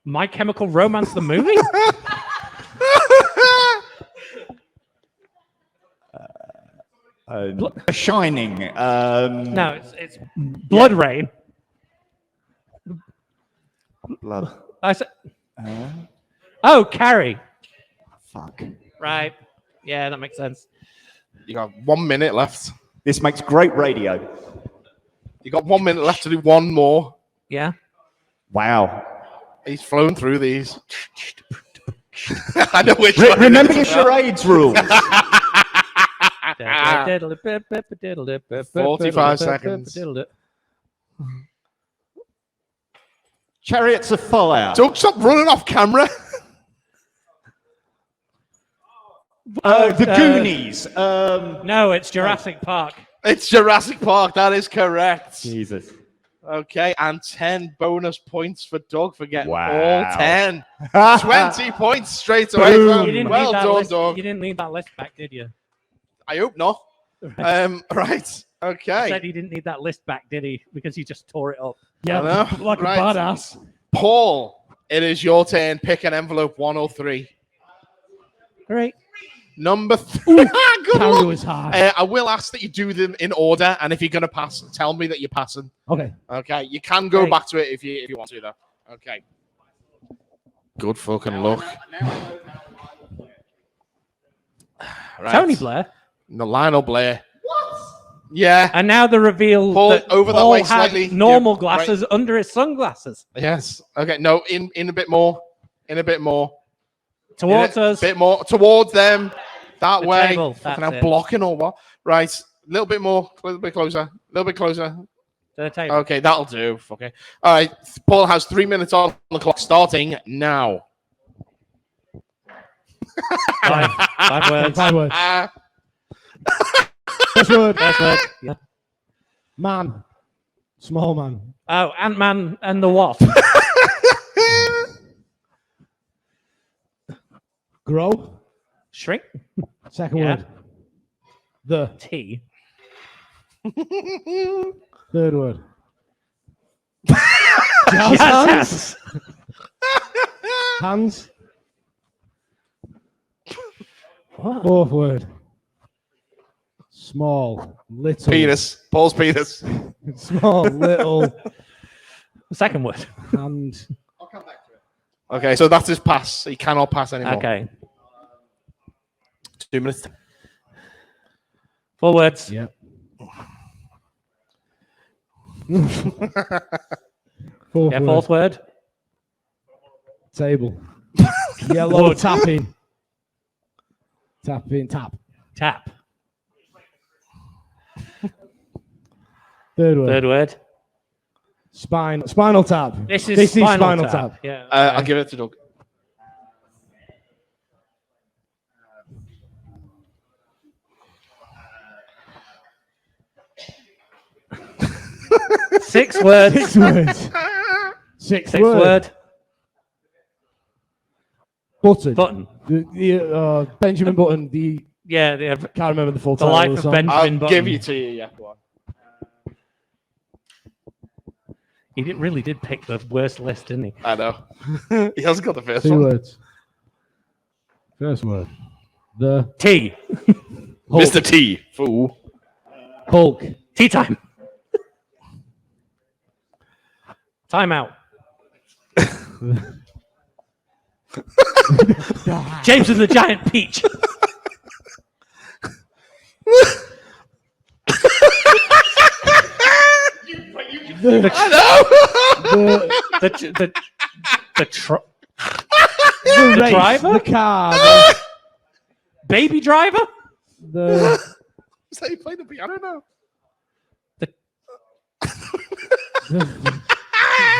My Chemical Romance, the movie? Shining. No, it's Blood Rain. Blood. I said. Oh, Carrie. Fuck. Right. Yeah, that makes sense. You got 1 minute left. This makes great radio. You got 1 minute left to do one more. Yeah. Wow. He's flown through these. I know which one. Remember your charades rules. 45 seconds. Chariots of Fire. Don't stop running off camera. The Goonies. No, it's Jurassic Park. It's Jurassic Park. That is correct. Jesus. Okay, and 10 bonus points for Doug for getting Wow. all 10. 20 points straight away. You didn't Well need that done, list. Doug. You didn't need that list back, did you? I hope not. Right. He Okay. said he didn't need that list back, did he? Because he just tore it up. Yeah, I know. like Right. a badass. Paul, it is your turn. Pick an envelope 103. Great. Number 3. Good Carry luck. was hard. I will ask that you do them in order, and if you're going to pass, tell me that you're passing. Okay. Okay, you can go Right. back to it if you want to, though. Okay. Good fucking luck. Right. Tony Blair. No, Lionel Blair. What? Yeah. And now the reveal Paul, that over that Paul way had slightly. normal Yeah, glasses under his sunglasses. Yes. Okay. No. In a bit more. In a bit more. Towards In a us. bit more towards them. That The way. table, Fucking that's hell, it. blocking or what? Right. A little bit more. A little bit closer. A little bit closer. To the table. Okay, that'll do. Okay. All right. Paul has 3 minutes on the clock starting now. 5 words. 5 words. Ah. First word. First word. Yeah. Man. Small man. Oh, Ant-Man and the Wasp. Grow. Shrink. Second Yeah. word. The. T. Third word. Jazz hands. Hands. What? Fourth word. Small. Little. Penis. Paul's penis. Small. Little. Second word. And. Okay, so that's his pass. He cannot pass anymore. Okay. 2 minutes. 4 words. Yep. Fourth Yeah, word. fourth word. Table. Yellow Wood. tapping. Tapping. Tap. Tap. Third word. Third word. Spinal Tap. This is Spinal Tap. Yeah. I'll give it to Doug. Six words. Six words. Six word. Button. Benjamin Button. Can't remember the full The title. Life of the of song. Benjamin Button. I'll give you to you. Yeah, go on. He really did pick the worst list, didn't he? I know. He hasn't got the first Two one. words. First word. The T. Hulk. Mr. T. Fool. Hulk. Tea time. Time out. James and the Giant Peach. The race, driver? The car. Baby driver? Is that you playing the piano now?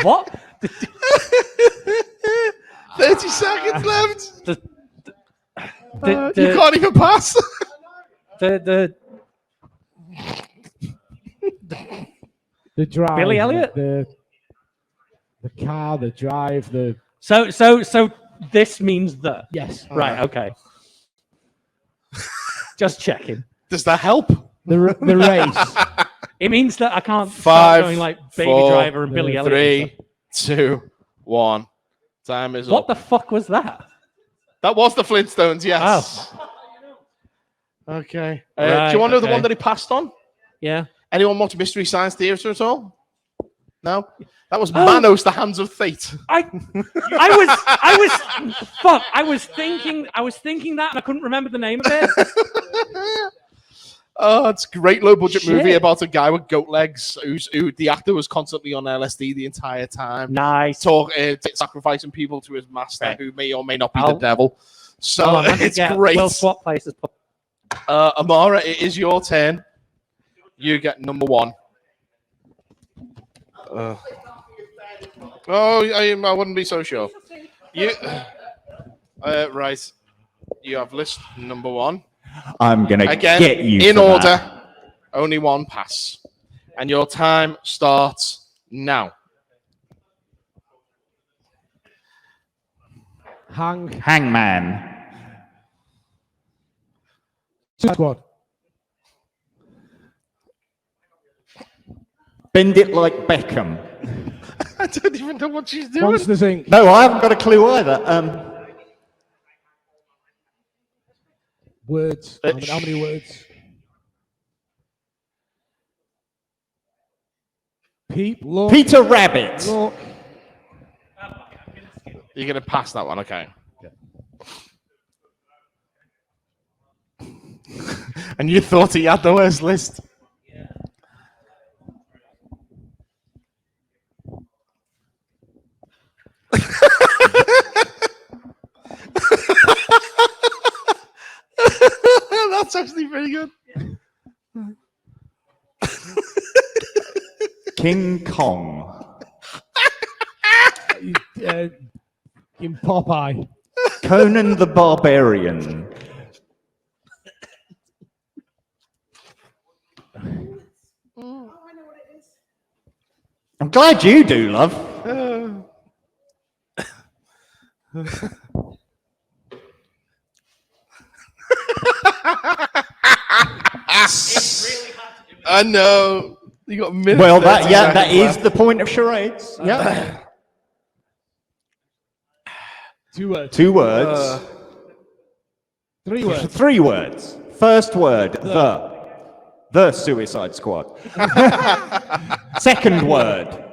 What? 30 seconds left. You You can't even pass. The drive. Billy Elliot? The car, the drive, the... So this means the. Yes. Right, okay. Just checking. Does that help? The race. It means that I can't Five, start going like Baby 4, Driver and Billy Elliot. 3, 2, 1. Time is What up. the fuck was that? That was the Flintstones, yes. Oh. Okay. Right, do you want to know the okay. one that he passed on? Yeah. Anyone watch Mystery Science Theater at all? No? That was Manos, the Hands of Fate. I was thinking that and I couldn't remember the name of it. Oh, it's a great low-budget Shit. movie about a guy with goat legs who the actor was constantly on LSD the entire time. Nice. Sacrificing people to his master, Okay. who may or may not be the devil. So Hold on, it's great. We'll swap places. Amara, it is your turn. You get number 1. I wouldn't be so sure. You right. You have list number 1. I'm going to Again, get you in for order. that. Only one pass. And your time starts now. Hangman. Squad. Bend it like Beckham. I don't even know what she's doing. Monsters Inc. No, I haven't got a clue either. Words. How many words? Peter Rabbit. Look. You're going to pass that one, okay. And you thought he had the worst list. Yeah. That's actually pretty good. King Kong. In Popeye. Conan the Barbarian. I'm glad you do, love. I know. You got a minute. Well, 30 that seconds is left. the point of charades. Yeah. 2 words. 2 words. 3 words. 3 words. First word, the Suicide Squad. Second word.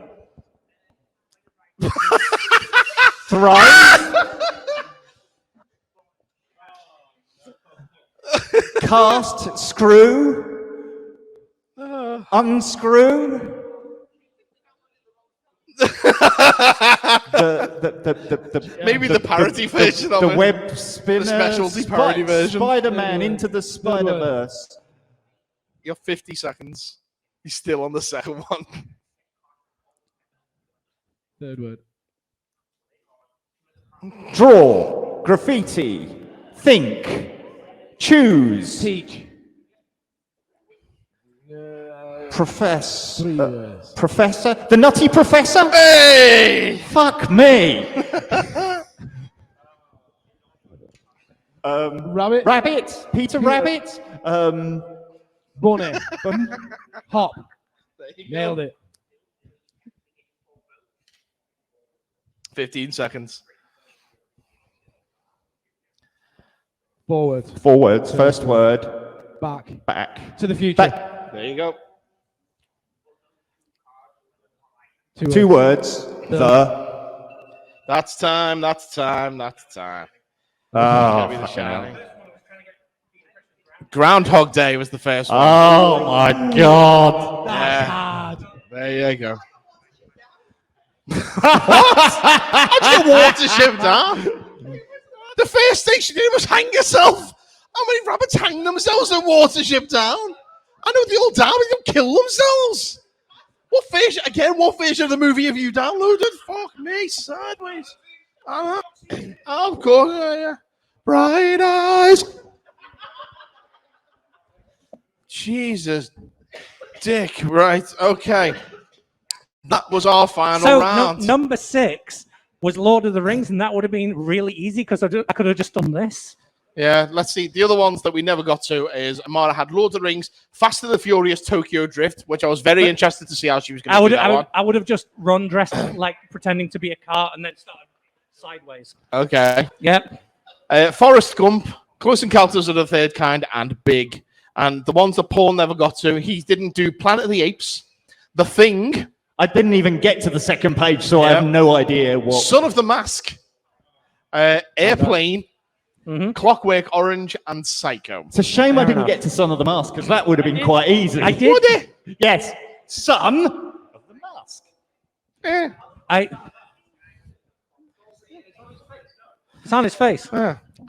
Thrive. Cast, screw, unscrew. Maybe the parody version of the it. web spinner, The specialty parody version. Spider-Man into the Spider-Verse. You're 50 seconds. He's still on the second one. Third word. Draw. Graffiti. Think. Choose. Teach. Profess. Three words. Professor? The Nutty Professor? Hey! Fuck me. Rabbit. Rabbit? Peter Rabbit? Bunny. Hop. Nailed it. 15 seconds. Forward. 4 words. First word. Back. Back. To the future. Back. There you go. 2 words. The. That's time. That's time. That's time. Oh, Be the fucking Shining. hell. Groundhog Day was the first one. Oh my god. That's hard. There you go. How'd you get watership down? The first thing she did was hang herself. How many rabbits hang themselves in watership down? I know they all die, but they don't kill themselves. What version of the movie have you downloaded? Fuck me, sideways. Oh, of course, yeah. Bright eyes. Jesus, Dick. Right, okay. That was our final round. Number 6 was Lord of the Rings, and that would have been really easy because I could have just done this. Yeah, let's see. The other ones that we never got to is Amara had Lord of the Rings, Fast and the Furious, Tokyo Drift, which I was very interested to see how she was going to do that one. I would have just run dressed like pretending to be a car and then started sideways. Okay. Yep. Forrest Gump, Close Encounters of the Third Kind, and Big. And the ones that Paul never got to, he didn't do Planet of the Apes, The Thing. I didn't even get to the second page, so I have no idea what. Son of the Mask, Airplane, Clockwork Orange, and Psycho. It's a shame I didn't get to Son of the Mask, because that would have been quite easy. I did. Would it? Yes. Son of the Mask. It's on his face.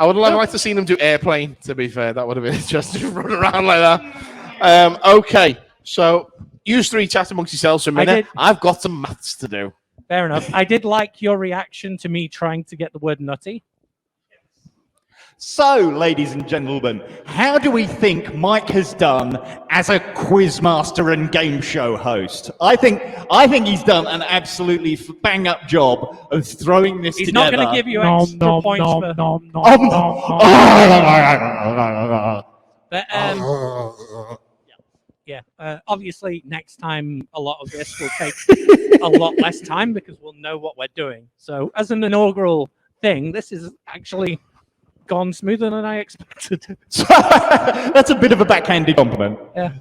I would have liked to seen him do Airplane, to be fair. That would have been interesting, run around like that. Okay, so you 3 chat amongst yourselves for a minute. I've got some maths to do. Fair enough. I did like your reaction to me trying to get the word nutty. So, ladies and gentlemen, how do we think Mike has done as a quizmaster and game show host? I think he's done an absolutely bang-up job of throwing this He's together. not going to give you extra points for... But, obviously, next time, a lot of this will take a lot less time because we'll know what we're doing. So, as an inaugural thing, this is actually gone smoother than I expected. That's a bit of a backhanded compliment. Yeah.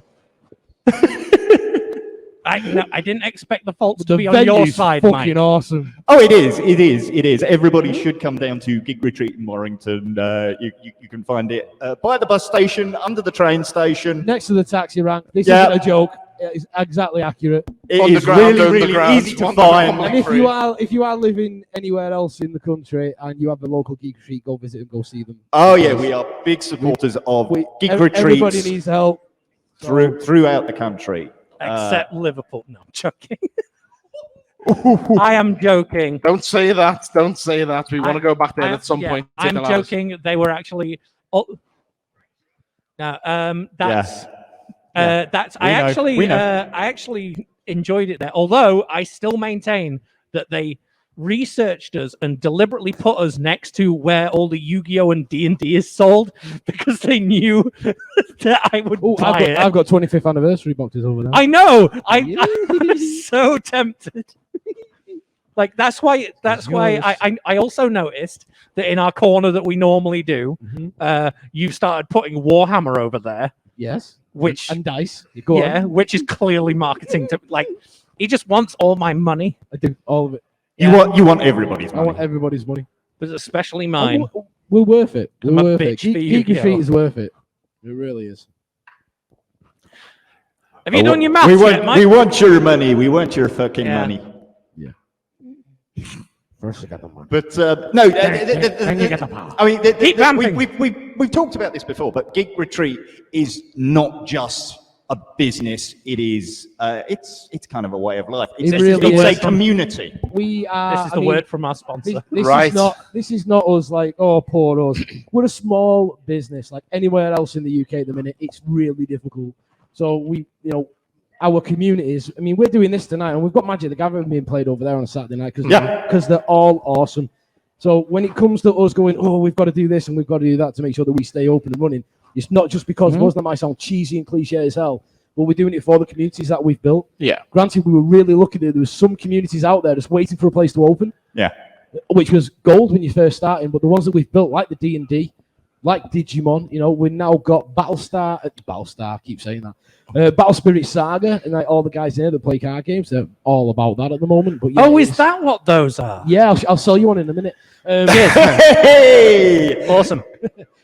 I didn't expect the faults to be on your side, fucking Mike. Awesome. Oh, it is. Everybody should come down to Geek Retreat in Warrington. You can find it by the bus station, under the train station. Next to the taxi rank. This isn't a joke. It's exactly accurate. It On the is ground, really underground, easy to on the find. ground. And if you are living anywhere else in the country and you have a local Geek Retreat, go visit and go see them. Oh yeah, we are big supporters of Geek Everybody Retreats needs help. throughout the country. Except Liverpool. No, I'm joking. I am joking. Don't say that. Don't say that. We want to go back there at some point. I'm joking. They were actually... that's... I actually enjoyed it there. Although I still maintain that they researched us and deliberately put us next to where all the Yu-Gi-Oh and D&D is sold because they knew that I would buy it. I've got 25th anniversary boxes over there. I know. I'm so tempted. Like that's why I also noticed that in our corner that we normally do, you've started putting Warhammer over there. Yes. And dice. Go on. Which is clearly marketing to he just wants all my money. I do all of it. You want everybody's money. I want everybody's money. But especially mine. We're worth it. We're I'm a worth it. bitch for Geek Yu-Gi-Oh. Retreat is worth it. It really is. Have you done your maths yet, Mike? We want your money. We want your fucking money. Yeah. First, I got the money. But no, Then you get the power. I mean, Keep ramping. we've talked about this before, but Geek Retreat is not just a business. It is it's kind of a way of life. It It's, really it's is. a community. We are. This is the word from our sponsor. This Right. This is not us like, oh, poor us. We're a small business. Like anywhere else in the UK at the minute, it's really difficult. So we, our communities. I mean, we're doing this tonight, and we've got Magic the Gathering being played over there on a Saturday night because they're all awesome. So when it comes to us going, oh, we've got to do this and we've got to do that to make sure that we stay open and running, it's not just because of us. That might sound cheesy and cliche as hell, but we're doing it for the communities that we've built. Yeah. Granted, we were really lucky that there was some communities out there just waiting for a place to open. Yeah. Which was gold when you first started, but the ones that we've built, like the D&D, like Digimon, we've now got Battlestar, I keep saying that, Battle Spirit Saga, and like all the guys there that play card games, they're all about that at the moment. But yeah, Is that what those are? Yeah, I'll sell you one in a minute. Hey! Awesome.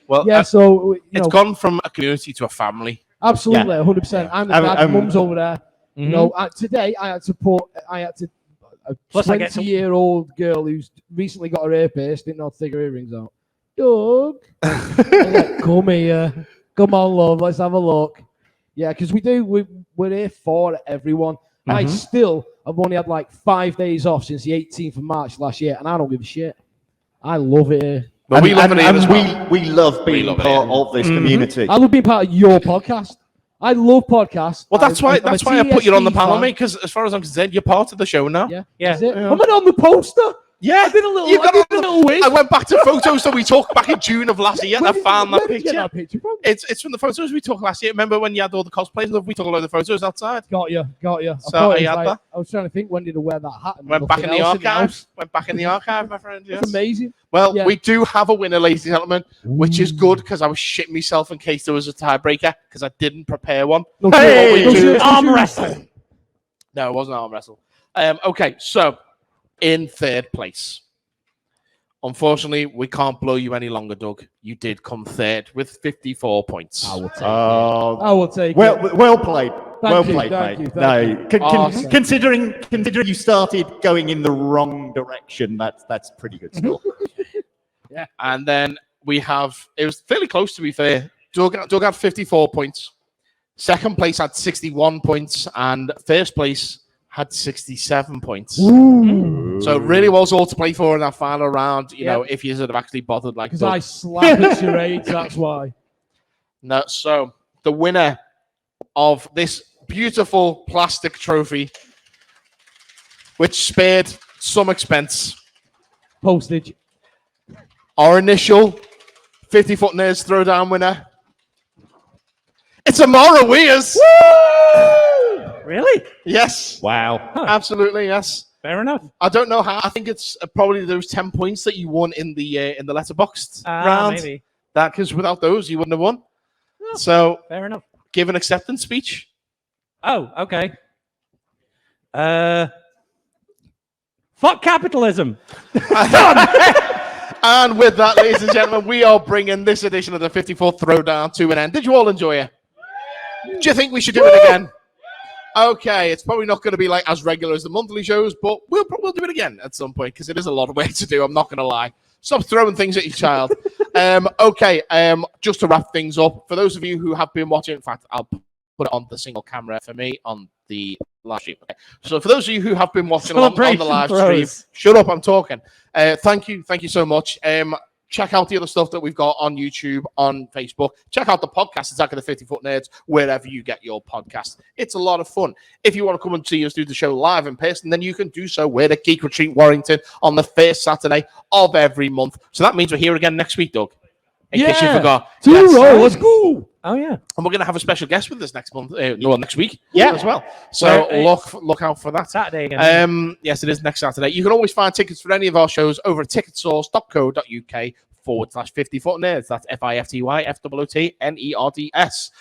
Well, Yeah, so it's gone from a community to a family. absolutely, 100%. I'm the dad, mum's over there. Mhm. Today I had to a Plus I get to- 20-year-old girl who's recently got her ear pierced, didn't know how to take her earrings out. Doug, I'm like, come here, come on, love, let's have a look. Yeah, because we're here for everyone. I I've only had like 5 days off since the 18th of March last year, and I don't give a shit. I love it here. But we love it here as well. we love being love it part here. of this community. I love being part of your podcast. I love podcasts. Well, that's why I put you on the panel, fan. mate. Because as far as I'm concerned, you're part of the show now. Yeah, Yeah. that's it. Yeah. I'm on the poster. Yeah. I did a little. You got I did a little wig. I went back to photos that we talked back in June of last year, and I found that Where did you get picture. that picture from? It's from the photos we took last year. Remember when you had all the cosplays? We took a load of photos outside. Got you. So I had that. I was trying to think, when did I wear that hat? And Went back in nothing the else archive. house. Went back in the archive, my friend. Yes. It's amazing. Well, Yeah. we do have a winner, ladies and gentlemen, which is good because I was shitting myself in case there was a tiebreaker because I didn't prepare one. No, Hey! no, no, Arm no, wrestle. No, it wasn't arm wrestle. Okay, so in third place. Unfortunately, we can't blow you any longer, Doug. You did come third with 54 points. I will take it. Oh, I will take it. well played. Thank you, Well played, thank mate. you, thank you. Awesome. Considering you started going in the wrong direction, that's pretty good stuff. And then we have, it was fairly close to be fair. Doug had 54 points. Second place had 61 points. And first place had 67 points. So it really was all to play for in that final round, you know, if you sort of actually bothered like Because Doug. I slap at charades, that's why. No, so the winner of this beautiful plastic trophy, which spared some expense, Postage. our initial 50-foot Nerds Throwdown winner, it's Amara Weers. Really? Yes, Wow. absolutely, yes. Fair enough. I don't know how. I think it's probably those 10 points that you won in the letterboxed round. Maybe. That because without those, you wouldn't have won. So Fair enough. give an acceptance speech. Oh, okay. Fuck capitalism. And with that, ladies and gentlemen, we are bringing this edition of the 54th Throwdown to an end. Did you all enjoy it? Do you think we should do it again? Okay, it's probably not going to be like as regular as the monthly shows, but we'll do it again at some point because it is a lot of work to do. I'm not going to lie. Stop throwing things at your child. Just to wrap things up, for those of you who have been watching, in fact, I'll put it on the single camera for me on the live stream. Okay. So for those of you who have been watching on the live stream, shut up, I'm talking. Thank you so much. Check out the other stuff that we've got on YouTube, on Facebook. Check out the podcast, Attack of the 50-Foot Nerds, wherever you get your podcast. It's a lot of fun. If you want to come and see us do the show live in person, then you can do so. We're at Geek Retreat Warrington on the first Saturday of every month. So that means we're here again next week, Doug. In case you forgot. Let's go. Oh, yeah. And we're going to have a special guest with us next month. Next week. Yeah. As well. So look out for that. Saturday again. Yes, it is next Saturday. You can always find tickets for any of our shows over at ticketsource.co.uk/50-foot nerds. That's FIFTYFOOTNERDS.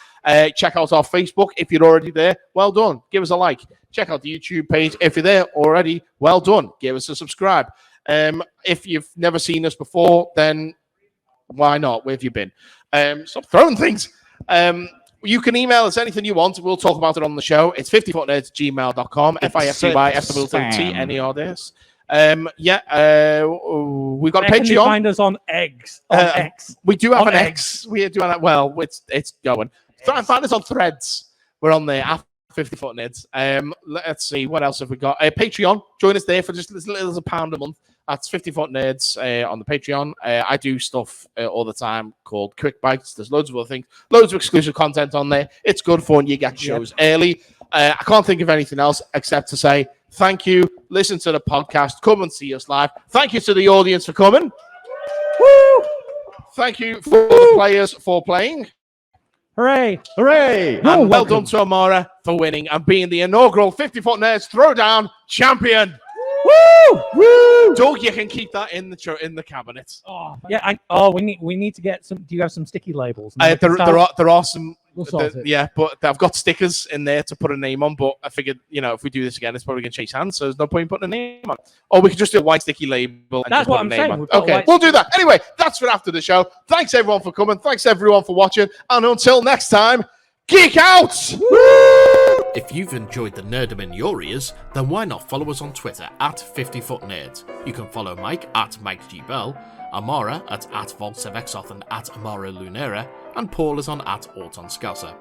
Check out our Facebook if you're already there. Well done. Give us a like. Check out the YouTube page if you're there already. Well done. Give us a subscribe. If you've never seen us before, then why not? Where have you been? Stop throwing things. You can email us anything you want. We'll talk about it on the show. It's 50footnerds@gmail.com. FIFTYFOOTNERDS. We've got a Can you Patreon. find us on X? On X. We do have On an X. We do have that. Well, it's going. Find us on Threads. We're on there at 50 Foot Nerds. Let's see, what else have we got? Patreon. Join us there for just as little as £1 a month. That's 50 Foot Nerds on the Patreon. I do stuff all the time called Quick Bites. There's loads of other things, loads of exclusive content on there. It's good fun. You get shows early. I can't think of anything else except to say thank you. Listen to the podcast. Come and see us live. Thank you to the audience for coming. Woo! Thank you for the players for playing. Hooray! Hooray! And well done to Amara for winning and being the inaugural 50 Foot Nerds Throwdown champion. Woo! Woo! Doug, you can keep that in the cabinet. Oh, yeah. We need to get some. Do you have some sticky labels? There are some. We'll sort it. Yeah, but I've got stickers in there to put a name on. But I figured, if we do this again, it's probably going to chase hands. So there's no point in putting a name on. Or we could just do a white sticky label. And that's just what put I'm a name saying. on. Okay, we'll do that. Anyway, that's for after the show. Thanks everyone for coming. Thanks everyone for watching. And until next time, geek out! If you've enjoyed the nerdom in your ears, then why not follow us on Twitter at 50footnerds. You can follow Mike at Mike G. Bell, Amara at Voltsevexoth and at Amara Lunera, and Paul is on at Auton Scouser.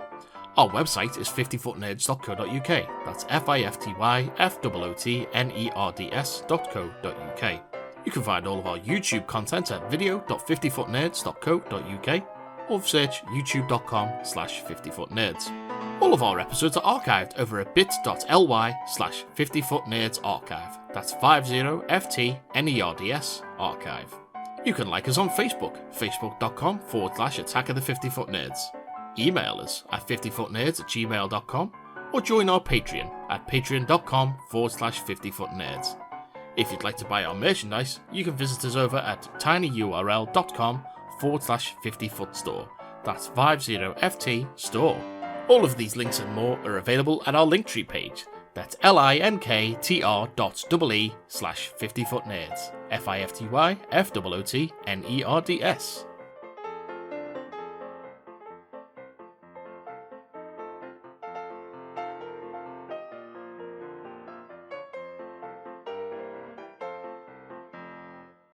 Our website is 50footnerds.co.uk. That's FIFTYFOOTNERDS.co.uk. You can find all of our YouTube content at video.50footnerds.co.uk or search youtube.com/50footnerds. All of our episodes are archived over at bit.ly/50footnerdsarchive. That's 50FTNERDS archive. You can like us on Facebook, facebook.com/Attack of the 50 Foot Nerds. Email us at 50footnerds@gmail.com or join our Patreon at patreon.com/50footnerds. If you'd like to buy our merchandise, you can visit us over at tinyurl.com/50footstore. That's 50FT store. All of these links and more are available at our Linktree page. That's linktr.ee/50footnerds. FIFTYFOOTNERDS.